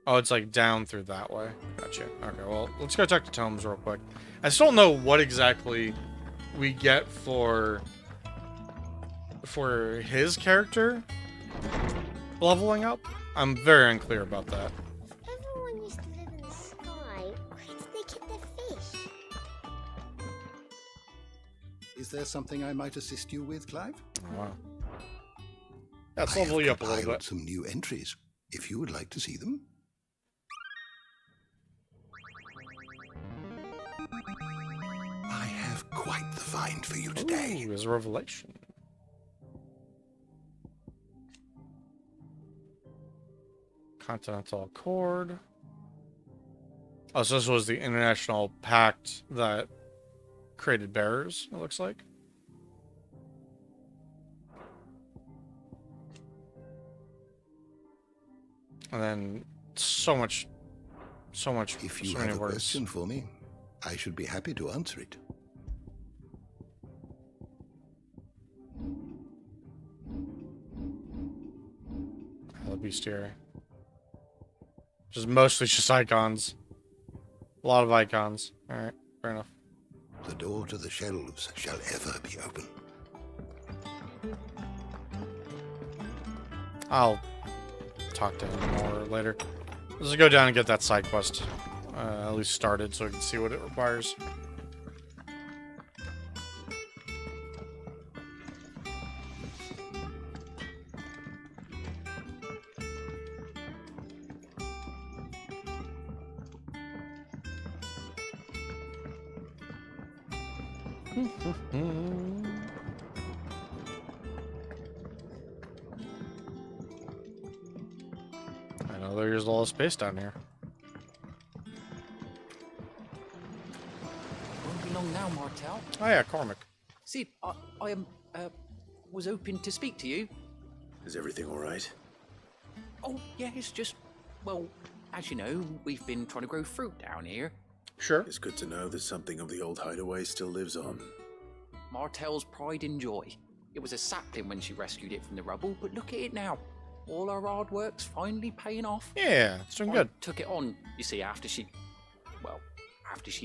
Oh, it's like down through that way. Gotcha. Okay, well, let's go talk to Tomes real quick. I still don't know what exactly we get for his character leveling up. I'm very unclear about that. Everyone used to live in the sky. Where did they get their fish? Is there something I might assist you with, Clive? Oh, wow. That's level you up a little bit. Some new entries, if you would like to see them. I have quite the find for you today. Ooh, there's a revelation. Continental Accord. Oh, so this was the international pact that created bearers, it looks like. And then so much. If you so have many a words. question for me, I should be happy to answer it. The bestiary. Just mostly just icons. A lot of icons. Alright, fair enough. The door to the shelves shall ever be open. I'll talk to him more later. Let's go down and get that side quest at least started so we can see what it requires. I know there's a lot of space down here. Won't be long now, Martel. Oh yeah, Cormac. See, I was hoping to speak to you. Is everything all right? Oh, yeah, it's just, well, as you know, we've been trying to grow fruit down here. Sure. It's good to know that something of the old hideaway still lives on. Martel's pride and joy. It was a sapling when she rescued it from the rubble, but look at it now. All our hard work's finally paying off. Yeah, it's doing good. Took it on, you see, after she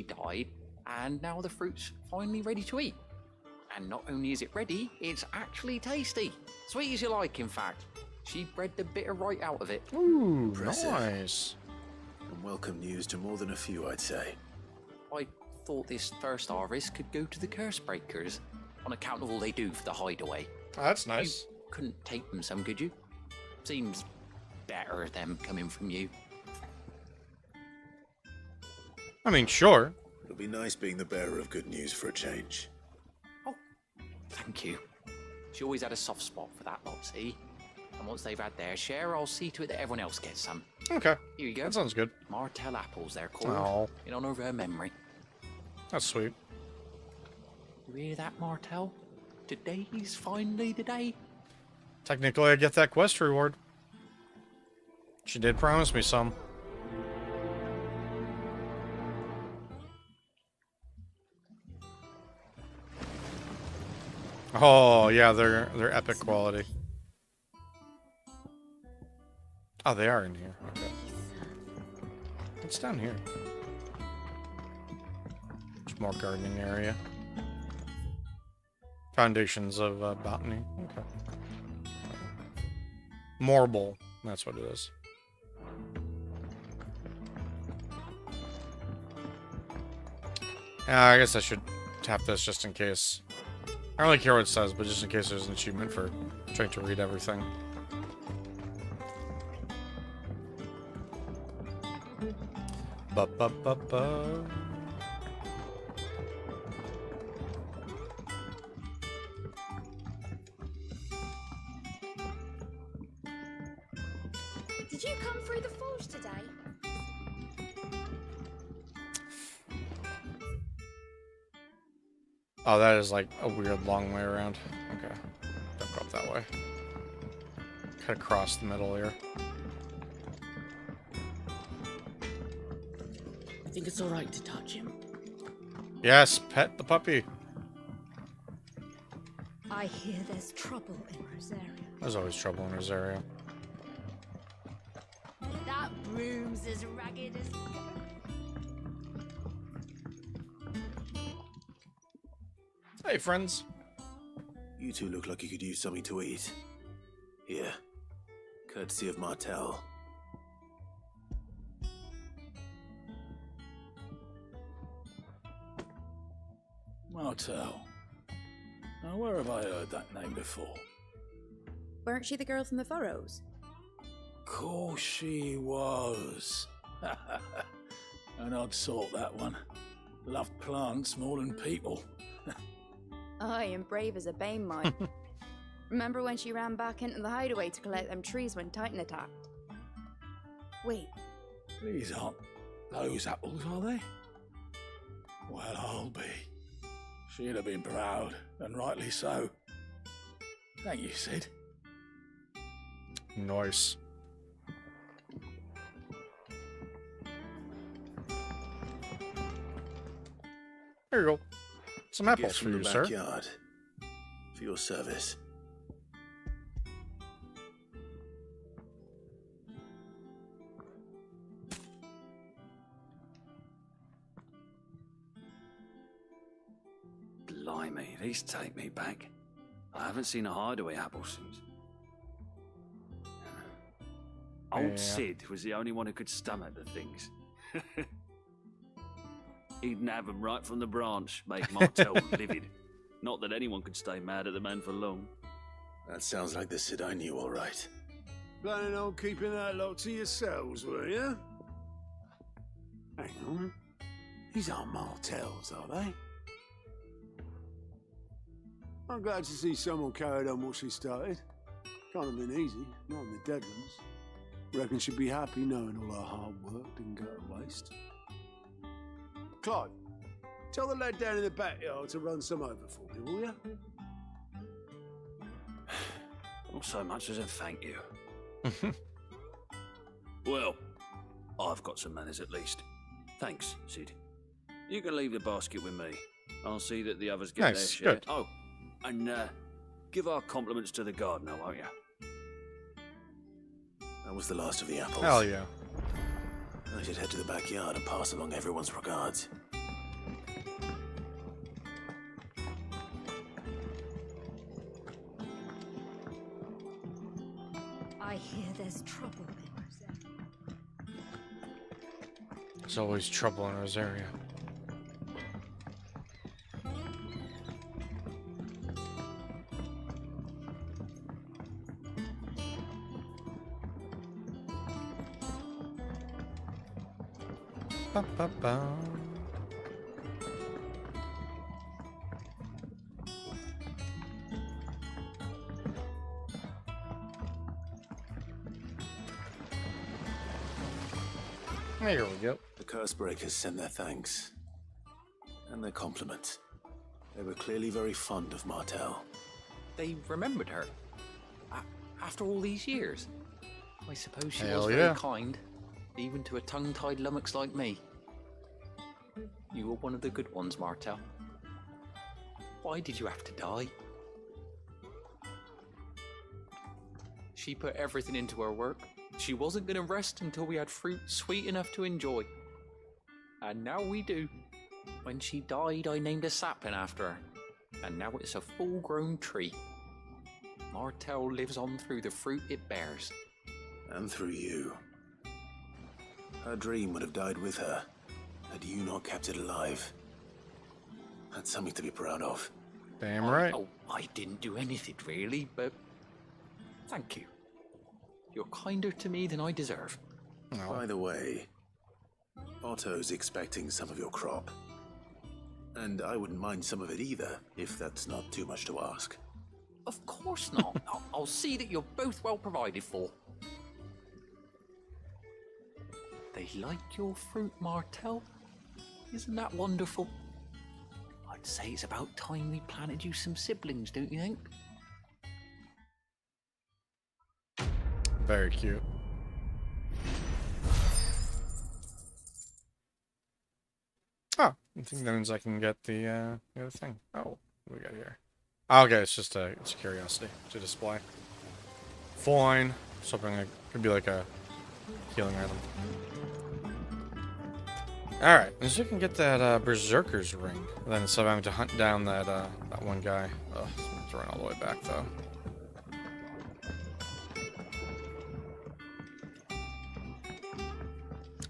died, and now the fruit's finally ready to eat. And not only is it ready, it's actually tasty. Sweet as you like, in fact. She bred the bitter right out of it. Ooh, Impressive. nice. And welcome news to more than a few, I'd say. I thought this first harvest could go to the curse breakers on account of all they do for the hideaway. Oh, that's nice. You couldn't take them some, could you? Seems better them coming from you. I mean, sure. It'll be nice being the bearer of good news for a change. Thank you. She always had a soft spot for that lot, see? And once they've had their share, I'll see to it that everyone else gets some. Okay. Here you go. That sounds good. Martell apples, they're called. Oh. In honor of her memory. That's sweet. You hear that, Martell? Today's finally the day. Technically, I get that quest reward. She did promise me some. Oh, yeah, they're epic quality. Oh, they are in here. Okay. What's down here? Just more gardening area. Foundations of botany. Okay. Marble. That's what it is. I guess I should tap this just in case. I don't really care what it says, but just in case there's an achievement for trying to read everything. Ba-ba-ba-ba. Did you come through the forge today? Oh, that is like a weird long way around. Okay. Don't go up that way. Cut across the middle here. I think it's alright to touch him. Yes, pet the puppy. I hear there's trouble in Rosaria. There's always trouble in Rosario. That room's as ragged as... Hey, friends. You two look like you could use something to eat. Here. Courtesy of Martell. Martell. Now, where have I heard that name before? Weren't she the girl from the Furrows? Course she was. An odd sort, that one. Loved plants more than people. Aye, and brave as a bane mine. Remember when she ran back into the hideaway to collect them trees when Titan attacked? Wait, These aren't those apples, are they? Well, I'll be. She'd have been proud, and rightly so. Thank you, Sid. Nice. There you go. Some apples Gift for from you, the sir. backyard. For your service. Blimey, these take me back. I haven't seen a hideaway apple since. Old Yeah. Sid was the only one who could stomach the things. He'd nab 'em right from the branch, make Martell livid. Not that anyone could stay mad at the man for long. That sounds like the Sid I knew, all right. Planning on keeping that lot to yourselves, were you? Hang on. These aren't Martells, are they? I'm glad to see someone carried on what she started. Can't have been easy, not in the dead ones. Reckon she'd be happy knowing all her hard work didn't go to waste. Clive, tell the lad down in the backyard to run some over for me, will you? Not so much as a thank you. Well, I've got some manners at least. Thanks, Sid. You can leave the basket with me. I'll see that the others get their Nice, share. good. Oh, and give our compliments to the gardener, won't you? That was the last of the apples. Hell yeah. I should head to the backyard and pass along everyone's regards. I hear there's trouble in Rosaria. There's always trouble in Rosario. Ba-ba-ba. There we go. The Cursebreakers sent their thanks. And their compliments. They were clearly very fond of Martel. They remembered her? After all these years? I suppose she Hell was yeah. very kind, even to a tongue-tied lummox like me. You were one of the good ones, Martel. Why did you have to die? She put everything into her work. She wasn't going to rest until we had fruit sweet enough to enjoy. And now we do. When she died, I named a sapling after her. And now it's a full-grown tree. Martel lives on through the fruit it bears. And through you. Her dream would have died with her, had you not kept it alive. That's something to be proud of. Damn right. I didn't do anything really, but thank you. You're kinder to me than I deserve. By the way, Otto's expecting some of your crop. And I wouldn't mind some of it either, if that's not too much to ask. Of course not. I'll see that you're both well provided for. They like your fruit, Martel. Isn't that wonderful? I'd say it's about time we planted you some siblings, don't you think? Very cute. Oh, I think that means I can get the other thing. Oh, what do we got here? Okay, it's just it's a curiosity to display. Fine. Something that could be like a healing item. Alright, so you can get that Berserker's ring. And then instead of having to hunt down that that one guy. Ugh, I'm gonna run all the way back though.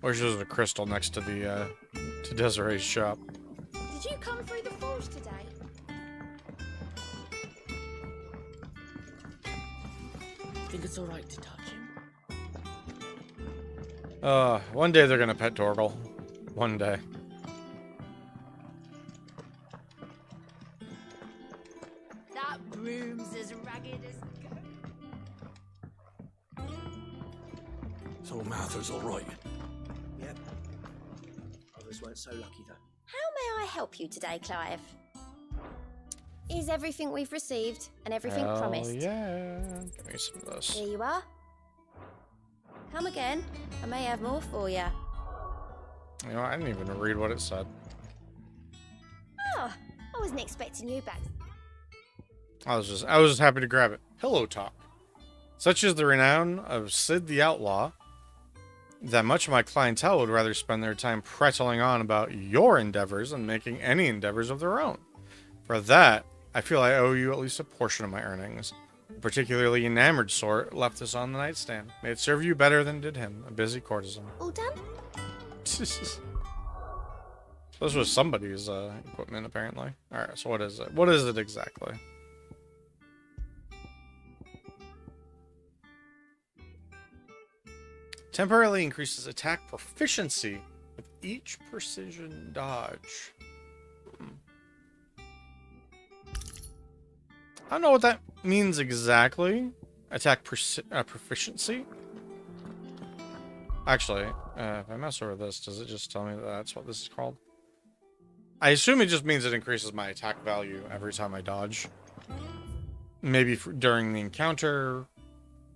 Wish there was a crystal next to the to Desiree's shop. Did you come through the forge today? Think it's alright to touch him? One day they're gonna pet Torgal. One day. That broom's as ragged as... So Mather's all right. Yep. Others weren't so lucky, though. How may I help you today, Clive? Is everything we've received and everything Hell promised? Yeah. Give me some of this. Here you are. Come again. I may have more for you. You know, I didn't even read what it said. Oh, I wasn't expecting you back. I was just happy to grab it. Pillow talk. Such is the renown of Sid the Outlaw that much of my clientele would rather spend their time prattling on about your endeavors than making any endeavors of their own. For that, I feel I owe you at least a portion of my earnings. A particularly enamored sort left this on the nightstand. May it serve you better than it did him, a busy courtesan. All done? This was somebody's equipment, apparently. Alright, so what is it? What is it exactly? Temporarily increases attack proficiency with each precision dodge. I don't know what that means exactly. Attack proficiency? Actually, if I mess over this, does it just tell me that that's what this is called? I assume it just means it increases my attack value every time I dodge. Maybe during the encounter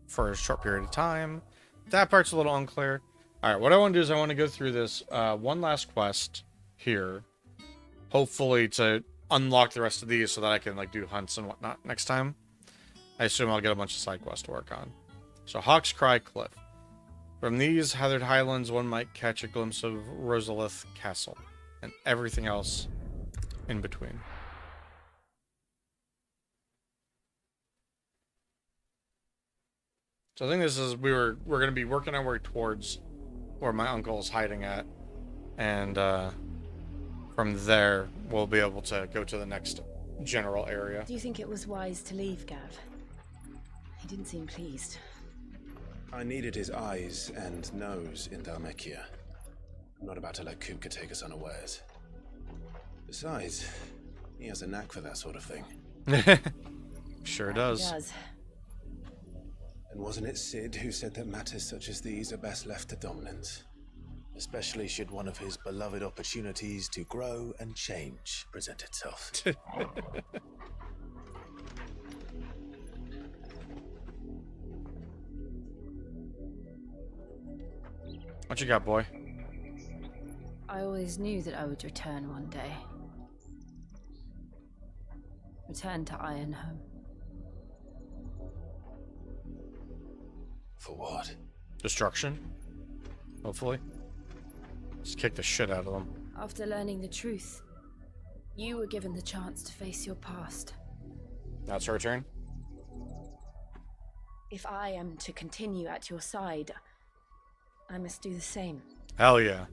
for a short period of time. That part's a little unclear. Alright, what I want to do is I want to go through this one last quest here. Hopefully to unlock the rest of these so that I can like do hunts and whatnot next time. I assume I'll get a bunch of side quests to work on. So Hawk's Cry Cliff. From these heathered highlands, one might catch a glimpse of Rosalith Castle and everything else in between. So I think this is we're gonna be working our way towards where my uncle is hiding at, and from there we'll be able to go to the next general area. Do you think it was wise to leave, Gav? He didn't seem pleased. I needed his eyes and nose in Dhalmekia. I'm not about to let Kupka take us unawares. Besides, he has a knack for that sort of thing. Sure does. He does. And wasn't it Sid who said that matters such as these are best left to dominance? Especially should one of his beloved opportunities to grow and change present itself. What you got, boy? I always knew that I would return one day. Return to Ironhome. For what? Destruction? Hopefully. Just kick the shit out of them. After learning the truth, you were given the chance to face your past. That's her turn? If I am to continue at your side, I must do the same. Hell yeah.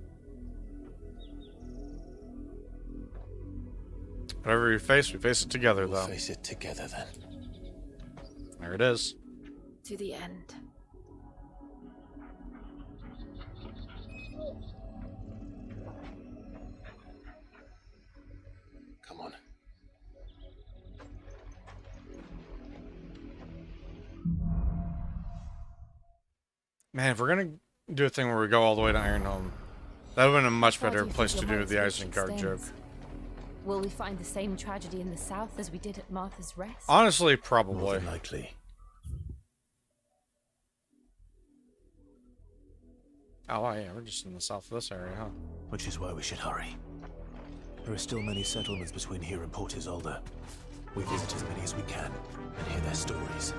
Whatever we face it together, though. Face it together, then. There it is. To the end. Come on. Man, if we're gonna do a thing where we go all the way to Ironhome, that would have been a much better place to do the Isengard joke. Will we find the same tragedy in the south as we did at Martha's Rest? Honestly, probably. More than likely. Oh, yeah, we're just in the south of this area, huh? Which is why we should hurry. There are still many settlements between here and Port Isolde. We visit as many as we can and hear their stories.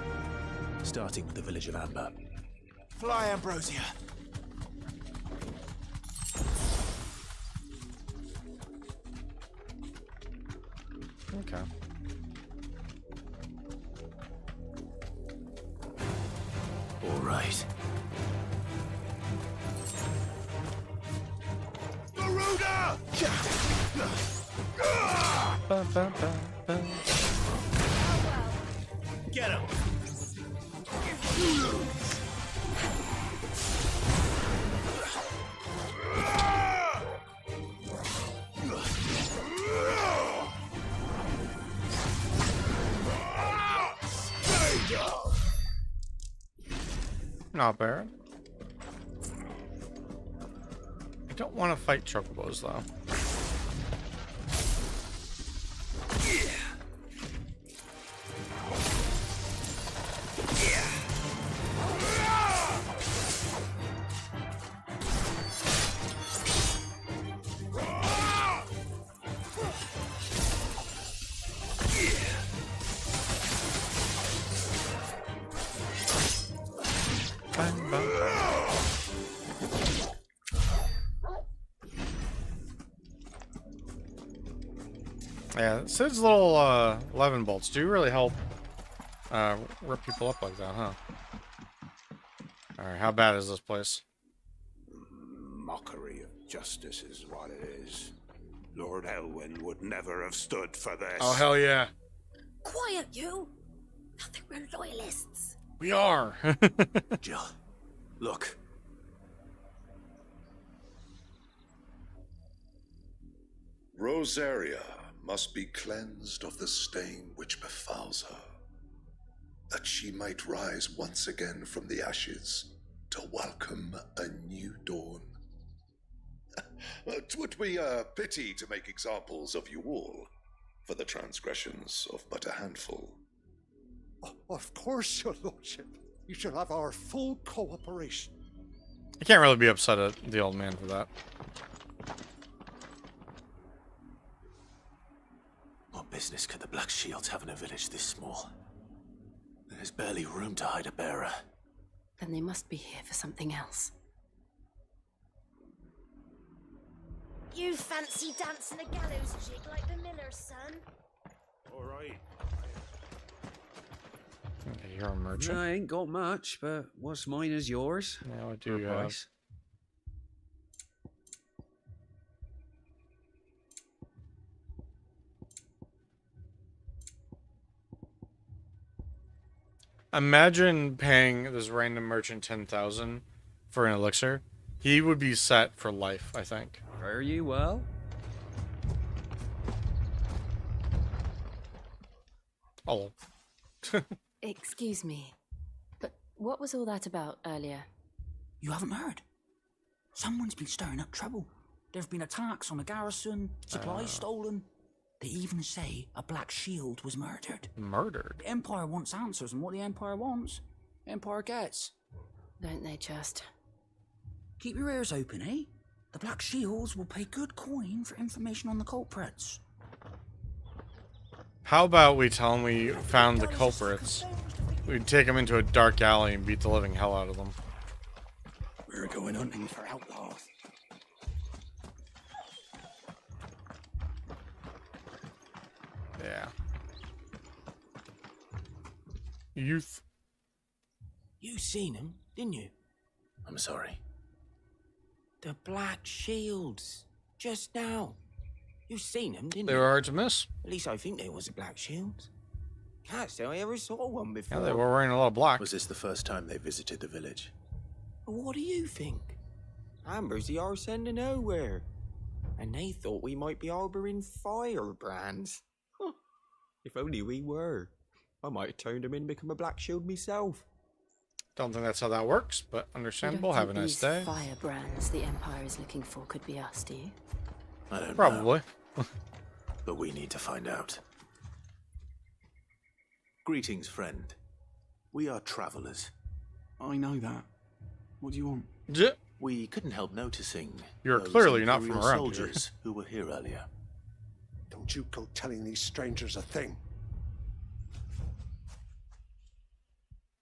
Starting with the village of Amber. Fly, Ambrosia. Okay. All right. Garuda! Get him! Not bad. I don't want to fight chocobos, though. Yeah, Sid's little 11 bolts do really help rip people up like that, huh? Alright, how bad is this place? Mockery of justice is what it is. Lord Elwyn would never have stood for this. Oh, hell yeah. Quiet, you! I think we're loyalists. We are. Jill, look. Rosaria must be cleansed of the stain which befouls her, that she might rise once again from the ashes to welcome a new dawn. 'Twould be a pity to make examples of you all for the transgressions of but a handful. Of course, your lordship. You shall have our full cooperation. I can't really be upset at the old man for that. What business could the Black Shields have in a village this small? There's barely room to hide a bearer. Then they must be here for something else. You fancy dancing a gallows jig like the miller's son? All right. Okay, you're a merchant. I ain't got much, but what's mine is yours. Now I do have. Imagine paying this random merchant 10,000 for an elixir, He would be set for life, I think. Fare you well? Oh. Excuse me, but what was all that about earlier? You haven't heard? Someone's been stirring up trouble. There have been attacks on the garrison, supplies stolen. They even say a Black Shield was murdered. Murdered? The Empire wants answers, and what the Empire wants, the Empire gets. Don't they just? Keep your ears open, eh? The Black Shields will pay good coin for information on the culprits. How about we tell them we found the culprits? We'd take them into a dark alley and beat the living hell out of them. We're going hunting for outlaws. Yeah. Youth. You seen them, didn't you? I'm sorry. The Black Shields. Just now. You seen them, didn't They you? were hard to miss. At least I think they was a Black Shields. Can't say I ever saw one before. Yeah, they were wearing a lot of black. Was this the first time they visited the village? What do you think? Amber's the arse end of nowhere. And they thought we might be harbouring firebrands. Huh. If only we were. I might have turned them in and become a Black Shield myself. Don't think that's how that works, but understandable. Have a nice day. Firebrands the Empire is looking for could be us, do you? I don't Probably. know. But we need to find out. Greetings, friend. We are travelers. I know that. What do you want? We couldn't help noticing You're those clearly not from Imperial around here. soldiers who were here earlier. Don't you go telling these strangers a thing.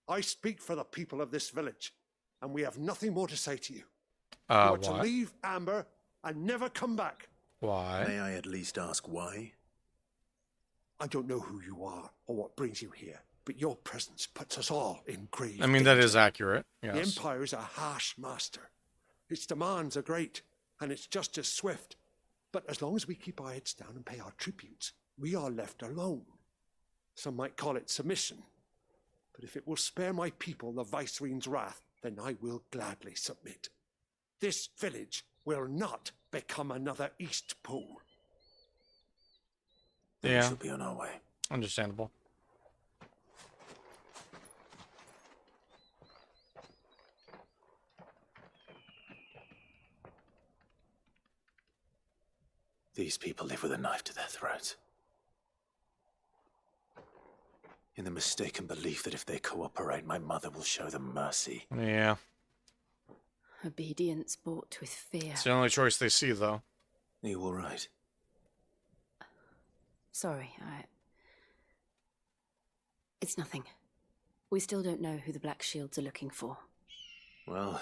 I speak for the people of this village, and we have nothing more to say to you. You are to Why? leave Amber and never come back. Why? May I at least ask why? I don't know who you are or what brings you here, but your presence puts us all in grave I mean, that danger. is accurate. The Yes. Empire is a harsh master. Its demands are great, and its justice swift. But as long as we keep our heads down and pay our tributes, we are left alone. Some might call it submission. But if it will spare my people the Viceroy's wrath, then I will gladly submit. This village will not become another Eastpool. We Yeah. shall be on our way. Understandable. These people live with a knife to their throats. In the mistaken belief that if they cooperate, my mother will show them mercy. Yeah. Obedience bought with fear. It's the only choice they see, though. Are you all right? Sorry, It's nothing. We still don't know who the Black Shields are looking for. Well,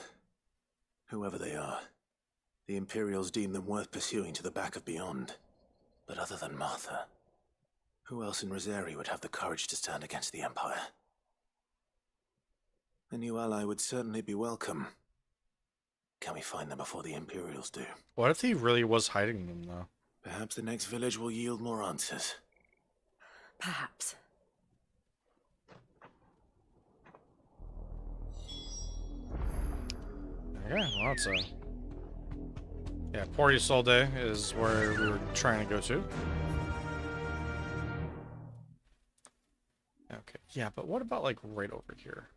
whoever they are, the Imperials deem them worth pursuing to the back of beyond. But other than Martha, who else in Rosari would have the courage to stand against the Empire? A new ally would certainly be welcome. Can we find them before the Imperials do? What if he really was hiding them, though? Perhaps the next village will yield more answers. Perhaps. Okay, well, that's a... Yeah, Port Isolde is where we were trying to go to. Okay, yeah, but what about, like, right over here?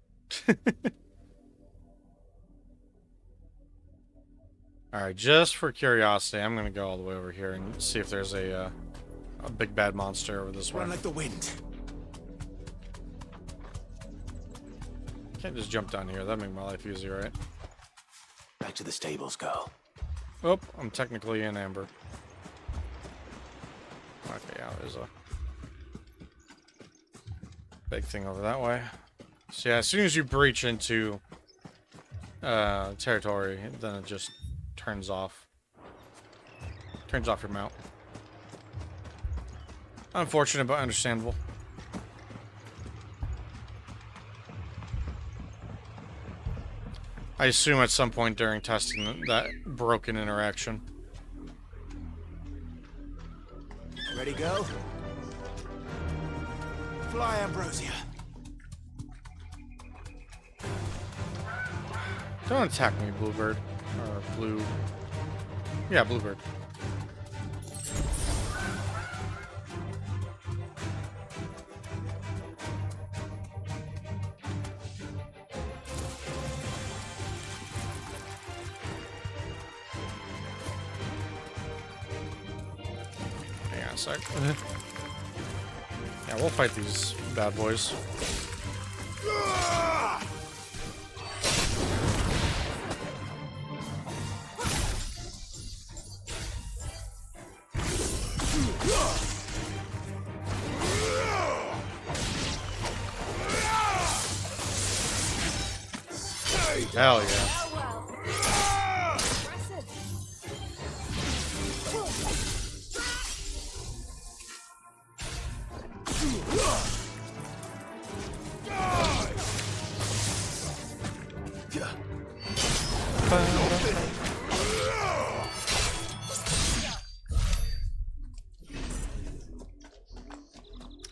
Alright, just for curiosity, I'm gonna go all the way over here and see if there's a big bad monster over this way. Run like the wind. Can't just jump down here, that'd make my life easier, right? Back to the stables, girl. Oh, I'm technically in Amber. Okay, yeah, there's a big thing over that way. So yeah, as soon as you breach into territory, then it just turns off your mount. Unfortunate, but understandable. I assume at some point during testing that broken interaction. Ready, go? Fly, Ambrosia. Don't attack me, Bluebird. blue. Yeah, bluebird. Hang on a sec. Yeah, we'll fight these bad boys. Hell yeah.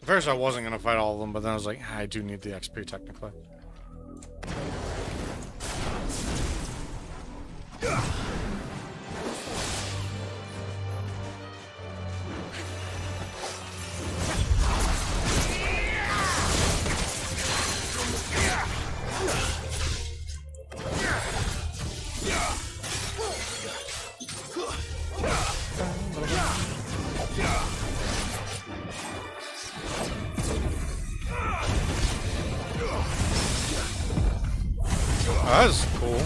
At first I wasn't gonna fight all of them, but then I was like, I do need the XP technically. Oh, that's cool.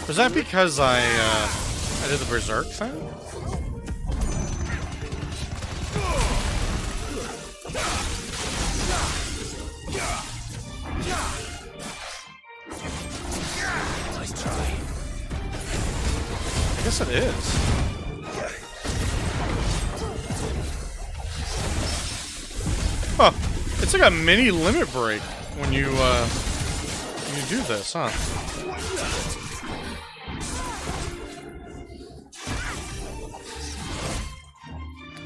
Was that because I did the berserk thing? Nice try. I guess it is. Huh. It's like a mini limit break when you do this, huh?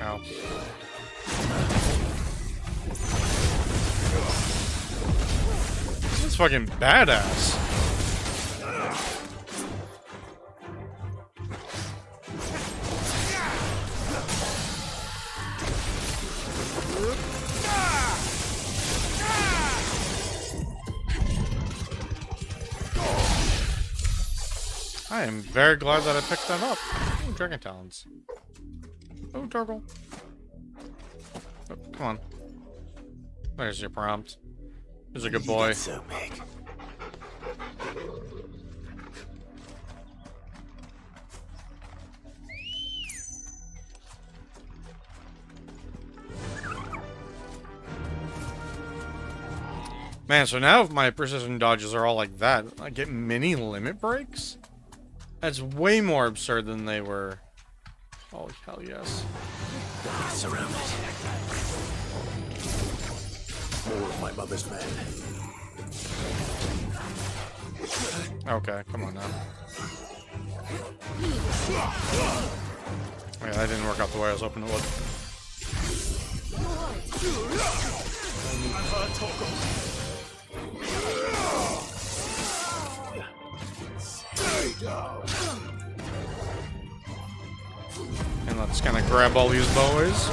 Ow. That's fucking badass. I am very glad that I picked that up. Ooh, dragon talons. Oh, Torgal. Oh, come on. There's your prompt. He's a good boy. So big. Man, so now if my precision dodges are all like that, I get mini limit breaks? That's way more absurd than they were. Oh, hell yes. Surrounded. More of my mother's men. Okay, come on now. Yeah, that didn't work out the way I was hoping it would. And let's kind of grab all these boys.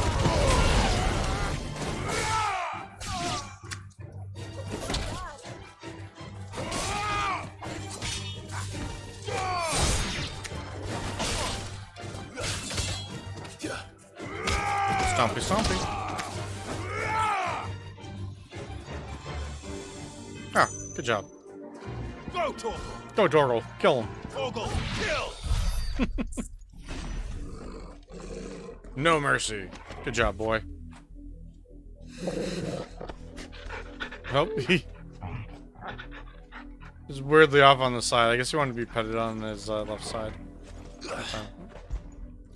Stompy, stompy. Ah, good job. Go, Torgal! Go, Torgal. Kill him. Torgal, kill! No mercy. Good job, boy. Oh, he's weirdly off on the side. I guess he wanted to be petted on his left side.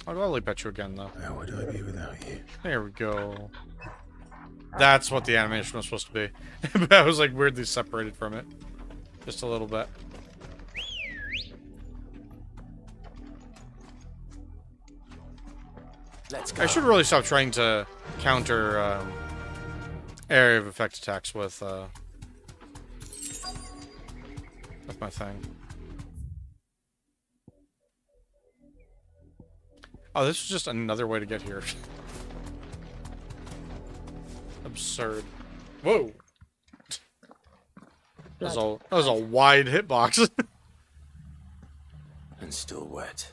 I'll gladly pet you again, though. How would I be without you? There we go. That's what the animation was supposed to be. But I was like weirdly separated from it. Just a little bit. Let's go. I should really stop trying to counter area of effect attacks with That's my thing. Oh, this is just another way to get here. Absurd. Whoa! That was a wide hitbox. And still wet.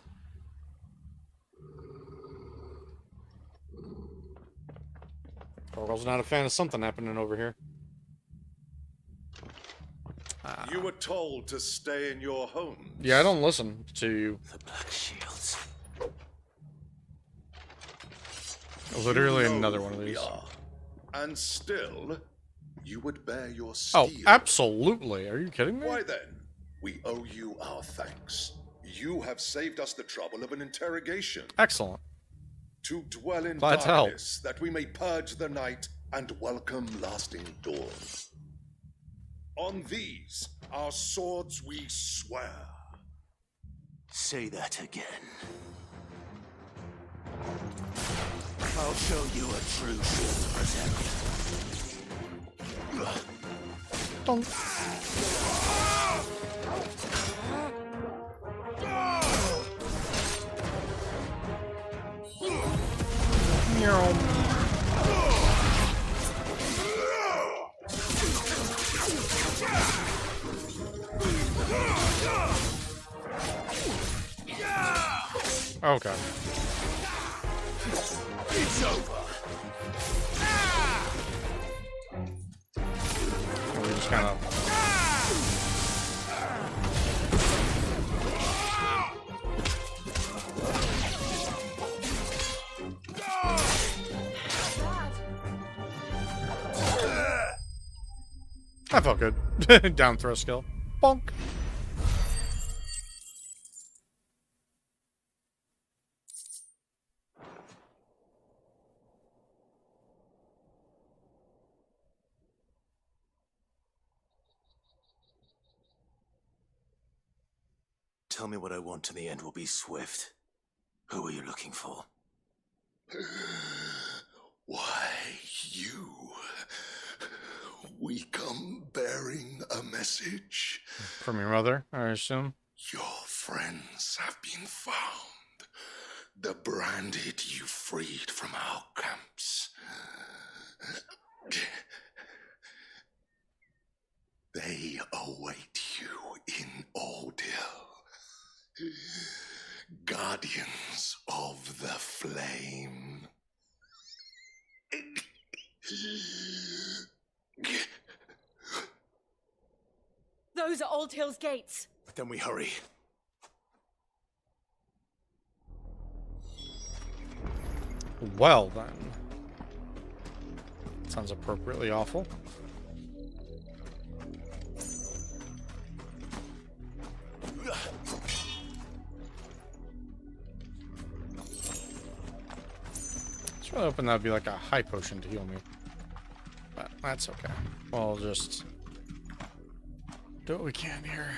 Orgal's not a fan of something happening over here. You were told to stay in your home. Yeah, I don't listen to you. The Black Shields. Literally You know another one of who these. we are. And still, you would bear your steel. Oh, absolutely. Are you kidding me? Why then, we owe you our thanks. You have saved us the trouble of an interrogation. Excellent. To dwell in Glad to help. darkness, that we may purge the night and welcome lasting dawn. On these, our swords we swear. Say that again. I'll show you a true shield to protect. Don't. Okay. It's over. We just kind of. That felt good. Down throw skill. Bonk. Tell me what I want and the end will be swift. Who are you looking for? Why, you. We come bearing a message. From your mother, I assume. Your friends have been found. The branded you freed from our camps. They await you in Ordil. Guardians of the Flame. Those are Old Hill's gates. Then we hurry. Well, then. Sounds appropriately awful. I was really hoping that would be like a high potion to heal me. But that's okay. We'll just do what we can here.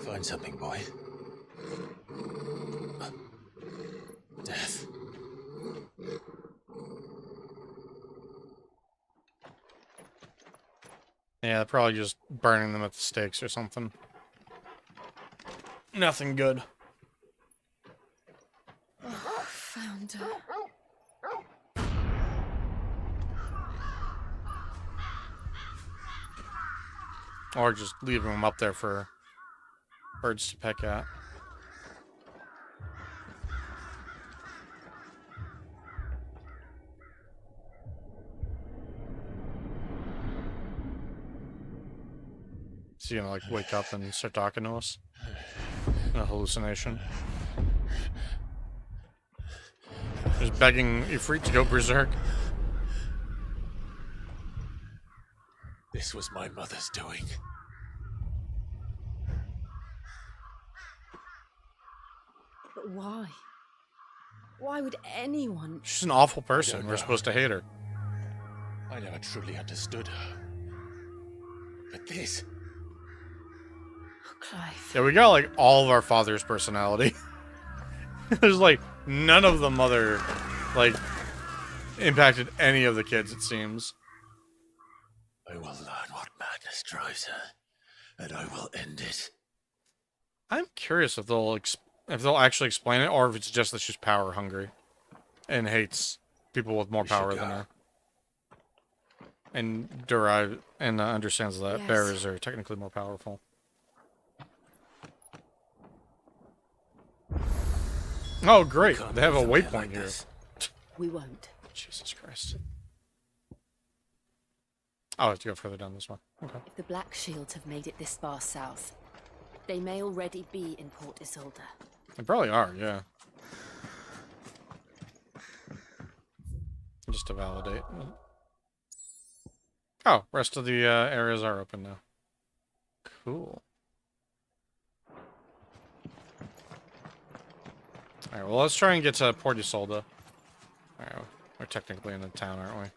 Find something, boy. Death. Yeah, probably just burning them at the stakes or something. Nothing good. Oh, found her. Or just leaving them up there for birds to peck at. Is he gonna like wake up and start talking to us? In a hallucination. Just begging Ifrit to go berserk. This was my mother's doing. But why? Why would anyone... She's an awful person. We're supposed to hate her. I never truly understood her. But this... Clive. Yeah, we got like all of our father's personality. There's like none of the mother like impacted any of the kids, it seems. I will learn what madness drives her, and I will end it. I'm curious if they'll actually explain it, or if it's just that she's power hungry and hates people with more power than her, and understands that Yes. bears are technically more powerful. Oh, great! They have a waypoint here. We won't. Jesus Christ! Oh, I have to go further down this one. Okay. If the Black Shields have made it this far south, they may already be in Port Isolde. They probably are, yeah. Just to validate. Oh, rest of the areas are open now. Cool. Alright, well, let's try and get to Port Isolde. Alright, we're technically in the town, aren't we?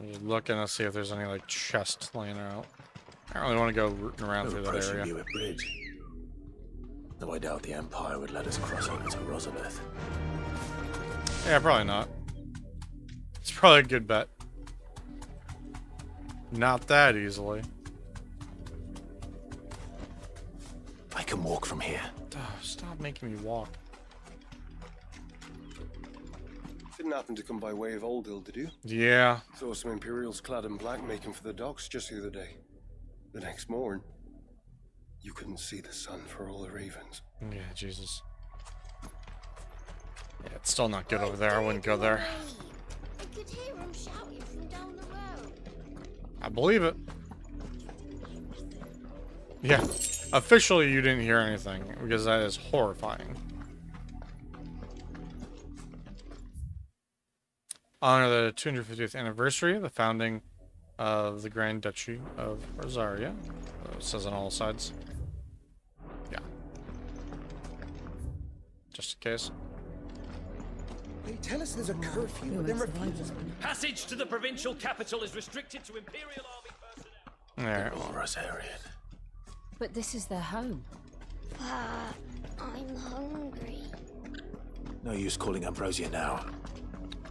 Just looking to see if there's any, like, chests laying out. I don't really want to go rooting around through that area. Approaching Newick Bridge. Though I doubt the Empire would let us cross over to Rosabeth. Yeah, probably not. It's probably a good bet. Not that easily. I can walk from here. Oh, stop making me walk. Didn't happen to come by way of Old Hill, did you? Yeah. Saw some Imperials clad in black making for the docks just the other day. The next morn, you couldn't see the sun for all the ravens. Yeah, Jesus. Yeah, it's still not good over there. I wouldn't go there. I could hear him shouting from down the road. I believe it. Yeah. Officially, you didn't hear anything, because that is horrifying. Honor the 250th anniversary of the founding of the Grand Duchy of Rosaria. It says on all sides. Yeah. Just in case. They tell us there's a curfew, but then refuse. Passage to the provincial capital is restricted to Imperial Army personnel. There. All Rosarian. But this is their home. I'm hungry. No use calling Ambrosia now.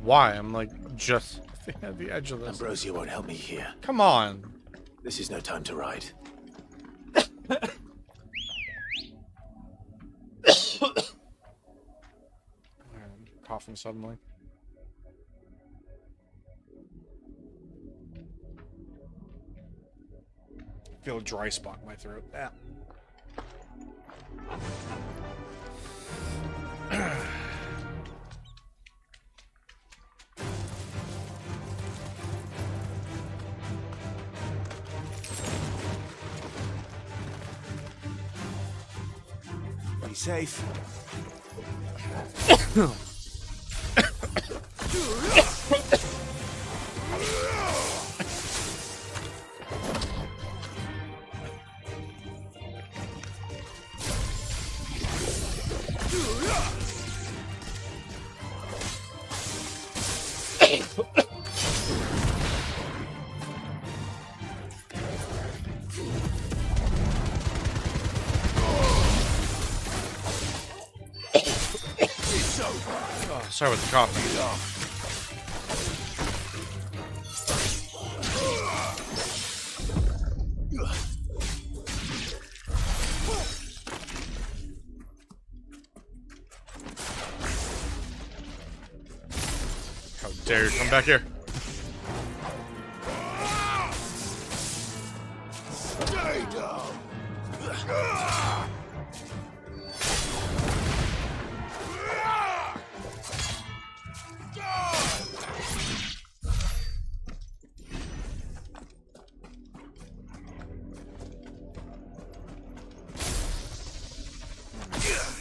Why? I'm like just at the edge of this. Ambrosia won't help me here. Come on. This is no time to ride. I'm coughing suddenly. I feel a dry spot in my throat. Yeah. Be safe. Oh, sorry with the coughing. How dare you come back here? Stay down.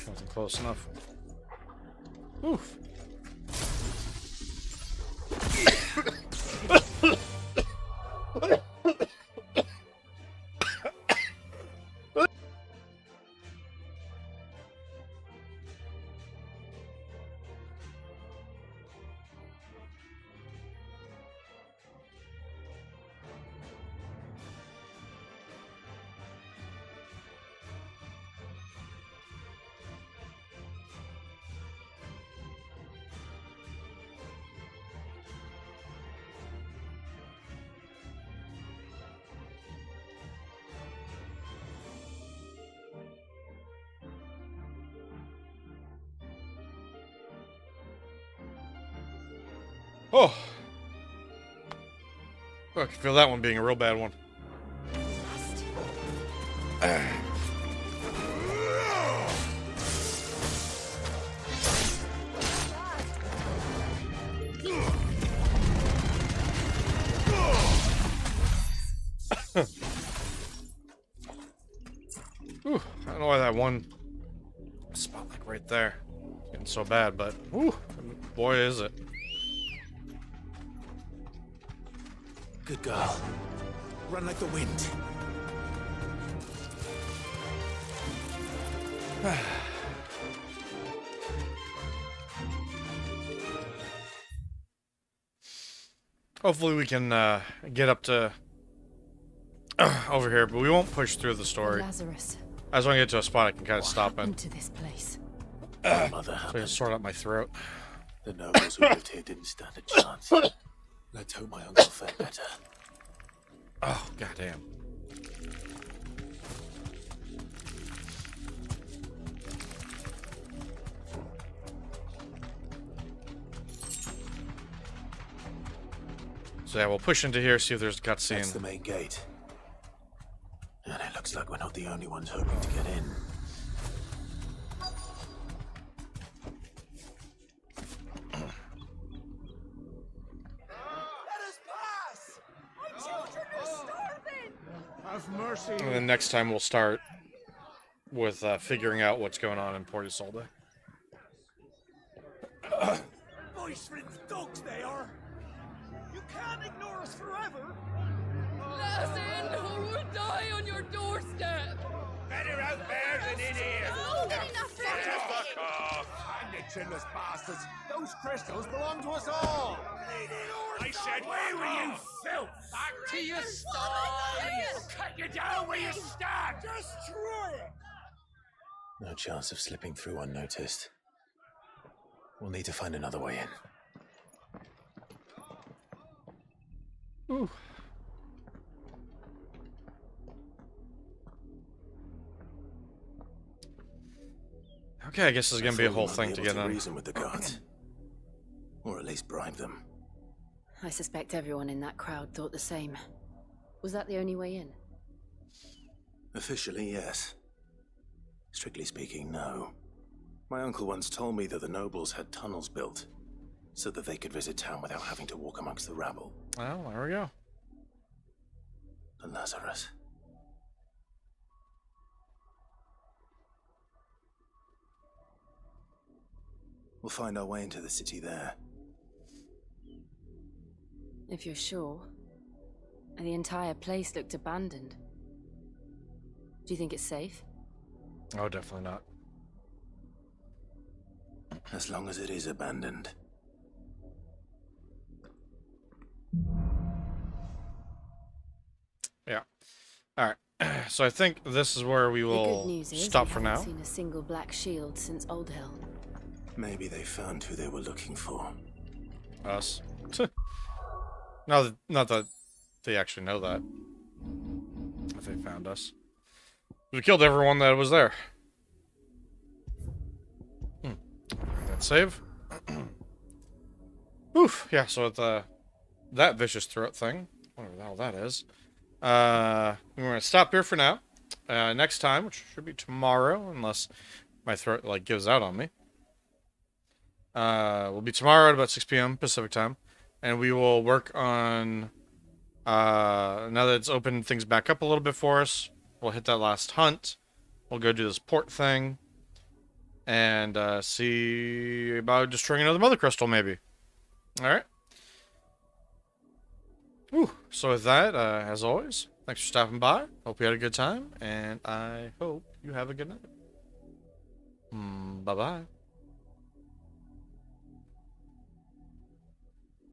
Wasn't close enough. Oof. Oh. I can feel that one being a real bad one. Ooh, I don't know why that one spot like right there getting so bad, but ooh, boy is it. Good girl. Run like the wind. Hopefully we can get up to over here, but we won't push through the story. Lazarus. I just want to get to a spot I can kind of stop in. Into this place. Mother so I can sort out my throat. The nobles who lived here didn't stand a chance. Let's hope my uncle fared better. Oh, goddamn. So yeah, we'll push into here, see if there's a cutscene. That's the main gate. And it looks like we're not the only ones hoping to get in. Have mercy. And then next time we'll start with figuring out what's going on in Port Isolde. Voice-riddled dogs they are. You can't ignore us forever. Let us in, or we'll die on your doorstep. Better out there than in here. Oh, Fuck off. And the chinless bastards. Those crystals belong to us all. I said, where were you, filth? Back to your style. Cut you down where you stand. Destroy it. No chance of slipping through unnoticed. We'll need to find another way in. Ooh. Okay, I guess there's gonna be a whole thing to get on. Reason with the guards, or at least bribe them. I suspect everyone in that crowd thought the same. Was that the only way in? Officially, yes. Strictly speaking, no. My uncle once told me that the nobles had tunnels built so that they could visit town without having to walk amongst the rabble. Well, there we go. The Lazarus. We'll find our way into the city there. If you're sure. The entire place looked abandoned. Do you think it's safe? Oh, definitely not. As long as it is abandoned. Yeah. All right. So I think this is where we The will good news is stop we for haven't now. seen a single black shield since Old Hill. Maybe they found who they were looking for. Us. No, not that they actually know that. If they found us. We killed everyone that was there. That save. Oof. Yeah, so with that vicious throat thing, whatever the hell that is, we're going to stop here for now. Next time, which should be tomorrow, unless my throat like gives out on me. Will be tomorrow at about 6 p.m. Pacific time, and we will work on now that it's opened things back up a little bit for us. We'll hit that last hunt. We'll go do this port thing, and see about destroying another mother crystal, maybe. All right. Ooh. So with that, as always, thanks for stopping by. Hope you had a good time, and I hope you have a good night. Bye bye.